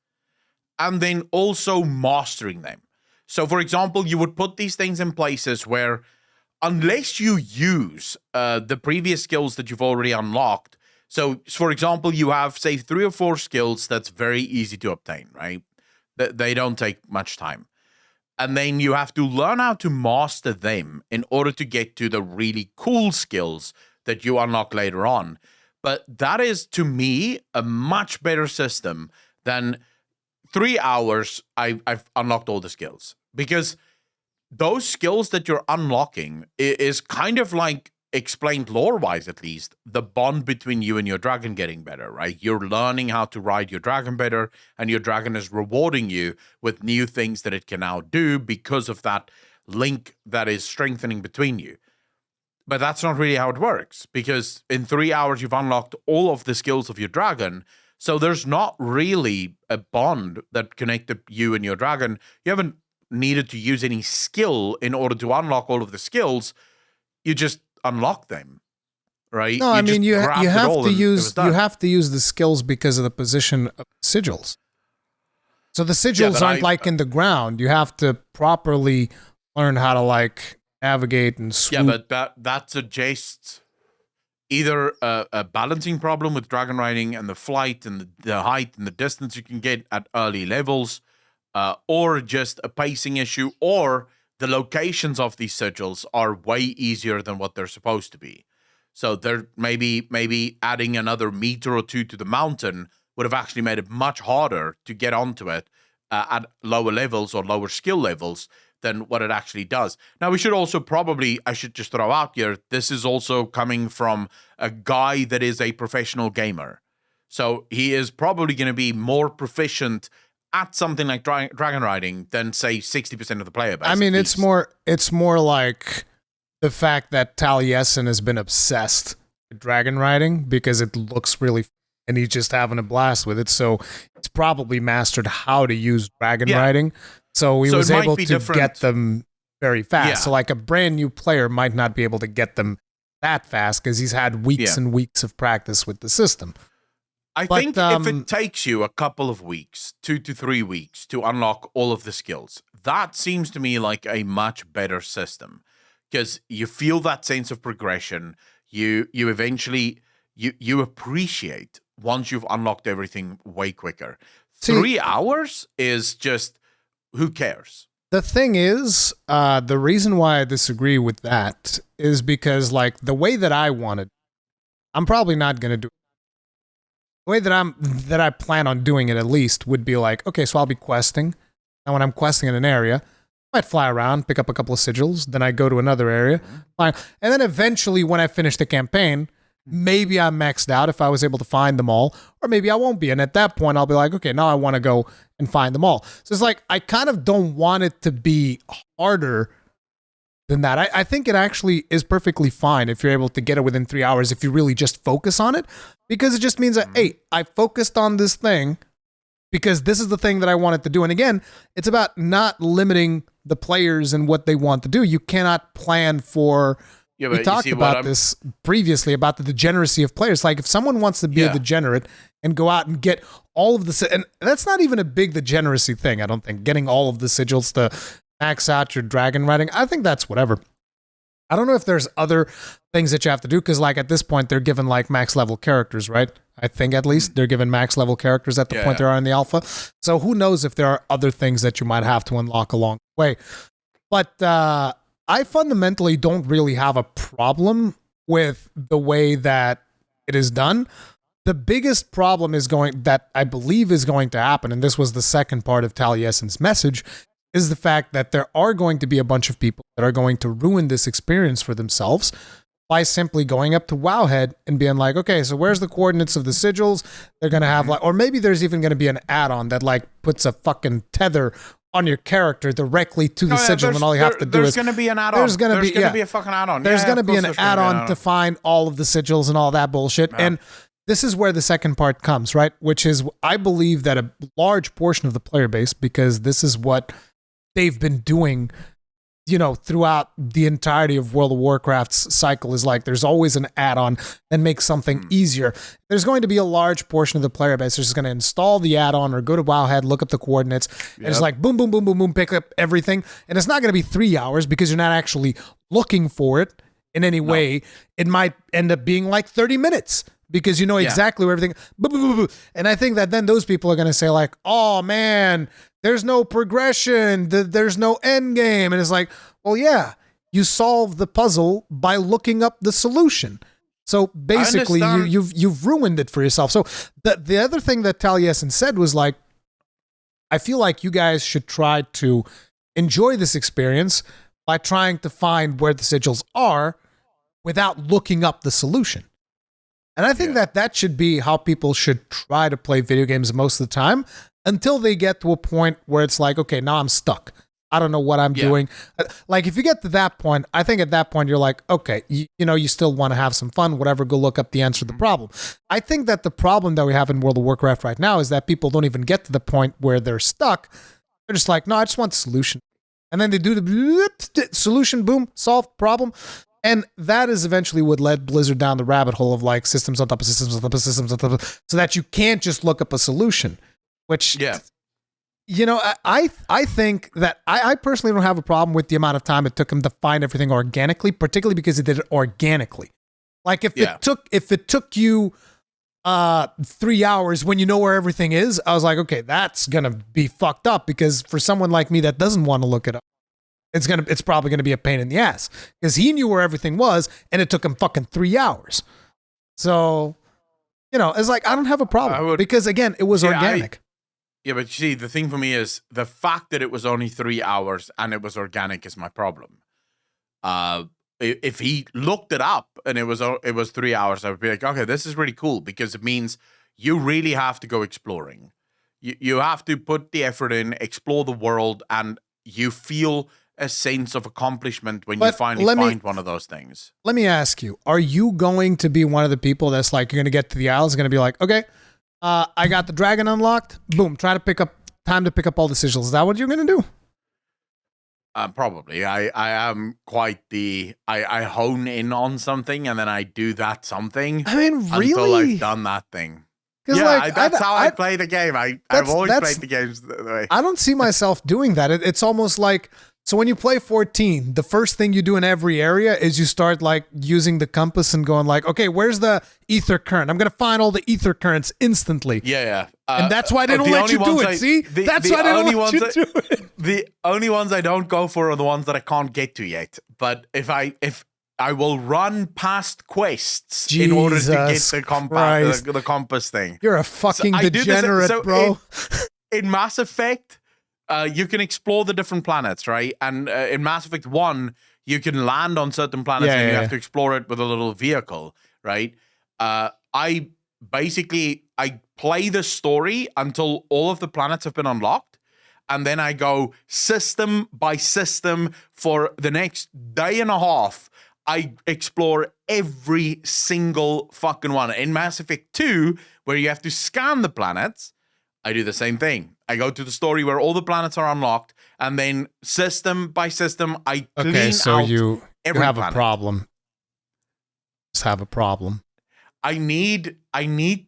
and then also mastering them. So, for example, you would put these things in places where unless you use the previous skills that you've already unlocked, so, for example, you have, say, 3 or 4 skills that's very easy to obtain, right? They don't take much time. And then you have to learn how to master them in order to get to the really cool skills that you unlock later on. But that is, to me, a much better system than 3 hours, I've unlocked all the skills. Because those skills that you're unlocking is kind of like, explained lore-wise at least, the bond between you and your dragon getting better, right? You're learning how to ride your dragon better, and your dragon is rewarding you with new things that it can now do because of that link that is strengthening between you. But that's not really how it works, because in 3 hours you've unlocked all of the skills of your dragon, so there's not really a bond that connected you and your dragon. You haven't needed to use any skill in order to unlock all of the skills. You just unlock them, right? No, I mean you have to use the skills because of the position of sigils. So the sigils aren't like in the ground. You have to properly learn how to like navigate and swoop. Yeah, but that suggests either a balancing problem with dragon riding and the flight and the height and the distance you can get at early levels, or just a pacing issue, or the locations of these sigils are way easier than what they're supposed to be. So they're maybe adding another meter or 2 to the mountain would have actually made it much harder to get onto it at lower levels or lower skill levels than what it actually does. Now, we should also I should just throw out here, this is also coming from a guy that is a professional gamer. So he is probably going to be more proficient at something like dragon riding than say 60% of the player base. I mean, it's more like the fact that Taliesin has been obsessed with dragon riding because it looks really and he's just having a blast with it. So it's probably mastered how to use dragon riding. So he was able to get them very fast. Yeah. So like a brand new player might not be able to get them that fast because he's had weeks and weeks of practice with the system. I think if it takes you a couple of weeks, 2 to 3 weeks, to unlock all of the skills, that seems to me like a much better system because you feel that sense of progression. You eventually you appreciate once you've unlocked everything way quicker. 3 hours is just, who cares? The thing is, the reason why I disagree with that is because, like, the way that I wanted, I'm probably not going to do it. The way that I plan on doing it, at least, would be like, okay, so I'll be questing, and when I'm questing in an area, I might fly around, pick up a couple of sigils, then I go to another area, and then eventually, when I finish the campaign, maybe I'm maxed out if I was able to find them all, or maybe I won't be, and at that point, I'll be like, okay, now I want to go and find them all. So it's like, I kind of don't want it to be harder than that. I think it actually is perfectly fine if you're able to get it within 3 hours if you really just focus on it, because it just means that, hey, I focused on this thing because this is the thing that I wanted to do. And again, it's about not limiting the players and what they want to do. You cannot plan for... Yeah, we talked about this previously, about the degeneracy of players. Like, if someone wants to be a degenerate and go out and get all of the... And that's not even a big degeneracy thing, I don't think. Getting all of the sigils to max out your dragon riding, I think that's whatever. I don't know if there's other things that you have to do, because, like, at this point, they're given, like, max level characters, right? I think, at least, they're given max level characters at the point they are in the alpha. So who knows if there are other things that you might have to unlock along the way. But... I fundamentally don't really have a problem with the way that it is done. The biggest problem that I believe is going to happen, and this was the second part of Taliesin's message, is the fact that there are going to be a bunch of people that are going to ruin this experience for themselves by simply going up to Wowhead and being like, okay, so where's the coordinates of the sigils? They're going to have like, or maybe there's even going to be an add-on that like puts a fucking tether on your character directly to the sigil, and all you have to do is... There's going to be an add-on. There's going to be a fucking add-on. There's going to be an add-on to find all of the sigils and all that bullshit. Yeah. And this is where the second part comes, right? Which is, I believe that a large portion of the player base, because this is what they've been doing, you know, throughout the entirety of World of Warcraft's cycle, is like there's always an add-on that makes something easier. There's going to be a large portion of the player base that's just going to install the add-on or go to Wowhead, look up the coordinates, and it's like boom, boom, boom, boom, boom, pick up everything. And it's not going to be 3 hours because you're not actually looking for it in any way. It might end up being like 30 minutes because you know exactly where everything... And I think that then those people are going to say like, oh man, there's no progression, there's no end game. And it's like, well, yeah, you solve the puzzle by looking up the solution. So basically, you've ruined it for yourself. So the other thing that Taliesin said was like, I feel like you guys should try to enjoy this experience by trying to find where the sigils are without looking up the solution. And I think that should be how people should try to play video games most of the time, until they get to a point where it's like, okay, now I'm stuck. I don't know what I'm doing. Like, if you get to that point, I think at that point you're like, okay, you know, you still want to have some fun, whatever, go look up the answer to the problem. I think that the problem that we have in World of Warcraft right now is that people don't even get to the point where they're stuck. They're just like, no, I just want the solution. And then they do the solution, boom, solved problem. And that is eventually what led Blizzard down the rabbit hole of like systems on top of systems on top of systems on top of, so that you can't just look up a solution. Which, you know, I think that I personally don't have a problem with the amount of time it took him to find everything organically, particularly because he did it organically. Like if it took you 3 hours when you know where everything is, I was like, okay, that's gonna be fucked up, because for someone like me that doesn't want to look it up, it's probably gonna be a pain in the ass, because he knew where everything was and it took him fucking 3 hours. So, you know, it's like, I don't have a problem because again, it was organic. Yeah, but you see, the thing for me is the fact that it was only 3 hours and it was organic is my problem. If he looked it up and it was 3 hours, I would be like, okay, this is really cool, because it means you really have to go exploring. You have to put the effort in, explore the world, and you feel a sense of accomplishment when you finally find one of those things. Let me ask you, are you going to be one of the people that's like, you're going to get to the Isles, going to be like, okay, I got the dragon unlocked, boom, time to pick up all the sigils. Is that what you're going to do? Probably. I am quite I hone in on something and then I do that something. I mean, really? Until I've done that thing. Yeah, like, that's how I play the game. I've always played the games that way. I don't see myself doing that. It's almost like, so when you play 14, the first thing you do in every area is you start like using the compass and going like, okay, where's the ether current? I'm going to find all the ether currents instantly. Yeah. And that's why they don't let you do it. See? That's why they don't let you do it. The only ones I don't go for are the ones that I can't get to yet. But if I will run past quests in order to get the compass thing. You're a fucking degenerate, bro. In Mass Effect, you can explore the different planets, right? And in Mass Effect 1, you can land on certain planets and you have to explore it with a little vehicle, right? I play the story until all of the planets have been unlocked. And then I go system by system for the next day and a half. I explore every single fucking one. In Mass Effect 2, where you have to scan the planets, I do the same thing. I go to the story where all the planets are unlocked, and then system by system, I clean out you have planet. A problem. Just have a problem. I need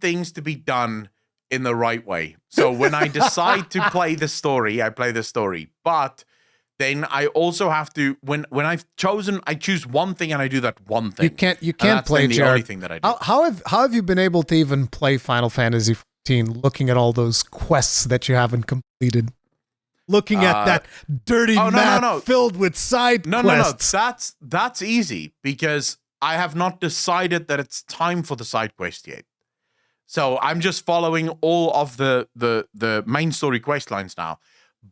things to be done in the right way. So when I decide to play the story, I play the story. But then I also have to, when I've chosen, I choose one thing and I do that one thing. You can't play, the Jared. only thing that I do. How have you been able to even play Final Fantasy 14 looking at all those quests that you haven't completed? Looking at that dirty map filled with side quests. No. That's easy because I have not decided that it's time for the side quest yet. So I'm just following all of the main story quest lines now.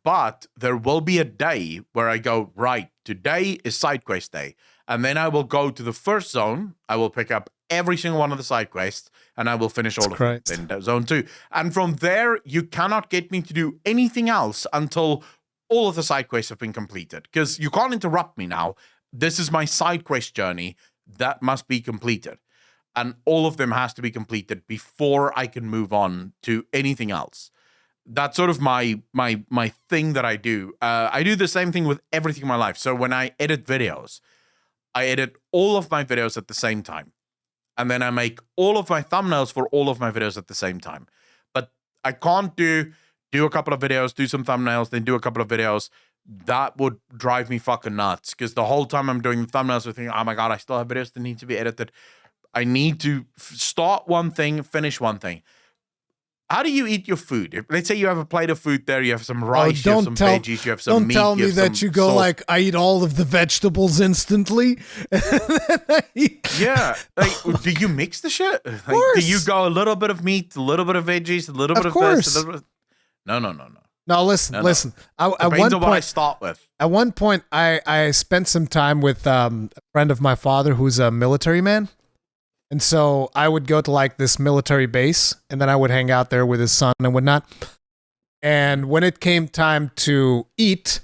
But there will be a day where I go, right, today is side quest day. And then I will go to the first zone. I will pick up every single one of the side quests and I will finish all of them in zone 2. And from there, you cannot get me to do anything else until all of the side quests have been completed. Because you can't interrupt me now. This is my side quest journey that must be completed. And all of them has to be completed before I can move on to anything else. That's sort of my thing that I do. I do the same thing with everything in my life. So when I edit videos, I edit all of my videos at the same time. And then I make all of my thumbnails for all of my videos at the same time. But I can't do a couple of videos, do some thumbnails, then do a couple of videos. That would drive me fucking nuts. Because the whole time I'm doing the thumbnails, I'm thinking, oh my God, I still have videos that need to be edited. I need to start one thing, finish one thing. How do you eat your food? Let's say you have a plate of food there, you have some rice, you have some veggies, you have some meat. Don't tell me that you go like, I eat all of the vegetables instantly. Yeah. Like, do you mix the shit? Like, do you go a little bit of meat, a little bit of veggies, a little bit of this, a little bit of... No. No, listen. Depends on what I start with. At one point, I spent some time with a friend of my father who's a military man. And so I would go to like this military base and then I would hang out there with his son and whatnot. And when it came time to eat,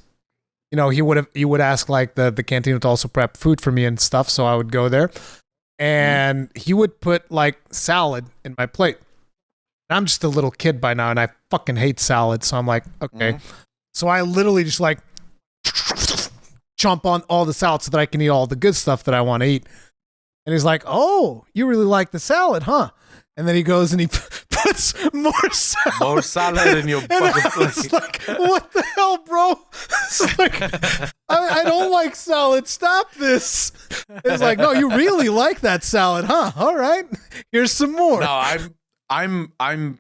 you know, he would ask like the canteen to also prep food for me and stuff. So I would go there and he would put like salad in my plate. And I'm just a little kid by now and I fucking hate salad. So I'm like, okay. So I literally just like chomp on all the salad so that I can eat all the good stuff that I want to eat. And he's like, oh, you really like the salad, huh? And then he goes and he puts more salad. More salad in your fucking plate. It's like, what the hell, bro? It's like, I don't like salad. Stop this. It's like, no, you really like that salad, huh? All right. Here's some more. No, I'm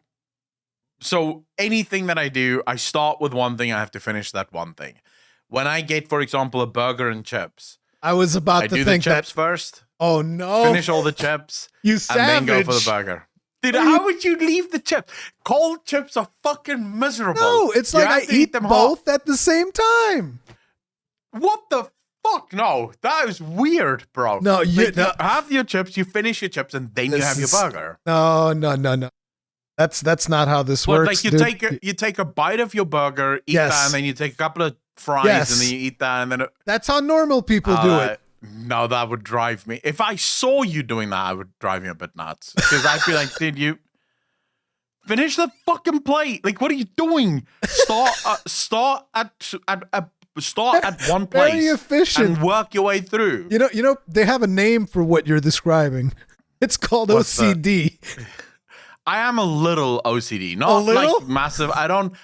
so anything that I do, I start with one thing, I have to finish that one thing. When I get, for example, a burger and chips, I was about to think the chips first. Oh no! Finish all the chips, you savage, and then go for the burger. Dude, how would you leave the chips? Cold chips are fucking miserable. No, it's like I eat them both at the same time. What the fuck? No, that is weird, bro. No, you have your chips, you finish your chips, and then you have your burger. No. That's not how this works. Like you take a bite of your burger, eat that, and then you take a couple of fries, and then you eat that, and then that's how normal people do it. No, that would drive me. If I saw you doing that, I would drive me a bit nuts because I'd be like, "Did you finish the fucking plate? Like, what are you doing? Start at one place, very efficient, and work your way through." You know, they have a name for what you're describing. It's called OCD. I am a little OCD, not like massive. I don't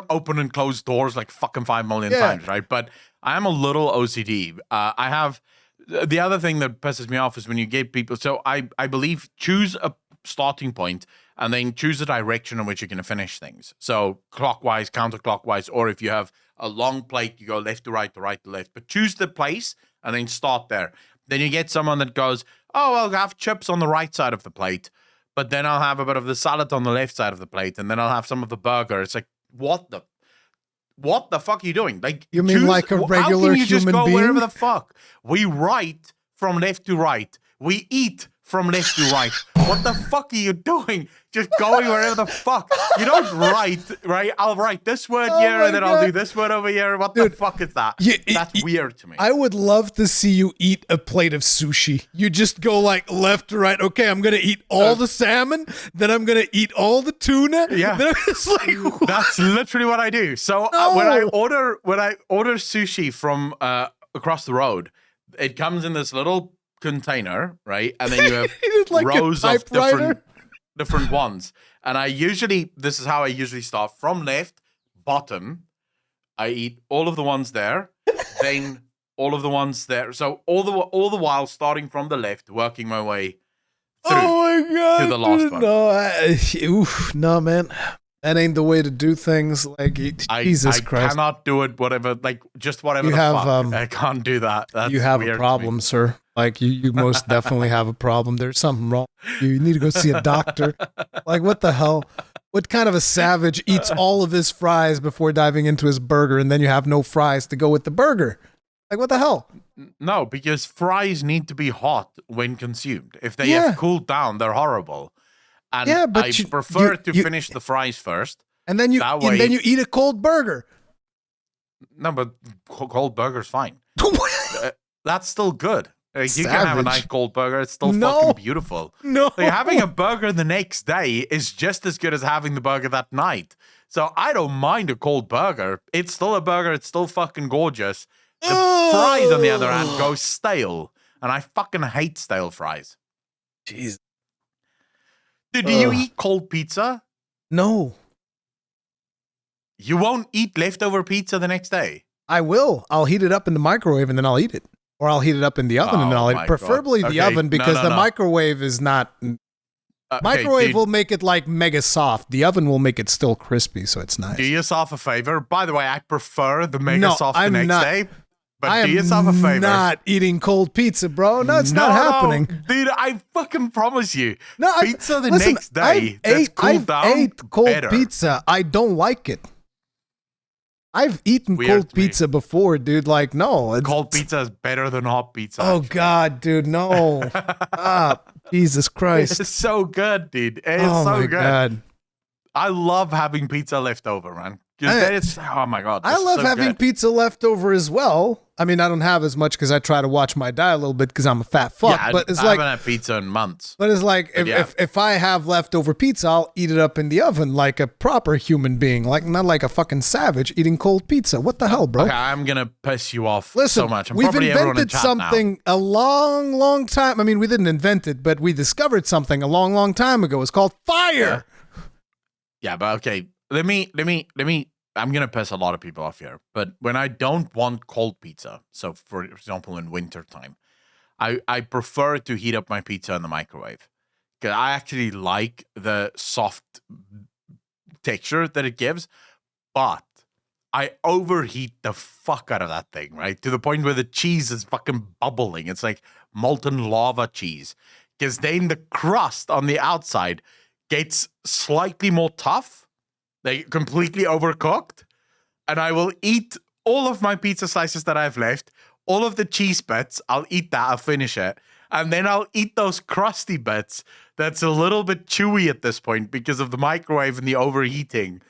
open and close doors like fucking 5 million times, right? But I am a little OCD. I have the other thing that pisses me off is when you get people. So I believe choose a starting point and then choose a direction in which you're going to finish things. So clockwise, counterclockwise, or if you have a long plate, you go left to right to left. But choose the place and then start there. Then you get someone that goes, "Oh, I'll have chips on the right side of the plate, but then I'll have a bit of the salad on the left side of the plate, and then I'll have some of the burger." It's like, what the fuck are you doing? Like, you mean like a regular human being? How can you just go wherever the fuck? We write from left to right. We eat from left to right. What the fuck are you doing? Just going wherever the fuck. You don't write, right? I'll write this word here, and then I'll do this word over here. What the fuck is that? That's weird to me. I would love to see you eat a plate of sushi. You just go like left to right. Okay, I'm gonna eat all the salmon, then I'm gonna eat all the tuna. Yeah, then I'm just like, what? That's literally what I do. So when I order sushi from across the road, it comes in this little container, right? And then you have like rows of different ones. And this is how I usually start. From left, bottom, I eat all of the ones there, then all of the ones there. So all the while starting from the left, working my way through to the last one. No, man. That ain't the way to do things. Like, Jesus Christ. I cannot do it whatever you have, fuck. I can't do that. That's you have a problem, sir. Like, you most definitely have a problem. There's something wrong. You need to go see a doctor. Like, what the hell? What kind of a savage eats all of his fries before diving into his burger, and then you have no fries to go with the burger? Like, what the hell? No, because fries need to be hot when consumed. If they have cooled down, they're horrible. And I prefer to finish the fries first. And then you eat a cold burger. No, but cold burger's fine. That's still good. Like, you can have a nice cold burger. It's still fucking beautiful. No. Like, having a burger the next day is just as good as having the burger that night. So I don't mind a cold burger. It's still a burger. It's still fucking gorgeous. The fries, on the other hand, go stale. And I fucking hate stale fries. Jeez. Dude, do you eat cold pizza? No. You won't eat leftover pizza the next day? I will. I'll heat it up in the microwave and then I'll eat it. Or I'll heat it up in the oven and then I'll eat it. Preferably the oven, because the microwave is not... microwave will make it like mega soft. The oven will make it still crispy, so it's nice. Do yourself a favor. By the way, I prefer the mega soft the next day. But do yourself a favor. I'm not eating cold pizza, bro. No, it's not happening. Dude, I fucking promise you. No, pizza next day that's cooled down, I've ate cold better. pizza. I don't like it. I've eaten cold pizza before, dude. Like, no. Cold pizza is better than hot pizza. Oh, God, dude, no. Jesus Christ. It's so good, dude. It's so good. God. I love having pizza left over, man. Oh my God. I love having pizza left over as well. I mean, I don't have as much because I try to watch my diet a little bit because I'm a fat fuck. Yeah, but it's I haven't had pizza in months. But it's like, if I have leftover pizza, I'll eat it up in the oven like a proper human being, like not like a fucking savage eating cold pizza. What the hell, bro? Okay, I'm gonna piss you off so much. We've invented something a long, long time. I mean, we didn't invent it, but we discovered something a long, long time ago. It's called fire. Yeah, but okay. Let me. I'm going to piss a lot of people off here, but when I don't want cold pizza, so for example, in winter time, I prefer to heat up my pizza in the microwave because I actually like the soft texture that it gives, but I overheat the fuck out of that thing, right? To the point where the cheese is fucking bubbling. It's like molten lava cheese, because then the crust on the outside gets slightly more tough. They completely overcooked, and I will eat all of my pizza slices that I've left, all of the cheese bits. I'll eat that. I'll finish it, and then I'll eat those crusty bits that's a little bit chewy at this point because of the microwave and the overheating.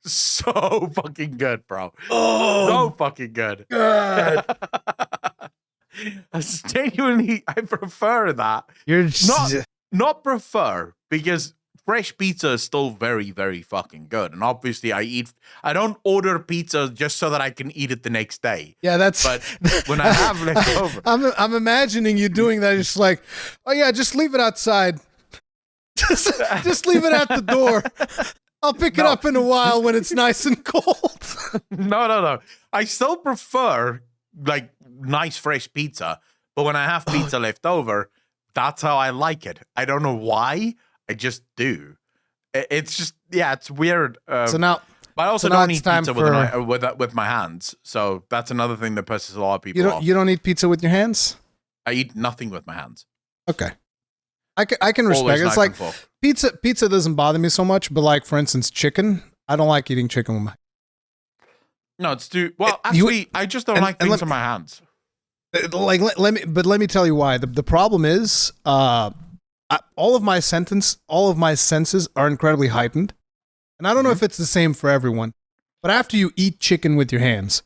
So fucking good, bro. So fucking good. God. Genuinely, I prefer that. You're not prefer, because fresh pizza is still very, very fucking good. And obviously I don't order pizza just so that I can eat it the next day. Yeah, that's. But when I have leftover, I'm imagining you doing that. Just like, oh yeah, just leave it outside. Just leave it at the door. I'll pick it up in a while when it's nice and cold. No. I still prefer like nice fresh pizza, but when I have pizza left over, that's how I like it. I don't know why. I just do. It's just, yeah, it's weird. So now, but I also don't eat pizza with my hands. So that's another thing that pisses a lot of people off. You don't eat pizza with your hands? I eat nothing with my hands. Okay. I can respect it. It's like pizza doesn't bother me so much, but like, for instance, chicken, I don't like eating chicken with my. No, it's too, well, actually, I just don't like things in my hands. Like, let me tell you why. The problem is, all of my senses are incredibly heightened. And I don't know if it's the same for everyone, but after you eat chicken with your hands,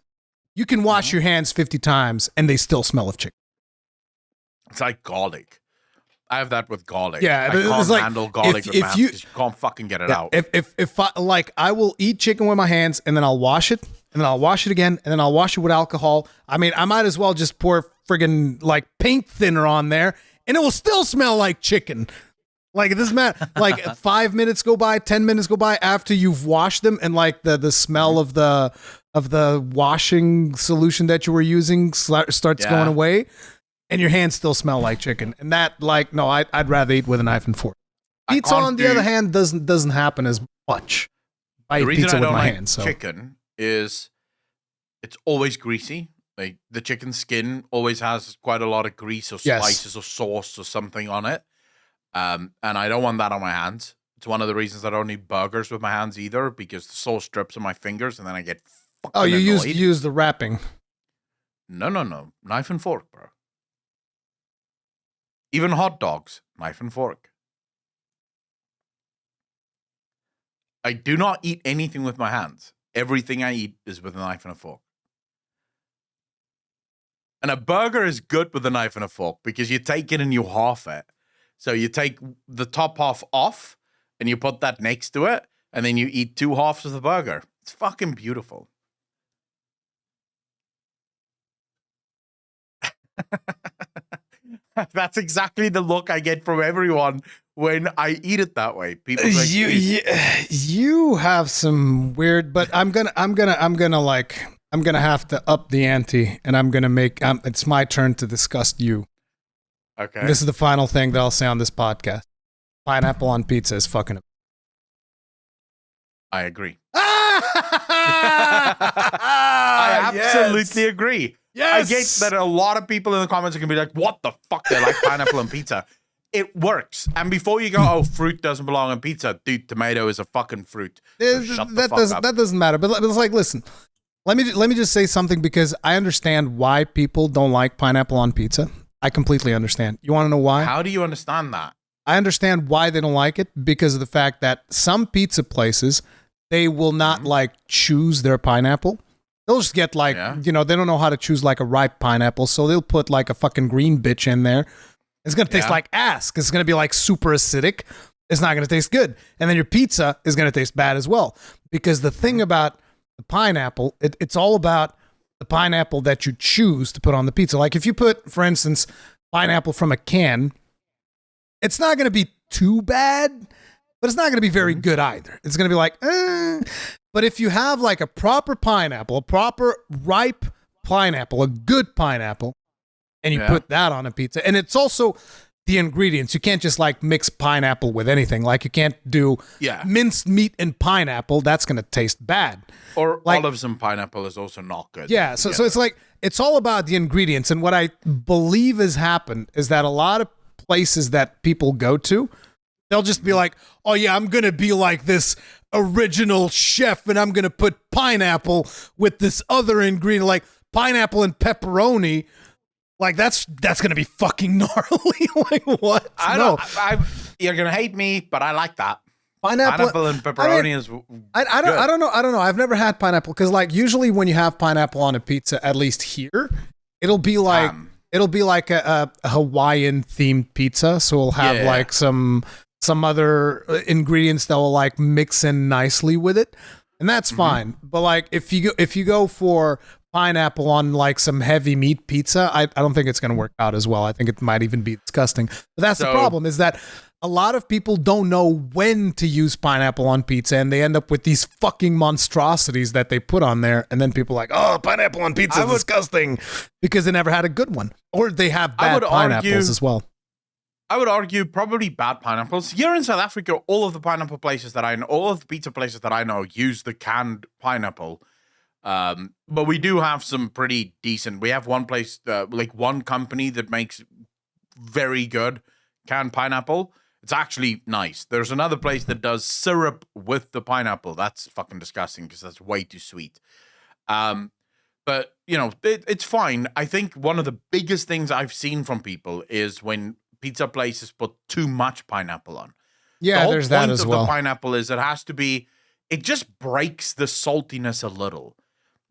you can wash your hands 50 times and they still smell of chicken. It's like garlic. I have that with garlic. Yeah, I can't handle garlic with my hands because you can't fucking get it out. If I will eat chicken with my hands and then I'll wash it and then I'll wash it again and then I'll wash it with alcohol. I mean, I might as well just pour friggin' like paint thinner on there and it will still smell like chicken. Like it doesn't matter. Like 5 minutes go by, 10 minutes go by after you've washed them and like the smell of the washing solution that you were using starts going away. And your hands still smell like chicken, and that, like, no, I'd rather eat with a knife and fork. Pizza, on the other hand, doesn't happen as much. I eat pizza with my hands. So chicken is, it's always greasy. Like the chicken skin always has quite a lot of grease or spices or sauce or something on it, and I don't want that on my hands. It's one of the reasons I don't eat burgers with my hands either, because the sauce drips on my fingers, and then I get fucking annoyed. You use the wrapping. No, knife and fork, bro. Even hot dogs, knife and fork. I do not eat anything with my hands. Everything I eat is with a knife and a fork. And a burger is good with a knife and a fork because you take it and you half it. So you take the top half off and you put that next to it, and then you eat two halves of the burger. It's fucking beautiful. That's exactly the look I get from everyone when I eat it that way. People like, you have some weird, but I'm gonna have to up the ante, and I'm gonna make it's my turn to disgust you. Okay. This is the final thing that I'll say on this podcast. Pineapple on pizza is fucking. I agree. I absolutely agree. Yes. I get that a lot of people in the comments are going to be like, what the fuck? They like pineapple on pizza. It works. And before you go, oh, fruit doesn't belong on pizza. Dude, tomato is a fucking fruit. So that doesn't matter. But it's like, listen, let me just say something, because I understand why people don't like pineapple on pizza. I completely understand. You want to know why? How do you understand that? I understand why they don't like it, because of the fact that some pizza places, they will not like choose their pineapple. They'll just get like, they don't know how to choose like a ripe pineapple. So they'll put like a fucking green bitch in there. It's going to taste like ass. It's going to be like super acidic. It's not going to taste good. And then your pizza is going to taste bad as well. Because the thing about the pineapple, it's all about the pineapple that you choose to put on the pizza. Like if you put, for instance, pineapple from a can, it's not going to be too bad, but it's not going to be very good either. It's going to be like, But if you have like a proper pineapple, a proper ripe pineapple, a good pineapple, and you put that on a pizza, and it's also the ingredients. You can't just like mix pineapple with anything. Like you can't do minced meat and pineapple. That's going to taste bad. Or like, olives and pineapple is also not good. Yeah. So it's like, it's all about the ingredients. And what I believe has happened is that a lot of places that people go to, they'll just be like, oh yeah, I'm going to be like this original chef and I'm going to put pineapple with this other ingredient, like pineapple and pepperoni. Like that's gonna be fucking gnarly. Like what? You're gonna hate me, but I like that. Pineapple and pepperoni is. I don't know. I've never had pineapple because like usually when you have pineapple on a pizza, at least here, it'll be like a Hawaiian themed pizza. So it'll have like some other ingredients that will like mix in nicely with it, and that's fine. But like if you go for pineapple on like some heavy meat pizza, I don't think it's going to work out as well. I think it might even be disgusting. But that's the problem, is that a lot of people don't know when to use pineapple on pizza, and they end up with these fucking monstrosities that they put on there, and then people are like, oh, pineapple on pizza is disgusting, because they never had a good one. Or they have bad pineapples as well. I would argue probably bad pineapples. Here in South Africa, all of the pineapple places that I know, all of the pizza places that I know use the canned pineapple. But we do have some pretty decent. We have one place, like one company that makes very good canned pineapple. It's actually nice. There's another place that does syrup with the pineapple. That's fucking disgusting because that's way too sweet. But you know, it's fine. I think one of the biggest things I've seen from people is when pizza places put too much pineapple on. Yeah, there's that as well. The pineapple is it just breaks the saltiness a little.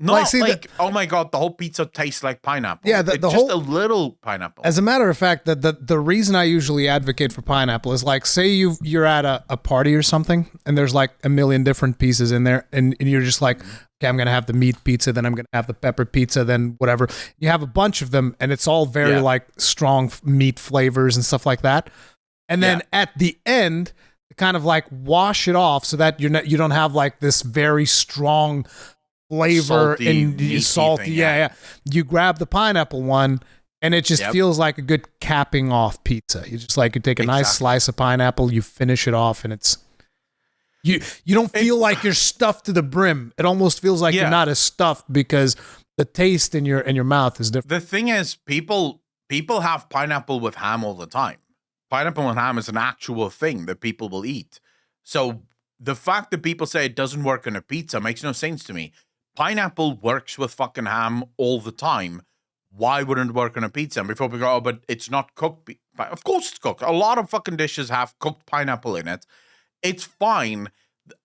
Not like oh my god, the whole pizza tastes like pineapple. Yeah, it's just a little pineapple. As a matter of fact, the reason I usually advocate for pineapple is like, say you're at a party or something, and there's like a million different pieces in there, and you're just like, okay, I'm gonna have the meat pizza, then I'm gonna have the pepper pizza, then whatever. You have a bunch of them, and it's all very like strong meat flavors and stuff like that. And then at the end, kind of like wash it off so that you don't have like this very strong flavor and salty thing, you grab the pineapple one, and it just feels like a good capping off pizza. You just like, you take a nice slice of pineapple, you finish it off, and it's you don't feel like you're stuffed to the brim. It almost feels like you're not as stuffed because the taste in your mouth is different. The thing is, people have pineapple with ham all the time. Pineapple with ham is an actual thing that people will eat. So the fact that people say it doesn't work on a pizza makes no sense to me. Pineapple works with fucking ham all the time. Why wouldn't it work on a pizza? And before we go, but it's not cooked. Of course it's cooked. A lot of fucking dishes have cooked pineapple in it. It's fine.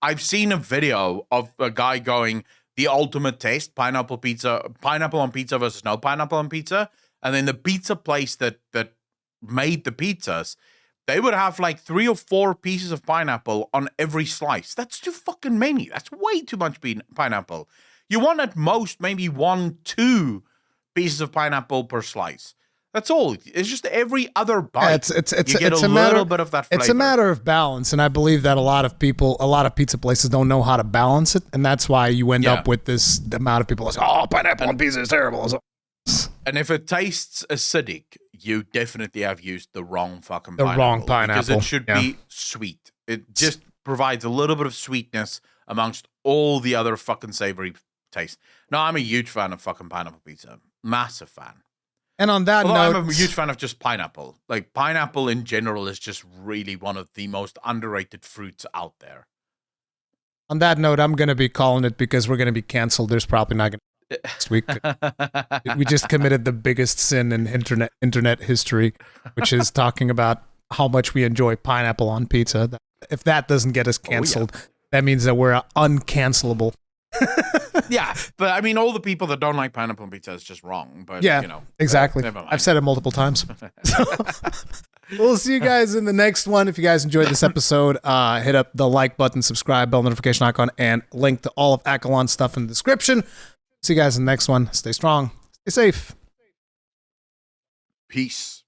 I've seen a video of a guy going, the ultimate taste, pineapple on pizza versus no pineapple on pizza. And then the pizza place that made the pizzas, they would have like 3 or 4 pieces of pineapple on every slice. That's too fucking many. That's way too much pineapple. You want at most maybe 1-2 pieces of pineapple per slice. That's all. It's just every other bite. You get a little bit of that flavor. It's a matter of balance, and I believe that a lot of pizza places don't know how to balance it, and that's why you end up with this amount of people say, "Oh, pineapple on pizza is terrible." And if it tastes acidic, you definitely have used the wrong fucking pineapple. Because it should be sweet. It just provides a little bit of sweetness amongst all the other fucking savory taste. No, I'm a huge fan of fucking pineapple pizza. Massive fan. And on that note, I'm a huge fan of just pineapple. Like, pineapple in general is just really one of the most underrated fruits out there. On that note, I'm going to be calling it because we're going to be canceled. There's probably not going to be next week. We just committed the biggest sin in internet history, which is talking about how much we enjoy pineapple on pizza. If that doesn't get us canceled, that means that we're uncancelable. Yeah, but I mean, all the people that don't like pineapple on pizza is just wrong. But you know, exactly. I've said it multiple times. We'll see you guys in the next one. If you guys enjoyed this episode, hit up the like button, subscribe, bell notification icon, and link to all of Accolon's stuff in the description. See you guys in the next one. Stay strong. Stay safe. Peace.